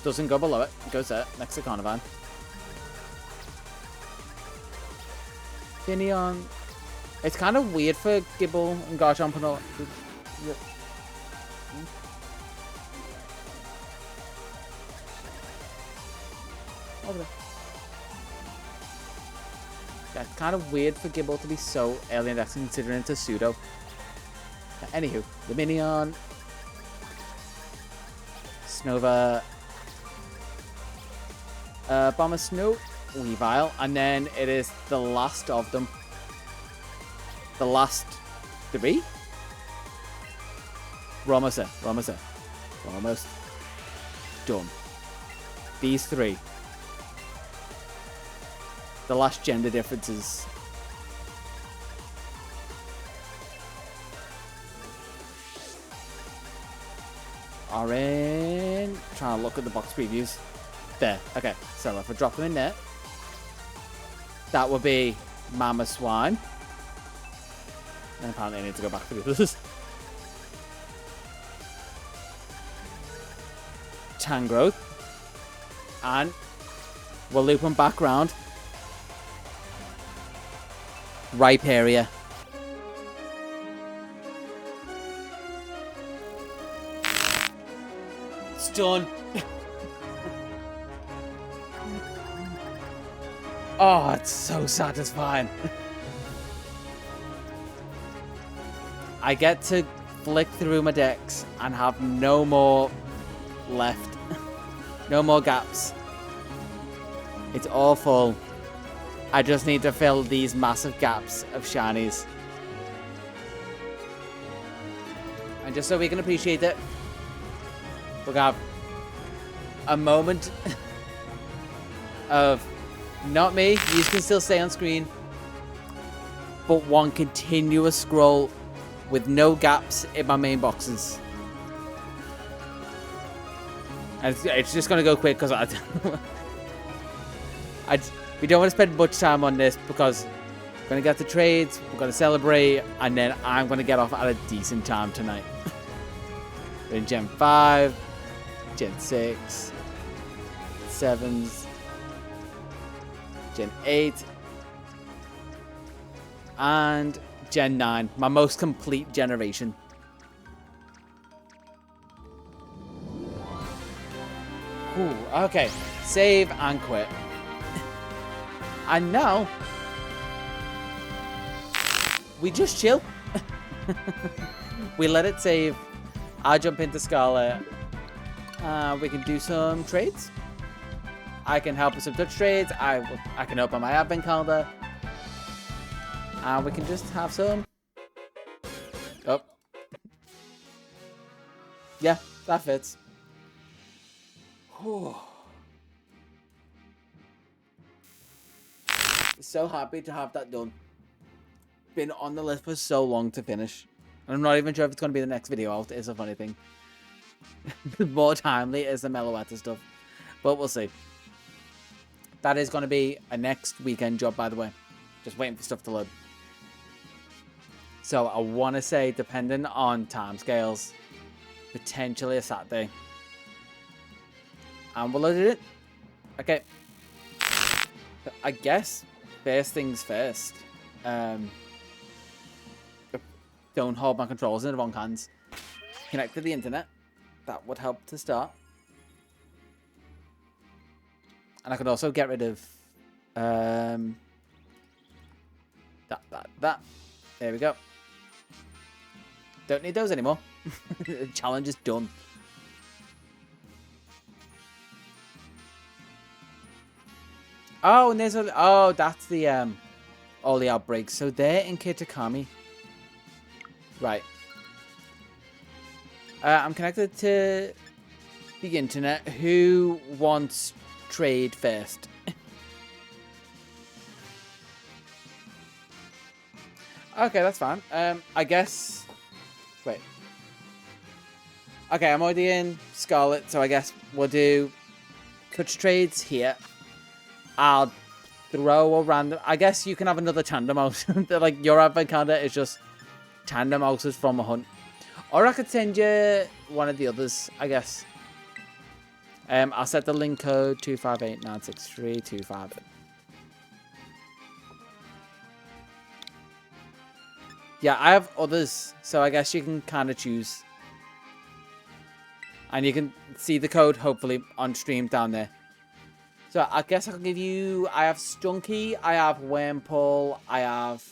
Doesn't go below it. It goes there, next to Carnivine. Finneon. It's kind of weird for Gibble and Garchomp and all. Over there. Yeah, it's kind of weird for Gibble to be so early in the decks considering it's a pseudo. Anywho, the Minion. Snova. Bomber Snow, Weavile, and then it is the last of them. The last 3? We're almost there. We're almost there. We're almost done. These 3. The last gender differences. Are in. Trying to look at the box previews. There. Okay. So if I drop them in there, that would be Mama Swine. And apparently I need to go back for the others. Tangrowth. And we'll loop them back round. Rhyperior. It's done. Oh, it's so satisfying. I get to flick through my decks and have no more left. No more gaps. It's all full. I just need to fill these massive gaps of shinies. And just so we can appreciate it, we're gonna have a moment of not me, you can still stay on screen. but one continuous scroll with no gaps in my main boxes. And it's just going to go quick because we don't want to spend much time on this because we're going to get the trades, we're going to celebrate, and then I'm going to get off at a decent time tonight. We're in Gen 5, Gen 6, 7s, Gen 8, and Gen 9, my most complete generation. Ooh, okay, save and quit. And now, we just chill. We let it save. I jump into Scarlet. We can do some trades. I can help with some Dutch trades. I can open my advent calendar. And we can just have some. Oh. Yeah, that fits. Whew. So happy to have that done. Been on the list for so long to finish. And I'm not even sure if it's going to be the next video out. It's a funny thing. More timely is the Meloetta stuff. But we'll see. That is going to be a next weekend job, by the way. Just waiting for stuff to load. So I want to say, depending on timescales, potentially a Saturday. And we'll load it. Okay. I guess, first things first. Don't hold my controls in the wrong hands. Connect to the internet. That would help to start. And I could also get rid of that. There we go. Don't need those anymore. The challenge is done. Oh, and there's that's the all the outbreaks. So they're in Kitakami. Right. I'm connected to the internet. Who wants trade first? Okay, that's fine. I guess. Wait. Okay, I'm already in Scarlet, so I guess we'll do touch trades here. I'll throw a random. I guess you can have another tandem mouse. Like your advent calendar is just tandem mouses from a hunt. Or I could send you one of the others, I guess. I'll set the link code 258963258. Yeah, I have others, so I guess you can kind of choose. And you can see the code, hopefully, on stream down there. So I guess I can give you... I have Stunky, I have Wormpull, I have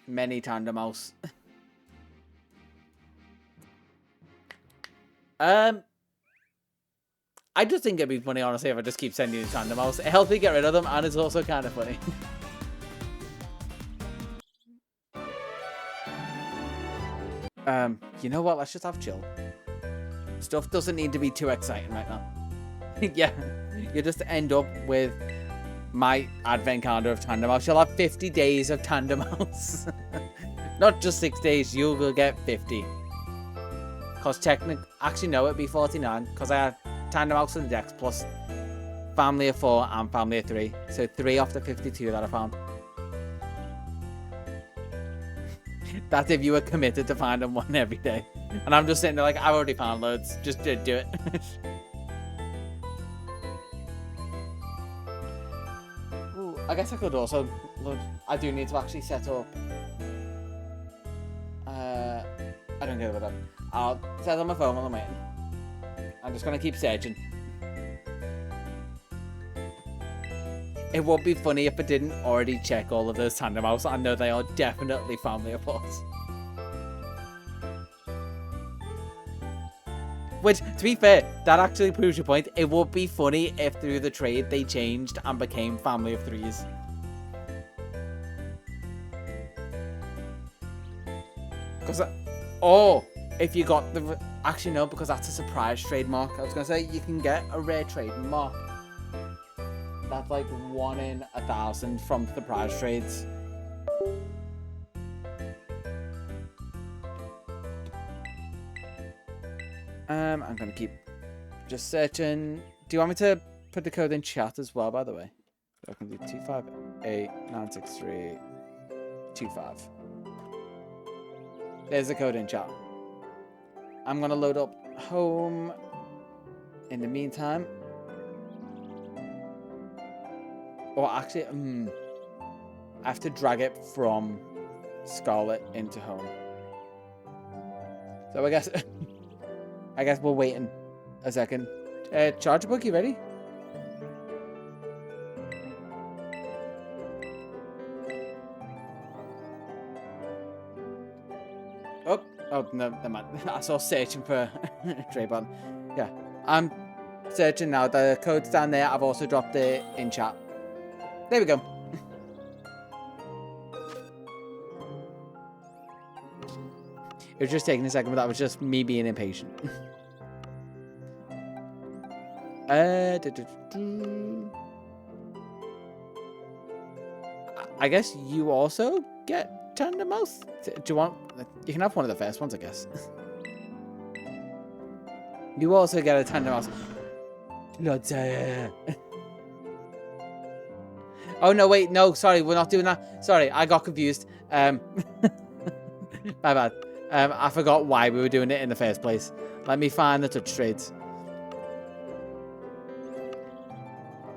many Tandem Mouse. I just think it'd be funny, honestly, if I just keep sending you Tandem Mouse. It helps me get rid of them, and it's also kind of funny. You know what? Let's just have chill. Stuff doesn't need to be too exciting right now. Yeah, you just end up with my advent calendar of Tandem Mouse. You'll have 50 days of Tandem Mouse. Not just 6 days, you will get 50. Because technically, actually no, it'd be 49. Because I had Tandem Mouse and the DEX plus family of 4 and family of 3. So 3 off the 52 that I found. That's if you were committed to finding one every day. And I'm just sitting there like, I've already found loads. Just do it. Ooh, I guess I could also load. I do need to actually set up. I don't care about that. I'll set on my phone while I'm waiting. I'm just going to keep searching. It would be funny if I didn't already check all of those Tandem Mouse. I know they are definitely family of 4s. Which, to be fair, that actually proves your point. It would be funny if through the trade they changed and became family of 3s. Because, oh, if you got the... Actually, no, because that's a surprise trademark. I was going to say, you can get a rare trademark. That's like 1 in 1,000 from surprise trades. I'm going to keep just searching. Do you want me to put the code in chat as well, by the way? I can do 258-963-25. There's the code in chat. I'm going to load up home in the meantime. Or actually, I have to drag it from Scarlet into home. So I guess we're waiting a second. Charger book, you ready? Oh no, never mind. I saw searching for Draybon. Yeah, I'm searching now. The code's down there. I've also dropped it in chat. There we go. It was just taking a second, but that was just me being impatient. I guess you also get tandem mouse. Do you want? You can have one of the first ones, I guess. You also get a tandem mouse. Oh no! Wait, no. Sorry, we're not doing that. Sorry, I got confused. My bad. I forgot why we were doing it in the first place. Let me find the touch trades.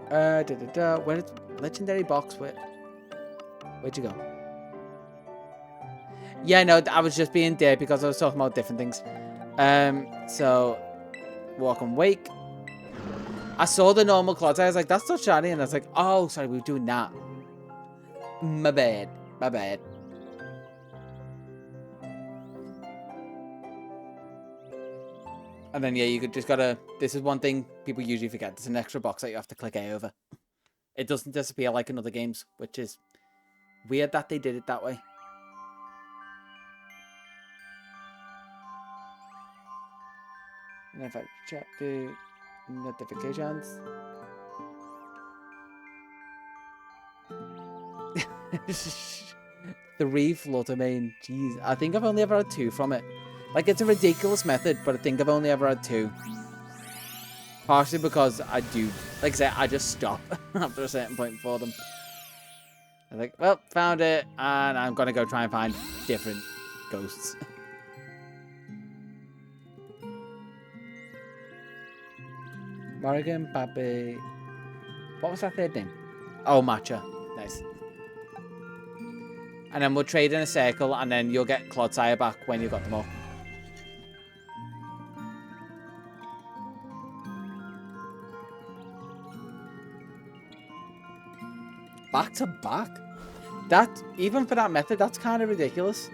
Where is legendary box? Where'd you go? Yeah, no, I was just being there because I was talking about different things. So walk and wake. I saw the normal clods. I was like, that's not shiny, and I was like, oh, sorry, we were doing that. My bad. My bad. And then, yeah, you could just gotta... This is one thing people usually forget. There's an extra box that you have to click A over. It doesn't disappear like in other games, which is weird that they did it that way. And if I check the notifications... Three Fluttermane. Jeez, I think I've only ever had 2 from it. Like, it's a ridiculous method, but I think I've only ever had 2. Partially because I do, like I say, I just stop after a certain point for them. I'm like, well, found it, and I'm gonna go try and find different ghosts. Morrigan, Pappy. What was that third name? Oh, Matcha. Nice. And then we'll trade in a circle, and then you'll get Clodsire back when you've got them all. Back to back? That, even for that method, that's kind of ridiculous.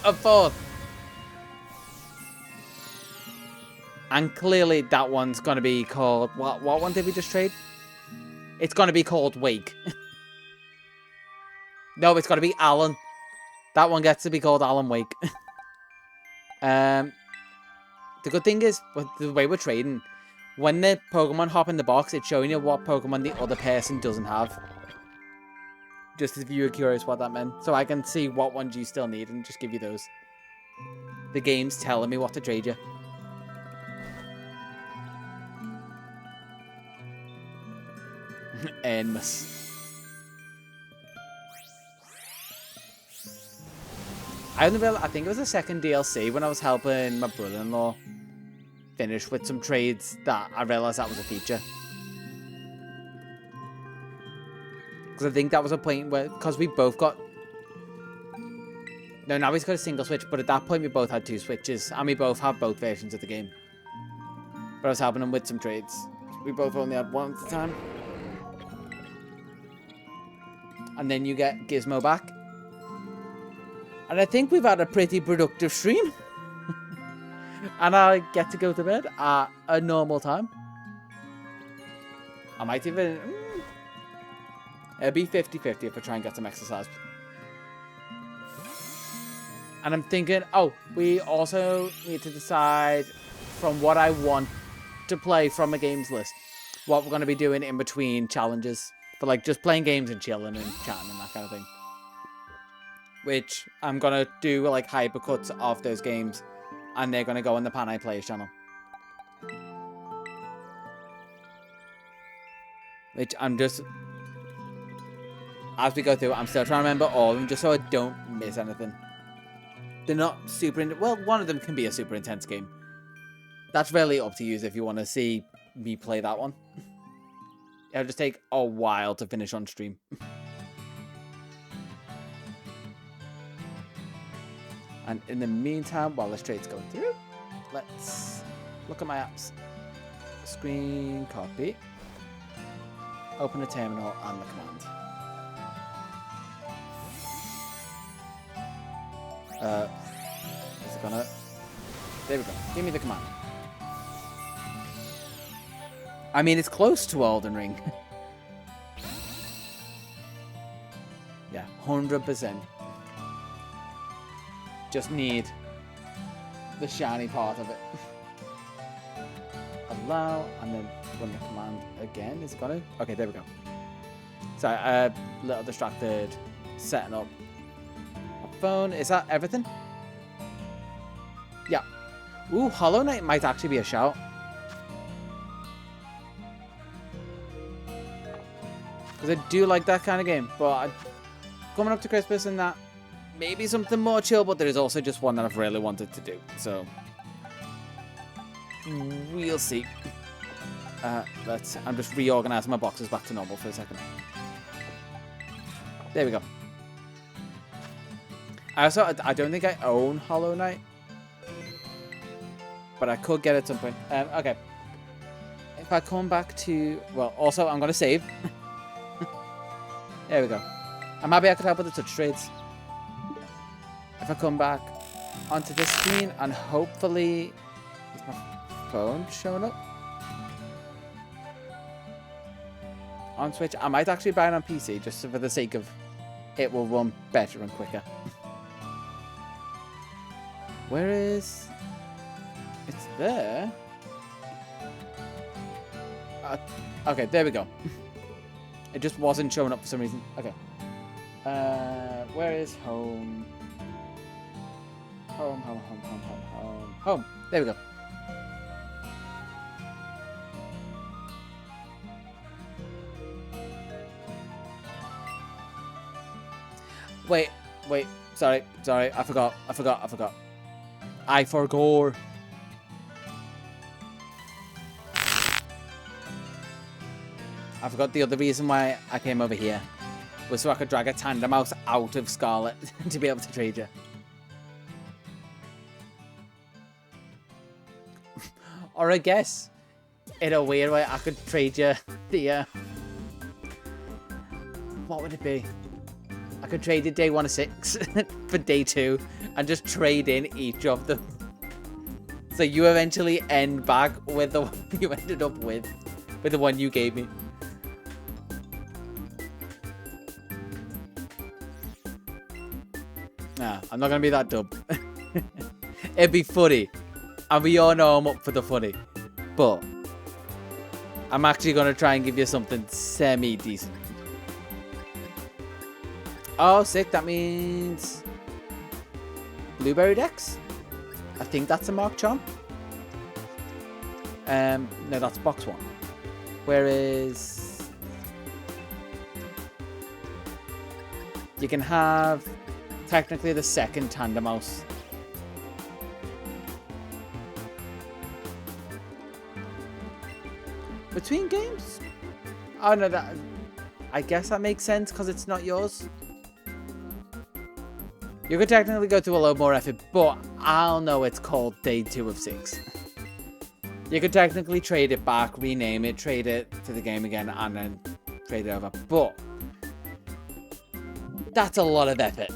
A 4th. And clearly that one's going to be called... What one did we just trade? It's going to be called Wake. No, it's got to be Alan. That one gets to be called Alan Wake. The good thing is, with the way we're trading, when the Pokemon hop in the box, it's showing you what Pokemon the other person doesn't have. Just if you were curious what that meant. So I can see what ones you still need and just give you those. The game's telling me what to trade you. Endless. I think it was the second DLC when I was helping my brother-in-law finish with some trades that I realised that was a feature. Because I think that was a point where, because we both got... No, now he's got a single switch, but at that point we both had 2 switches, and we both have both versions of the game. But I was helping him with some trades. We both only had one at the time. And then you get Gizmo back. And I think we've had a pretty productive stream. And I get to go to bed at a normal time. I might even... It'll be 50-50 if I try and get some exercise. And I'm thinking, oh, we also need to decide from what I want to play from a games list. What we're going to be doing in between challenges. For like just playing games and chilling and chatting and that kind of thing. which I'm going to do like hypercuts of those games, and they're going to go on the Panay Players channel. Which I'm just, as we go through, I'm still trying to remember all of them just so I don't miss anything. They're not super, well, one of them can be a super intense game. That's really up to you if you want to see me play that one. It'll just take a while to finish on stream. And in the meantime, while this trade's going through, let's look at my apps. Screen copy. Open the terminal and the command. Is it gonna... There we go. Give me the command. I mean, it's close to Elden Ring. Yeah, 100%. Just need the shiny part of it. Allow, and then run the command again. Is it gonna? Okay, there we go. Sorry, a little distracted setting up my phone. Is that everything? Yeah. Ooh, Hollow Knight might actually be a shout. Because I do like that kind of game, but coming up to Christmas and that, maybe something more chill, but there is also just one that I've really wanted to do, so we'll see. I'm just reorganizing my boxes back to normal for a second. There we go. I don't think I own Hollow Knight, but I could get it at some point. Okay. If I come back to, well, also I'm gonna save. There we go. I'm happy I could help with the touch trades. If I come back onto this screen and hopefully... Is my phone showing up? On Switch. I might actually buy it on PC just for the sake of it will run better and quicker. Where is... It's there. Okay, there we go. It just wasn't showing up for some reason. Okay. Where is home? Home. There we go. Wait. Sorry. I forgot. I forgot. I forgot the other reason why I came over here was so I could drag a tandem mouse out of Scarlet to be able to trade you. Or I guess, in a weird way, I could trade you the... What would it be? I could trade you day 1 of 6 for day 2 and just trade in each of them. So you eventually end back with the one you ended up with the one you gave me. Nah, I'm not going to be that dumb. It'd be funny. And we all know I'm up for the funny. But I'm actually going to try and give you something semi-decent. Oh, sick. That means... Blueberry DEX? I think that's a Mark Charm. No, that's box 1. Whereas... You can have... Technically the second tandem mouse. Between games? Oh no, that... I guess that makes sense because it's not yours. You could technically go through a lot more effort, but I'll know it's called day 2 of 6. You could technically trade it back, rename it, trade it to the game again, and then trade it over. But that's a lot of effort.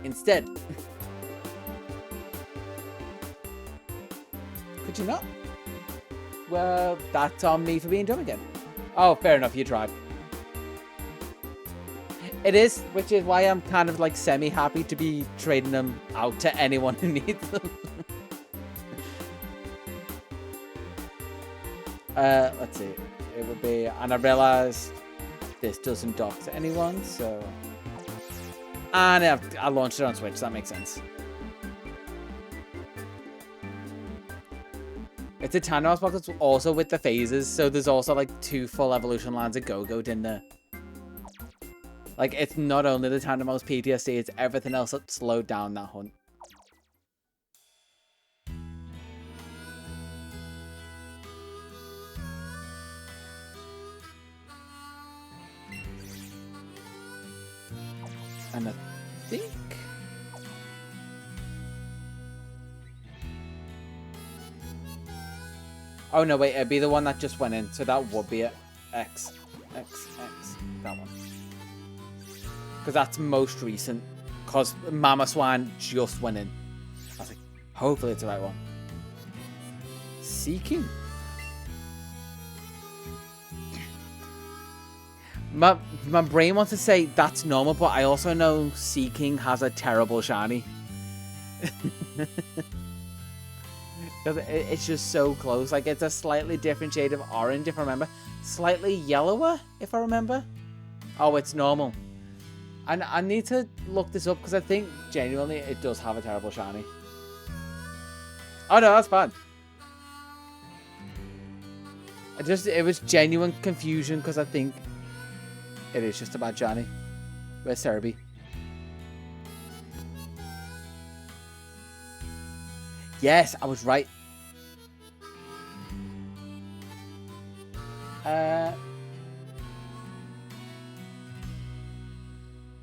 Instead, could you not? Well, that's on me for being dumb again. Oh, fair enough, you tried. It is, which is why I'm kind of like semi-happy to be trading them out to anyone who needs them. Let's see. It would be, and I realized this doesn't dock to anyone, so... And I launched it on Switch, that makes sense. It's a Tandem box that's also with the phases, so there's also like 2 full evolution lines of Go-Goat in there. Like, it's not only the Tandem Mouse PTSD, it's everything else that slowed down that hunt. And I think... Oh no, wait, it'd be the one that just went in, so that would be it. X, that one. Because that's most recent. Because Mama Swan just went in. I was like, hopefully it's the right one. Seeking. My brain wants to say that's normal, but I also know Seeking has a terrible shiny. It's just so close. Like, it's a slightly different shade of orange, if I remember. Slightly yellower, if I remember. Oh, it's normal. And I need to look this up because I think genuinely it does have a terrible shiny. Oh no, that's fine. It was genuine confusion because I think it is just a bad shiny. Where's Cerebi? Yes, I was right.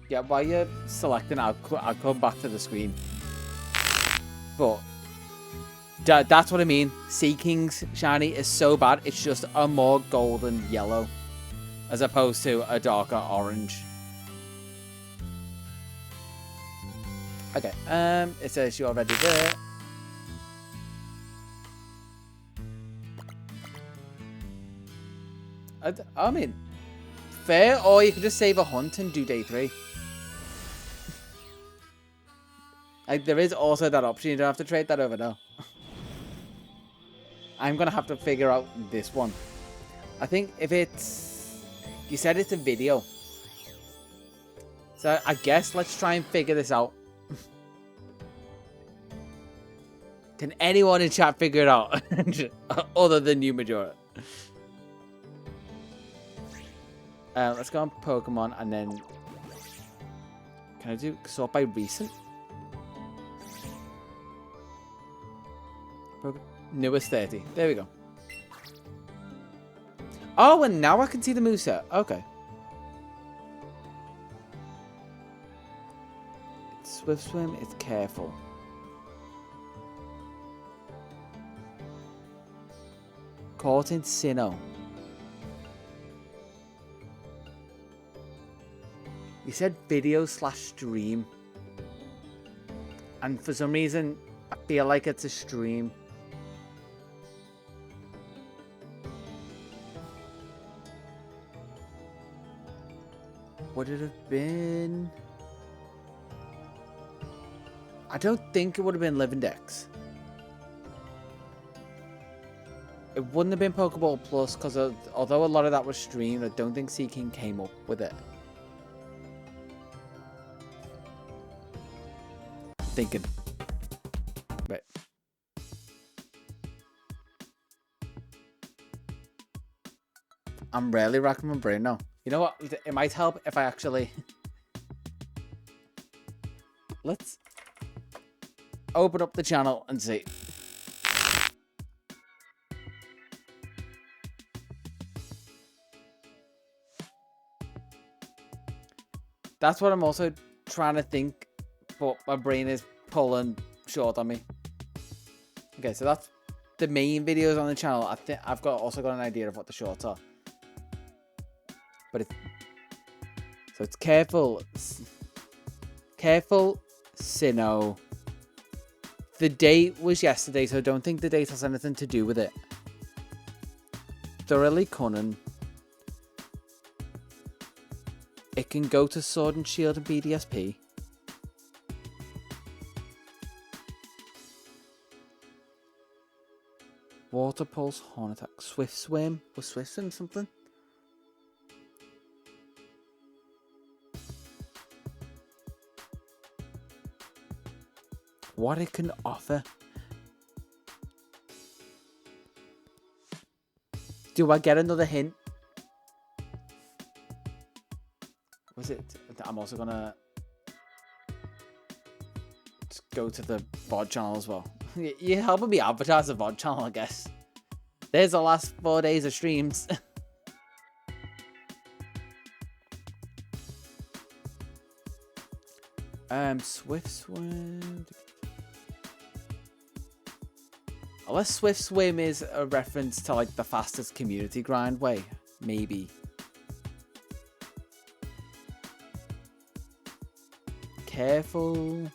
Yeah, while you're selecting, I'll come back to the screen. But that's what I mean. Seeking's shiny is so bad, it's just a more golden yellow as opposed to a darker orange. Okay, it says you're already there. I mean, fair, or you could just save a hunt and do day 3. Like, there is also that option. You don't have to trade that over now. I'm going to have to figure out this one. I think if it's... You said it's a video. So I guess let's try and figure this out. Can anyone in chat figure it out? Other than you, Majora. Let's go on Pokemon and then... Can I do sort by recent? Newest 30. There we go. Oh, and now I can see the moveset. Okay. It's Swift Swim. It's Careful. Caught in Sinnoh. You said video / stream. And for some reason, I feel like it's a stream. Would it have been... I don't think it would have been Living DEX. It wouldn't have been Pokeball Plus, because although a lot of that was streamed, I don't think Seeking came up with it. Thinking. Right. I'm really racking my brain now. You know what? It might help if I actually... Let's open up the channel and see. That's what I'm also trying to think, but my brain is pulling short on me. Okay, so that's the main videos on the channel. I think I've also got an idea of what the shorts are. But it's Careful, Sinnoh. The date was yesterday, so I don't think the date has anything to do with it. Thoroughly Cunning. It can go to Sword and Shield and BDSP. Water Pulse, Horn Attack, Swift Swim. Was Swift Swim something? what it can offer. Do I get another hint? Was it? I'm also gonna just go to the VOD channel as well. You're helping me advertise the VOD channel, I guess. There's the last 4 days of streams. Swift Swim. Unless Swift Swim is a reference to like the fastest community grind way, maybe. Careful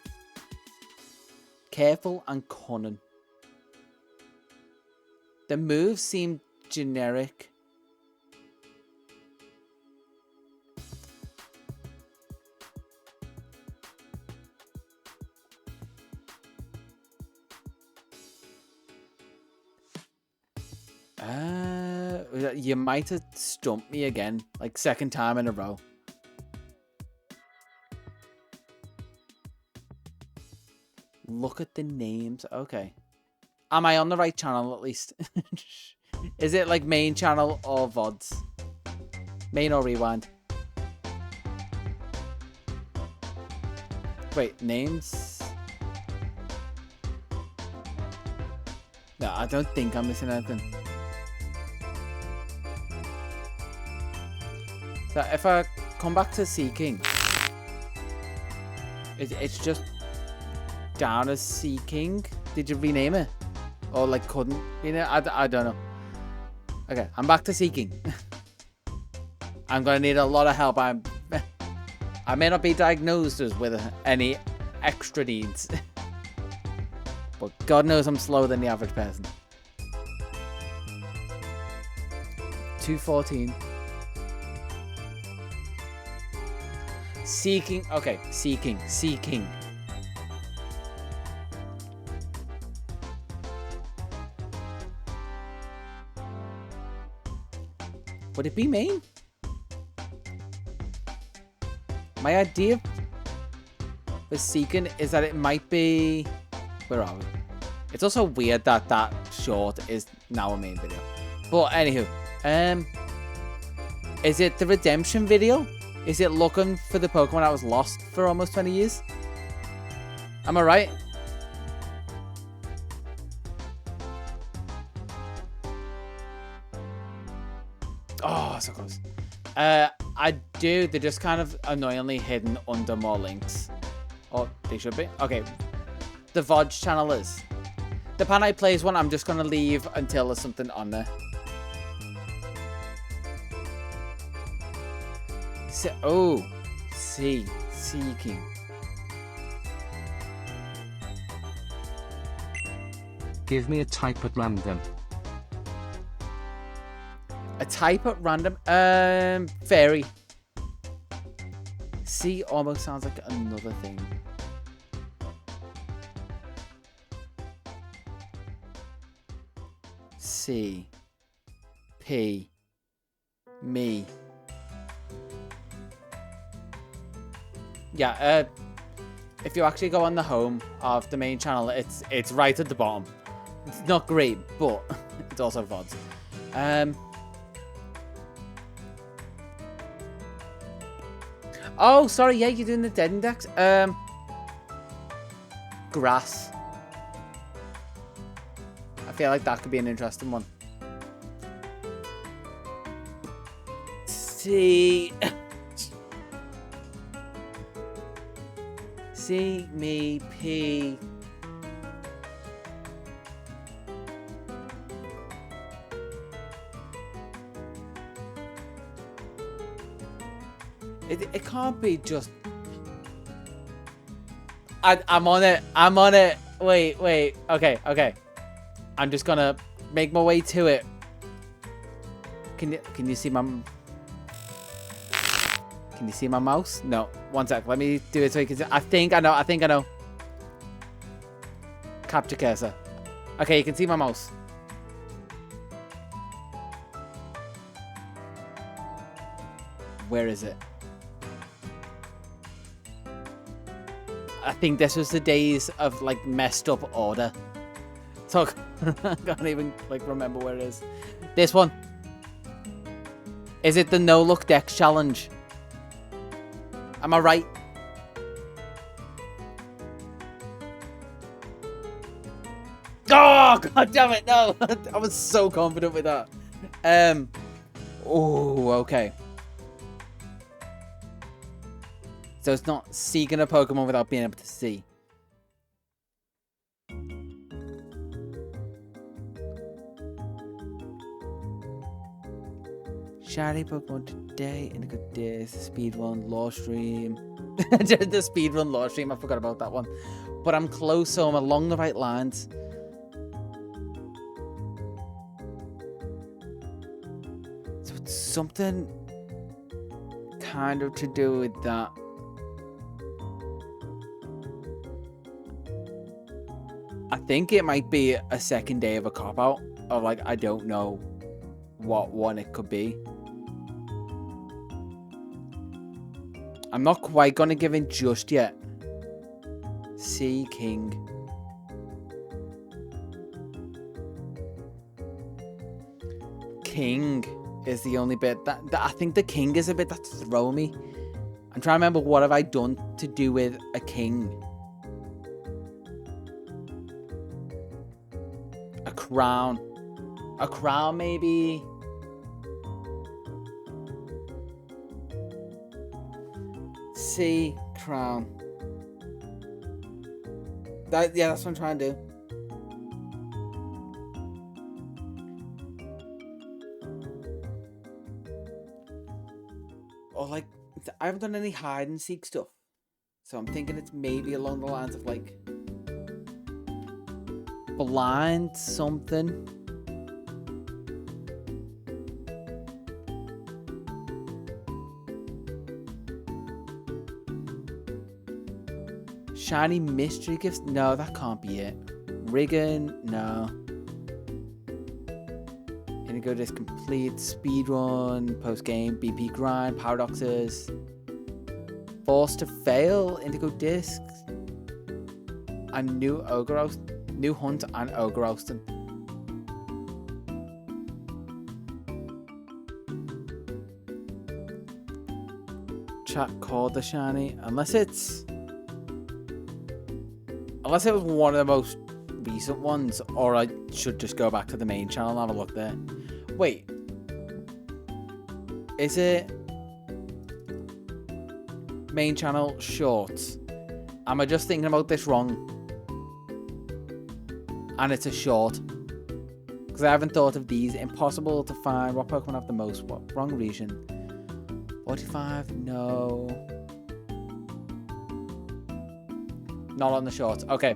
and cunning. The moves seem generic. You might have stumped me again, like second time in a row. Look at the names. Okay. Am I on the right channel at least? Is it like main channel or VODs? Main or rewind? Wait, names? No, I don't think I'm missing anything. So if I come back to Seeking, it's just down as Seeking. Did you rename it? Or like couldn't rename it? I don't know. Okay, I'm back to Seeking. I'm gonna need a lot of help. I may not be diagnosed as with any extra needs. But God knows I'm slower than the average person. 214. Seeking. Okay, Seeking. Would it be main? My idea for Seeking is that it might be... Where are we? It's also weird that that short is now a main video. But anywho, is it the redemption video? Is it looking for the Pokemon that was lost for almost 20 years? Am I right? Oh, so close. I do. They're just kind of annoyingly hidden under more links. Or they should be. Okay. The VOD channel is. The Panay Plays one, I'm just going to leave until there's something on there. Seeking. Give me a type at random. A type at random? Fairy. C almost sounds like another thing. C. P. Me. Yeah, if you actually go on the home of the main channel, it's right at the bottom. It's not great, but it's also VODs. Oh, sorry, yeah, you're doing the dead index. Grass. I feel like that could be an interesting one. C. C, me, P. It can't be just... I'm on it. Wait. Okay. I'm just gonna make my way to it. Can you see my... Can you see my mouse? No. One sec. Let me do it so you can see. I think I know. Capture cursor. Okay, you can see my mouse. Where is it? I think this was the days of like messed up order. So I can't even like remember where it is. This one. Is it the no look DEX challenge? Am I right? Oh, god damn it, no. I was so confident with that. Oh, okay. So it's not seeking a Pokemon without being able to see. Shiny Pokemon today, Indigo Disc, Speedrun, Livestream. The Speedrun, Livestream, I forgot about that one. But I'm close, so I'm along the right lines. So it's something kind of to do with that. I think it might be a second day of a cop-out. Of like, I don't know what one it could be. I'm not quite going to give in just yet. Sea King. King is the only bit that I think the king is a bit that's throwing me. I'm trying to remember what have I done to do with a king. A crown. A crown maybe. Sea crown. Yeah, that's what I'm trying to do. Or like, I haven't done any hide and seek stuff, so I'm thinking it's maybe along the lines of like blind something. Shiny mystery gifts? No, that can't be it. Riggin? No. Indigo Disc complete. Speedrun. Post-game. BP grind. Paradoxes. Forced to fail. Indigo Disc. And new Ogre New Hunt and Ogre Ouston. Chat called the shiny. Unless it was one of the most recent ones, or I should just go back to the main channel and have a look there. Wait. Is it main channel shorts? Am I just thinking about this wrong? And it's a short. Because I haven't thought of these. Impossible to find. What Pokemon have the most? What? Wrong region. 45? No. Not on the shorts. Okay.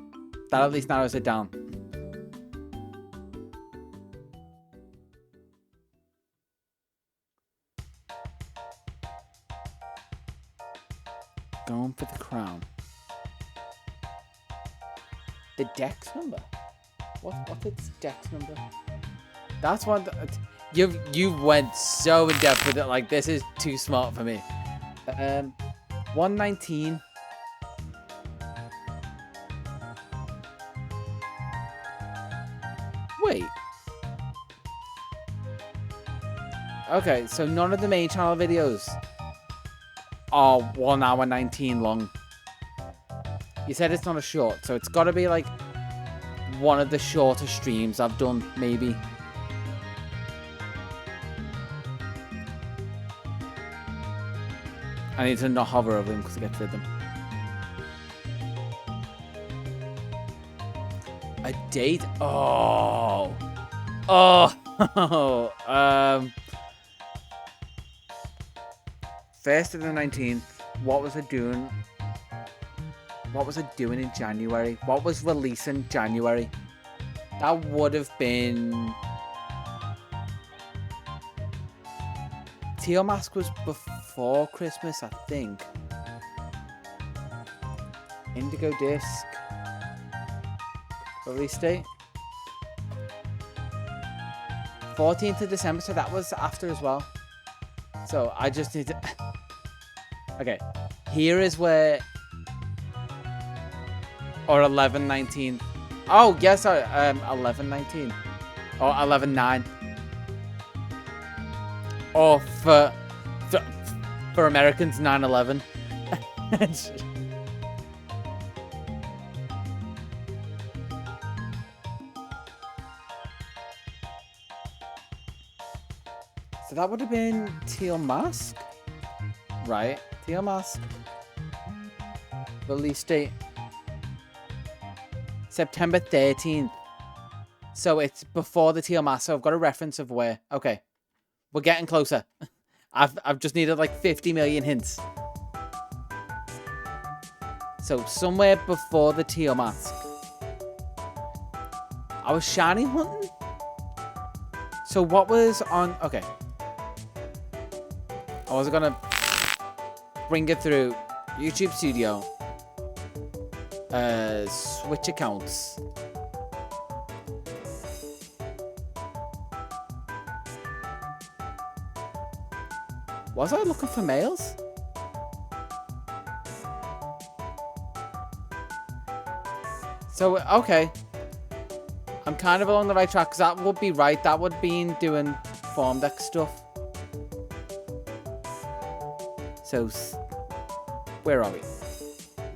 That at least narrows it down. Going for the crown. The DEX number? What's its DEX number? That's one that... You went so in depth with it, like this is too smart for me. 119. Wait. Okay, so none of the main channel videos are 1 hour 19 long. You said it's not a short, so it's got to be like one of the shorter streams I've done, maybe. I need to not hover over them because I get rid of them. A date? Oh. Oh. 1st of the 19th. What was I doing? What was I doing in January? What was releasing January? That would have been... Teal Mask was before Christmas, I think. Indigo Disc. Release date? 14th of December, so that was after as well. So I just need to... Okay, here is where Or 11-19. Oh, yes, 11-19. Or 11-9. Or for Americans, 9/11. So that would have been Teal Mask, right? Teal Mask. Release date September 13th. So it's before the Teal Mask. So I've got a reference of where. Okay, we're getting closer. I've just needed like 50 million hints. So somewhere before the Teal Mask. I was shiny hunting. So what was on? Okay. I was gonna bring it through YouTube Studio, Switch accounts. Was I looking for males? So, okay. I'm kind of along the right track, because that would be right. That would be doing Form Deck stuff. So, where are we?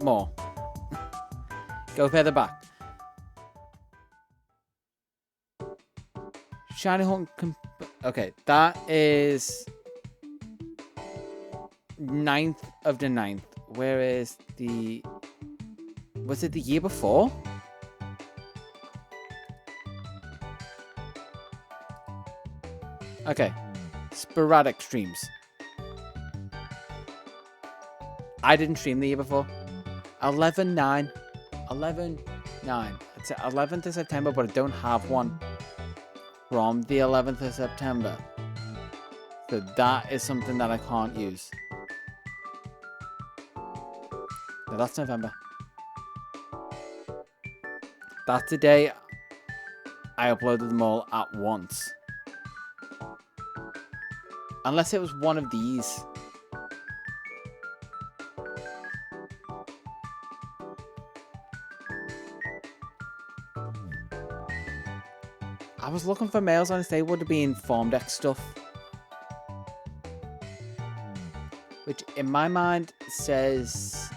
More. Go further back. Shiny Hunt. Okay, that is 9th of the 9th. Where is the... Was it the year before? Okay. Sporadic streams. I didn't stream the year before. 11-9. 11-9. It's 11th of September, but I don't have one from the 11th of September. So that is something that I can't use. No, that's November. That's the day I uploaded them all at once. Unless it was one of these. I was looking for males on this day. Would have been Form Deck stuff. Which in my mind says...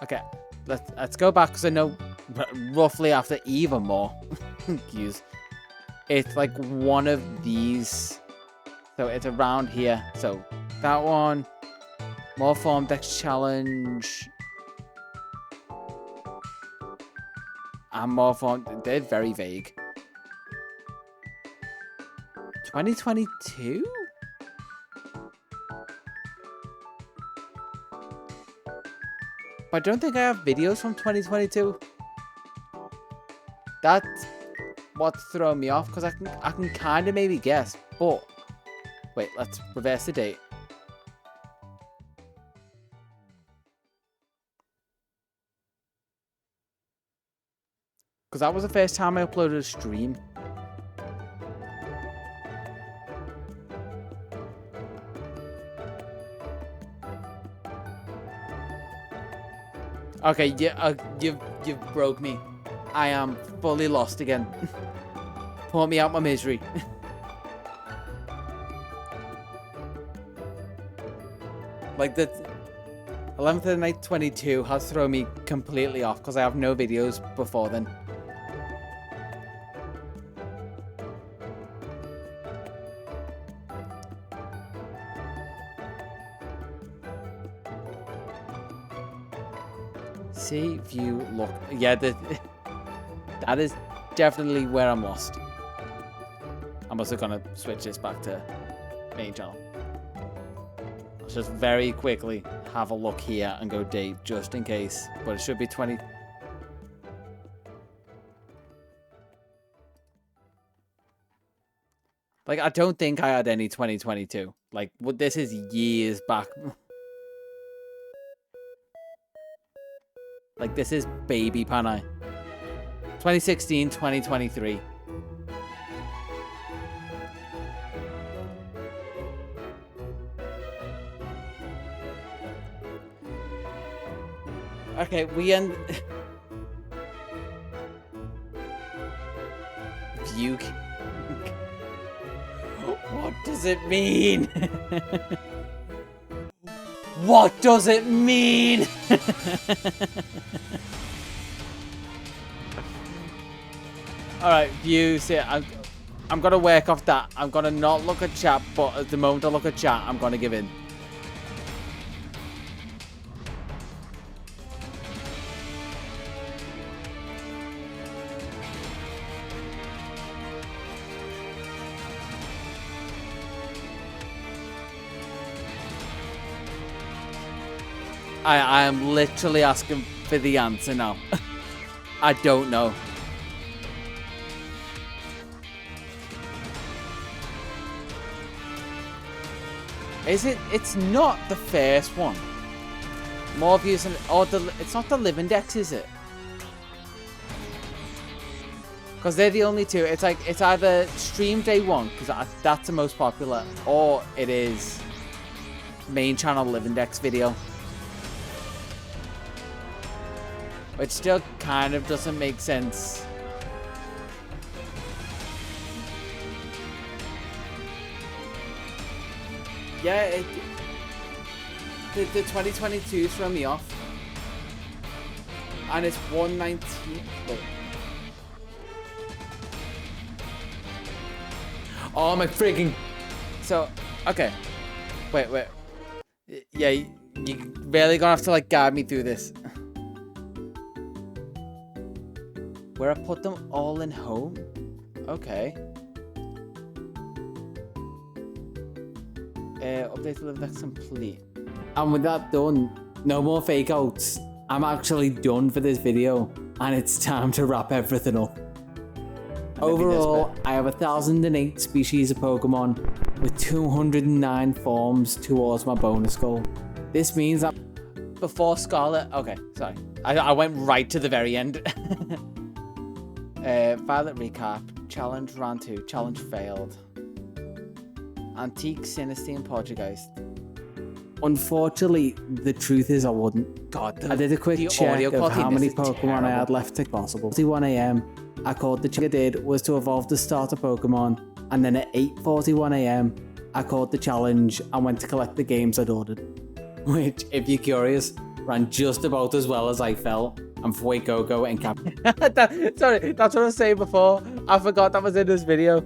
Okay, let's go back, because I know roughly after even more. Use. It's like one of these. So it's around here. So that one. More Form Deck challenge. And more Form... They're very vague. 2022? But I don't think I have videos from 2022. That's what's throwing me off, because I can kind of maybe guess, but wait, let's reverse the date. Because that was the first time I uploaded a stream. Okay, yeah, you've broke me. I am fully lost again. Pour me out my misery. Like the 11th of the night 22 has thrown me completely off, because I have no videos before then. See, view, look. Yeah, that is definitely where I'm lost. I'm also gonna switch this back to main channel. Let's just very quickly have a look here and go date, just in case. But it should be 20. Like, I don't think I had any 2022. Like, this is years back. Like, this is baby Panay. 2016, 2023. Okay, we end... View. What does it mean? What does it mean? Alright, views here. I'm gonna work off that. I'm gonna not look at chat, but at the moment I look at chat, I'm gonna give in. I am literally asking for the answer now. I don't know. Is it? It's not the first one. More views than, or it's not the living DEX, is it? Because they're the only two. It's like, it's either stream day one, because that's the most popular, or it is main channel living DEX video. Which still kind of doesn't make sense. Yeah, the 2022 throw me off. And it's 119. Wait. Oh my freaking. So, okay. Wait. Yeah, you really gonna have to like guide me through this. Where I put them all in home? Okay. Update the living DEX complete. And with that done, no more fake outs. I'm actually done for this video, and it's time to wrap everything up. Overall, I have 1,008 species of Pokemon with 209 forms towards my bonus goal. This means that before Scarlet, okay, sorry, I went right to the very end. Violet recap, challenge round 2, challenge failed. Antique, Sinistine, Poltergeist. Unfortunately, the truth is I wouldn't. God, I did a quick check of how many Pokemon I had left to possible. At 1 AM, I called the check I did was to evolve the starter Pokemon, and then at 8:41 AM, I called the challenge and went to collect the games I'd ordered. Which, if you're curious, ran just about as well as I felt. And Fuecoco and Cap. Sorry, that's what I was saying before. I forgot that was in this video.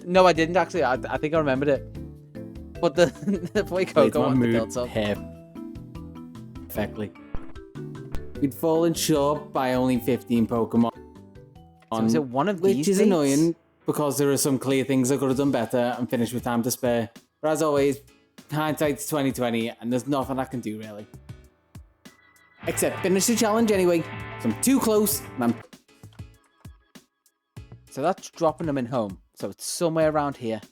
No, I didn't actually. I think I remembered it. But the Fuecoco on the build up. Perfectly. We'd fallen short by only 15 Pokemon. So is it one of these? Which is annoying because there are some clear things I could have done better and finished with time to spare. But as always, hindsight's 2020, and there's nothing I can do really. Except finish the challenge anyway. So I'm too close. So that's dropping them in home. So it's somewhere around here.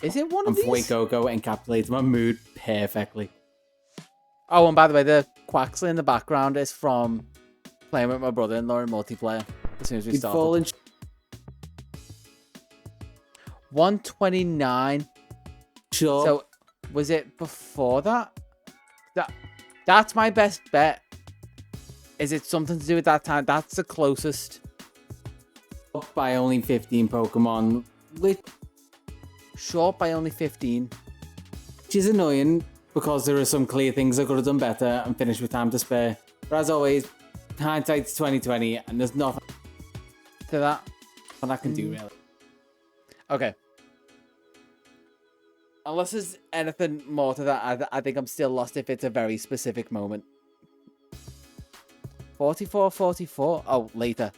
Is it one of these? Fuecoco encapsulates my mood perfectly. Oh, and by the way, the Quaxley in the background is from playing with my brother-in-law in multiplayer. As soon as we started. 129. Sure. So was it before that? That's my best bet. Is it something to do with that time? That's the closest. Up by only 15 Pokemon. Short by only 15. Which is annoying because there are some clear things I could have done better and finished with time to spare. But as always, hindsight's 2020, and there's nothing to that I can do really. Okay. Unless there's anything more to that, I think I'm still lost if it's a very specific moment. 44. Oh, later.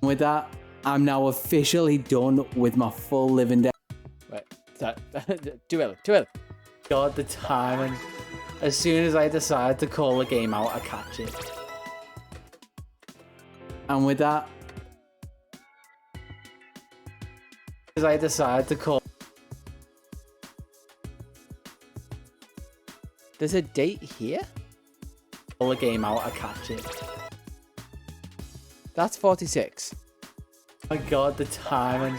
With that, I'm now officially done with my full living DEX. Wait, too early. God, the timing. As soon as I decide to call the game out, I catch it. And with that, as I decide to call. There's a date here? Call the game out, I catch it. That's 46. Oh my god, the timing.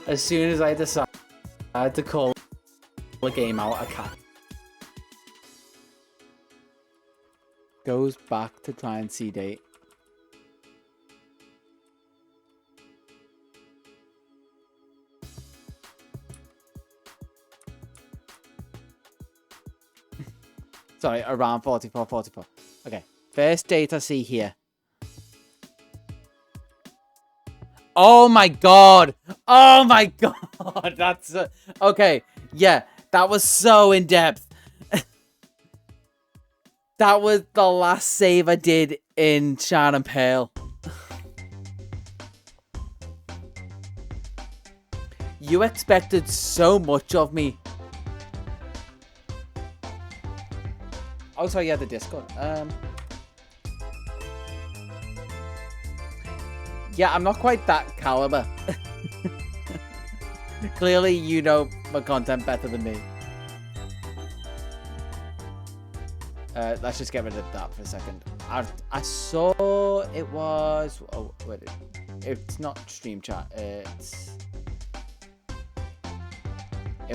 As soon as I decide to call the game out, I catch. Goes back to try and see date. Sorry, around 44, 44. Okay, first date I see here. Oh my god! Oh my god! That's... okay, yeah, that was so in-depth. That was the last save I did in Shine and Pearl. You expected so much of me. Oh, sorry, yeah, the Discord. Yeah, I'm not quite that caliber. Clearly, you know my content better than me. Let's just get rid of that for a second. I saw it was... oh, wait. It's not stream chat. It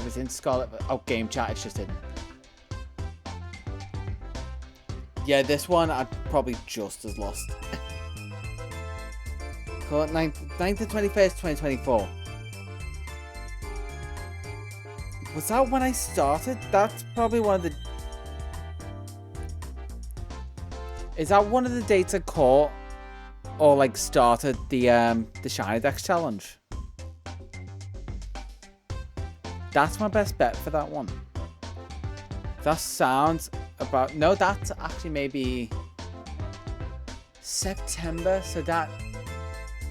was in Scarlet... oh, game chat. It's just hidden. Yeah, this one I'm probably just as lost. 9th to 21st, 2024. Was that when I started? That's probably one of the... is that one of the dates I caught or like started the Shiny DEX challenge? That's my best bet for that one. That sounds about... no, that's actually maybe September, so that...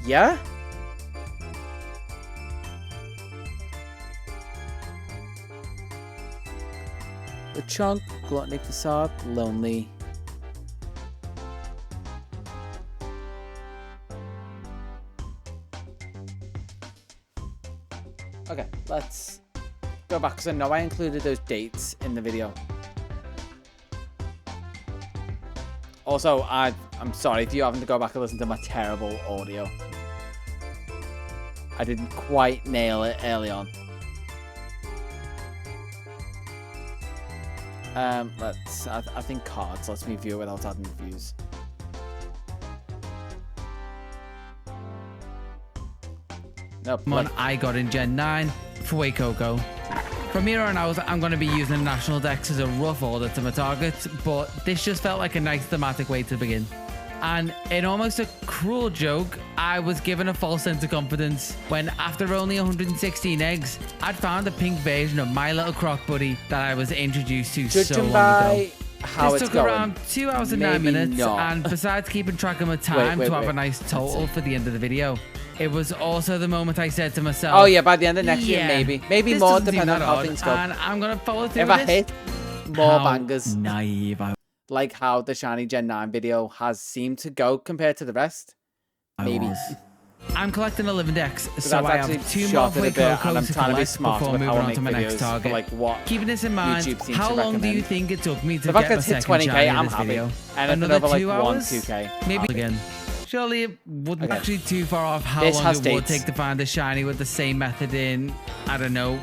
yeah? The Chunk, Gluttony Facade, Lonely. Okay, let's go back because I know I included those dates in the video. Also, I'm sorry if you haven't to go back and listen to my terrible audio. I didn't quite nail it early on. I think cards lets me view it without adding views. Nope. One I got in Gen 9 for Way Coco. From here on out, I'm going to be using the National DEX as a rough order to my targets, but this just felt like a nice thematic way to begin. And in almost a cruel joke, I was given a false sense of confidence when, after only 116 eggs, I'd found a pink version of my little croc buddy that I was introduced to so long ago. This took around 2 hours and 9 minutes, and besides keeping track of my time to have a nice total for the end of the video, it was also the moment I said to myself, oh yeah, by the end of next year, maybe more, depending on how things go. And I'm going to follow through if with I hit more bangers. Naive. Like how the Shiny Gen 9 video has seemed to go compared to the rest. Maybe. I'm collecting a living DEX, so I have 2 more Way Cocos to collect before moving on to my next target. Like what keeping this in mind, how long do you think it took me to get my second Shiny in this video? Another Like 2 hours? 2K. Maybe again. Surely it wouldn't actually too far off how long it would take to find a Shiny with the same method in, I don't know,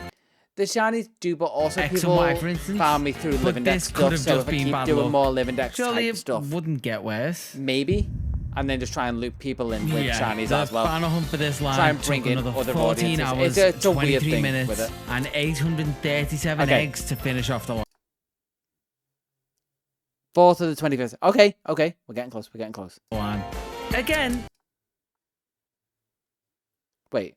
the Shinies do, but also X people and Y, for instance, found me through living DEX stuff, so if I keep doing more living DEX type stuff, wouldn't get worse. Maybe. And then just try and loop people in with Shinies as well. The final hunt for this line try and bring in other 14 hours, it's a 23 minutes, and 837 eggs to finish off the line. 4th to the 25th. Okay, we're getting close. We're getting close. Again. Wait.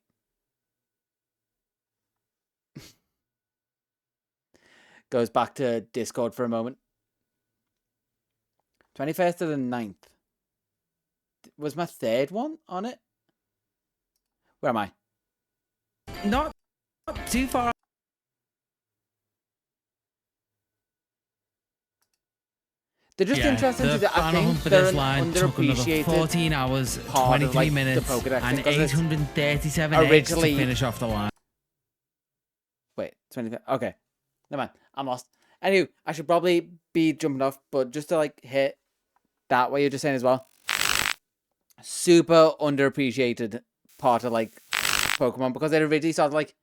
Goes back to Discord for a moment. 21st to the 9th. Was my 3rd one on it? Where am I? Not too far. They're just interesting to I think they're an underappreciated 14 hours, 23 minutes, and 837 eggs to finish off the line. Wait, 20. Okay, never mind. I'm lost. Anyway, I should probably be jumping off, but just to like hit that what you're just saying as well. Super underappreciated part of like Pokemon because they originally started like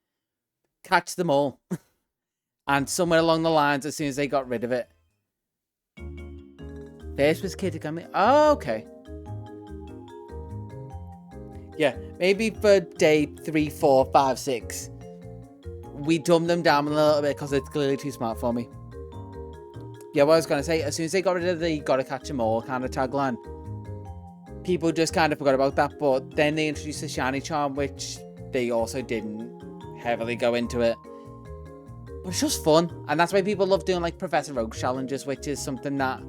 catch them all, and somewhere along the lines, as soon as they got rid of it, This was Kid Kami. Oh, okay. Yeah, maybe for day 3, 4, 5, 6, we dumbed them down a little bit because it's clearly too smart for me. Yeah, what I was going to say, as soon as they got rid of the gotta catch 'em all kind of tagline, people just kind of forgot about that, but then they introduced the shiny charm, which they also didn't heavily go into it. But it's just fun, and that's why people love doing like Professor Oak challenges, which is something that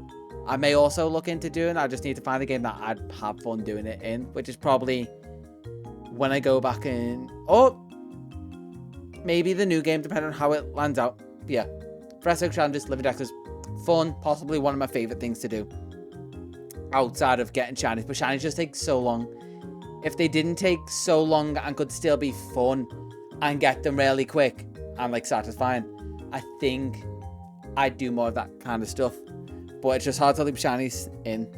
I may also look into doing. I just need to find a game that I'd have fun doing it in, which is probably when I go back in, or maybe the new game, depending on how it lands out. But yeah, Professor Oak challenges, Living Dex is fun, possibly one of my favorite things to do outside of getting shinies, but shinies just take so long. If they didn't take so long and could still be fun and get them really quick and like satisfying, I think I'd do more of that kind of stuff. But it's just hard to leave shinies in.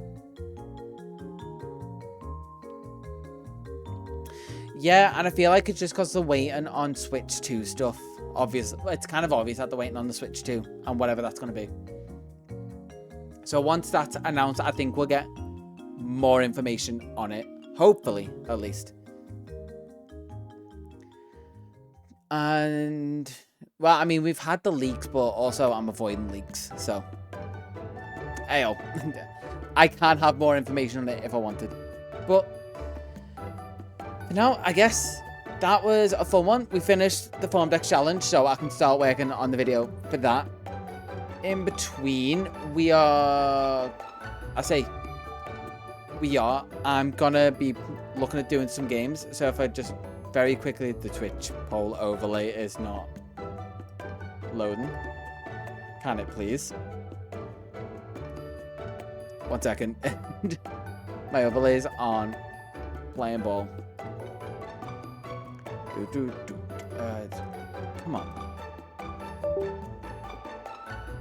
Yeah, and I feel like it's just because they're waiting on Switch 2 stuff. Obviously, it's kind of obvious that they're waiting on the Switch 2 and whatever that's going to be. So once that's announced, I think we'll get more information on it. Hopefully, at least. And, well, I mean, we've had the leaks, but also I'm avoiding leaks, so. Ayo. I can't have more information on it if I wanted. But, no, I guess that was a fun one. We finished the Form Dex challenge, so I can start working on the video for that. In between, I'm gonna be looking at doing some games. So if I just very quickly, the Twitch poll overlay is not loading. Can it please? 1 second. My overlay's on. Playing ball. Come on.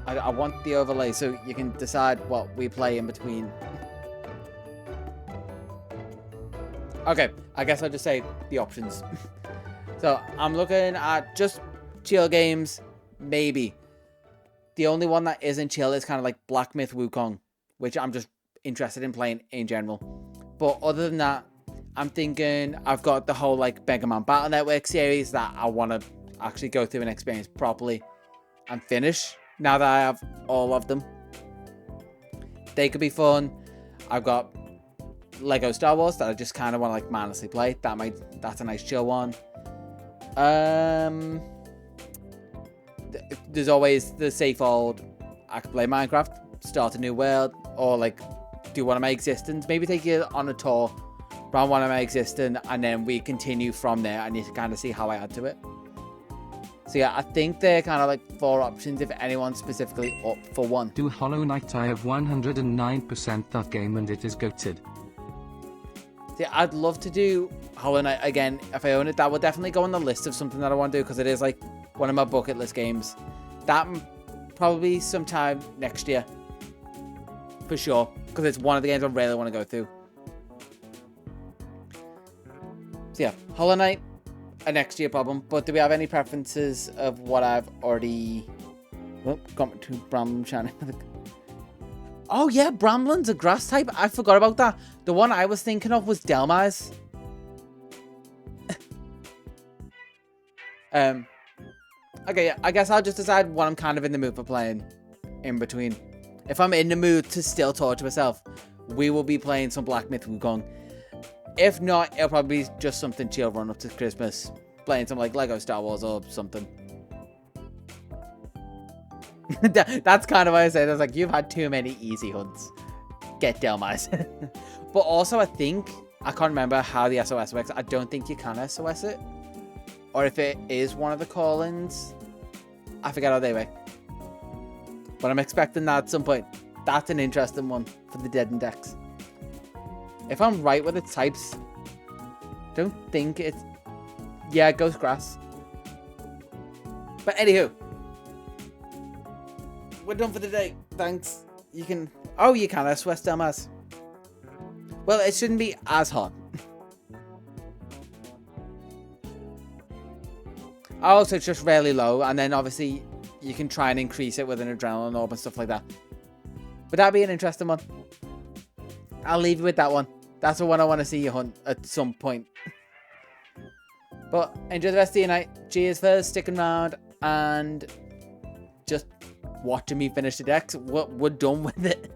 I want the overlay so you can decide what we play in between. Okay, I guess I'll just say the options. So I'm looking at just chill games, maybe. The only one that isn't chill is kind of like Black Myth Wukong, which I'm just interested in playing in general. But other than that, I'm thinking I've got the whole like Mega Man Battle Network series that I want to actually go through and experience properly and finish now that I have all of them. They could be fun. I've got Lego Star Wars that I just kind of want to like mindlessly play. That's a nice chill one. There's always the safe old, I could play Minecraft, start a new world, or like do one of my existence. Maybe take you on a tour around one of my existence, and then we continue from there. I need to kind of see how I add to it. So yeah, I think they're kind of like 4 options if anyone's specifically up for one. Do Hollow Knight. I have 109% that game and it is goated. See, I'd love to do Hollow Knight again if I own it. That would definitely go on the list of something that I want to do because it is like one of my bucket list games. That probably sometime next year. For sure. Because it's one of the games I really want to go through. So yeah, Hollow Knight, a next year problem. But do we have any preferences of what I've already... Oh, got to Bramble channel. Oh yeah, Bramblin's a grass type. I forgot about that. The one I was thinking of was Delmise. Okay, yeah, I guess I'll just decide what I'm kind of in the mood for playing in between. If I'm in the mood to still torture myself, we will be playing some Black Myth Wukong. If not, it'll probably be just something chill run up to Christmas. Playing some like Lego Star Wars or something. That's kind of what I said. I was like, you've had too many easy hunts. Get Delmise. But also, I think, I can't remember how the SOS works. I don't think you can SOS it. Or if it is one of the call-ins. I forget how they work. But I'm expecting that at some point. That's an interesting one for the Dead Index. If I'm right with its types, don't think it's... Yeah, Ghost Grass. But anywho. We're done for the day. Thanks. You can... Oh, you can SOS Delmas. Well, it shouldn't be as hot. Oh, so it's just really low. And then obviously you can try and increase it with an adrenaline orb and stuff like that. But that'd be an interesting one. I'll leave you with that one. That's the one I want to see you hunt at some point. But enjoy the rest of your night. Cheers for sticking around and just watching me finish the decks. We're done with it.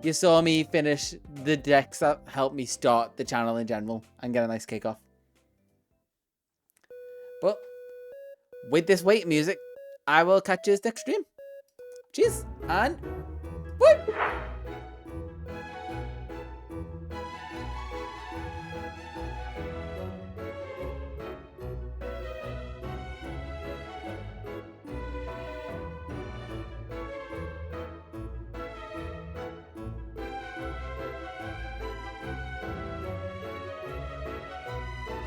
You saw me finish the decks that helped me start the channel in general and get a nice kickoff. But with this wait music, I will catch you next stream. Cheers and bye.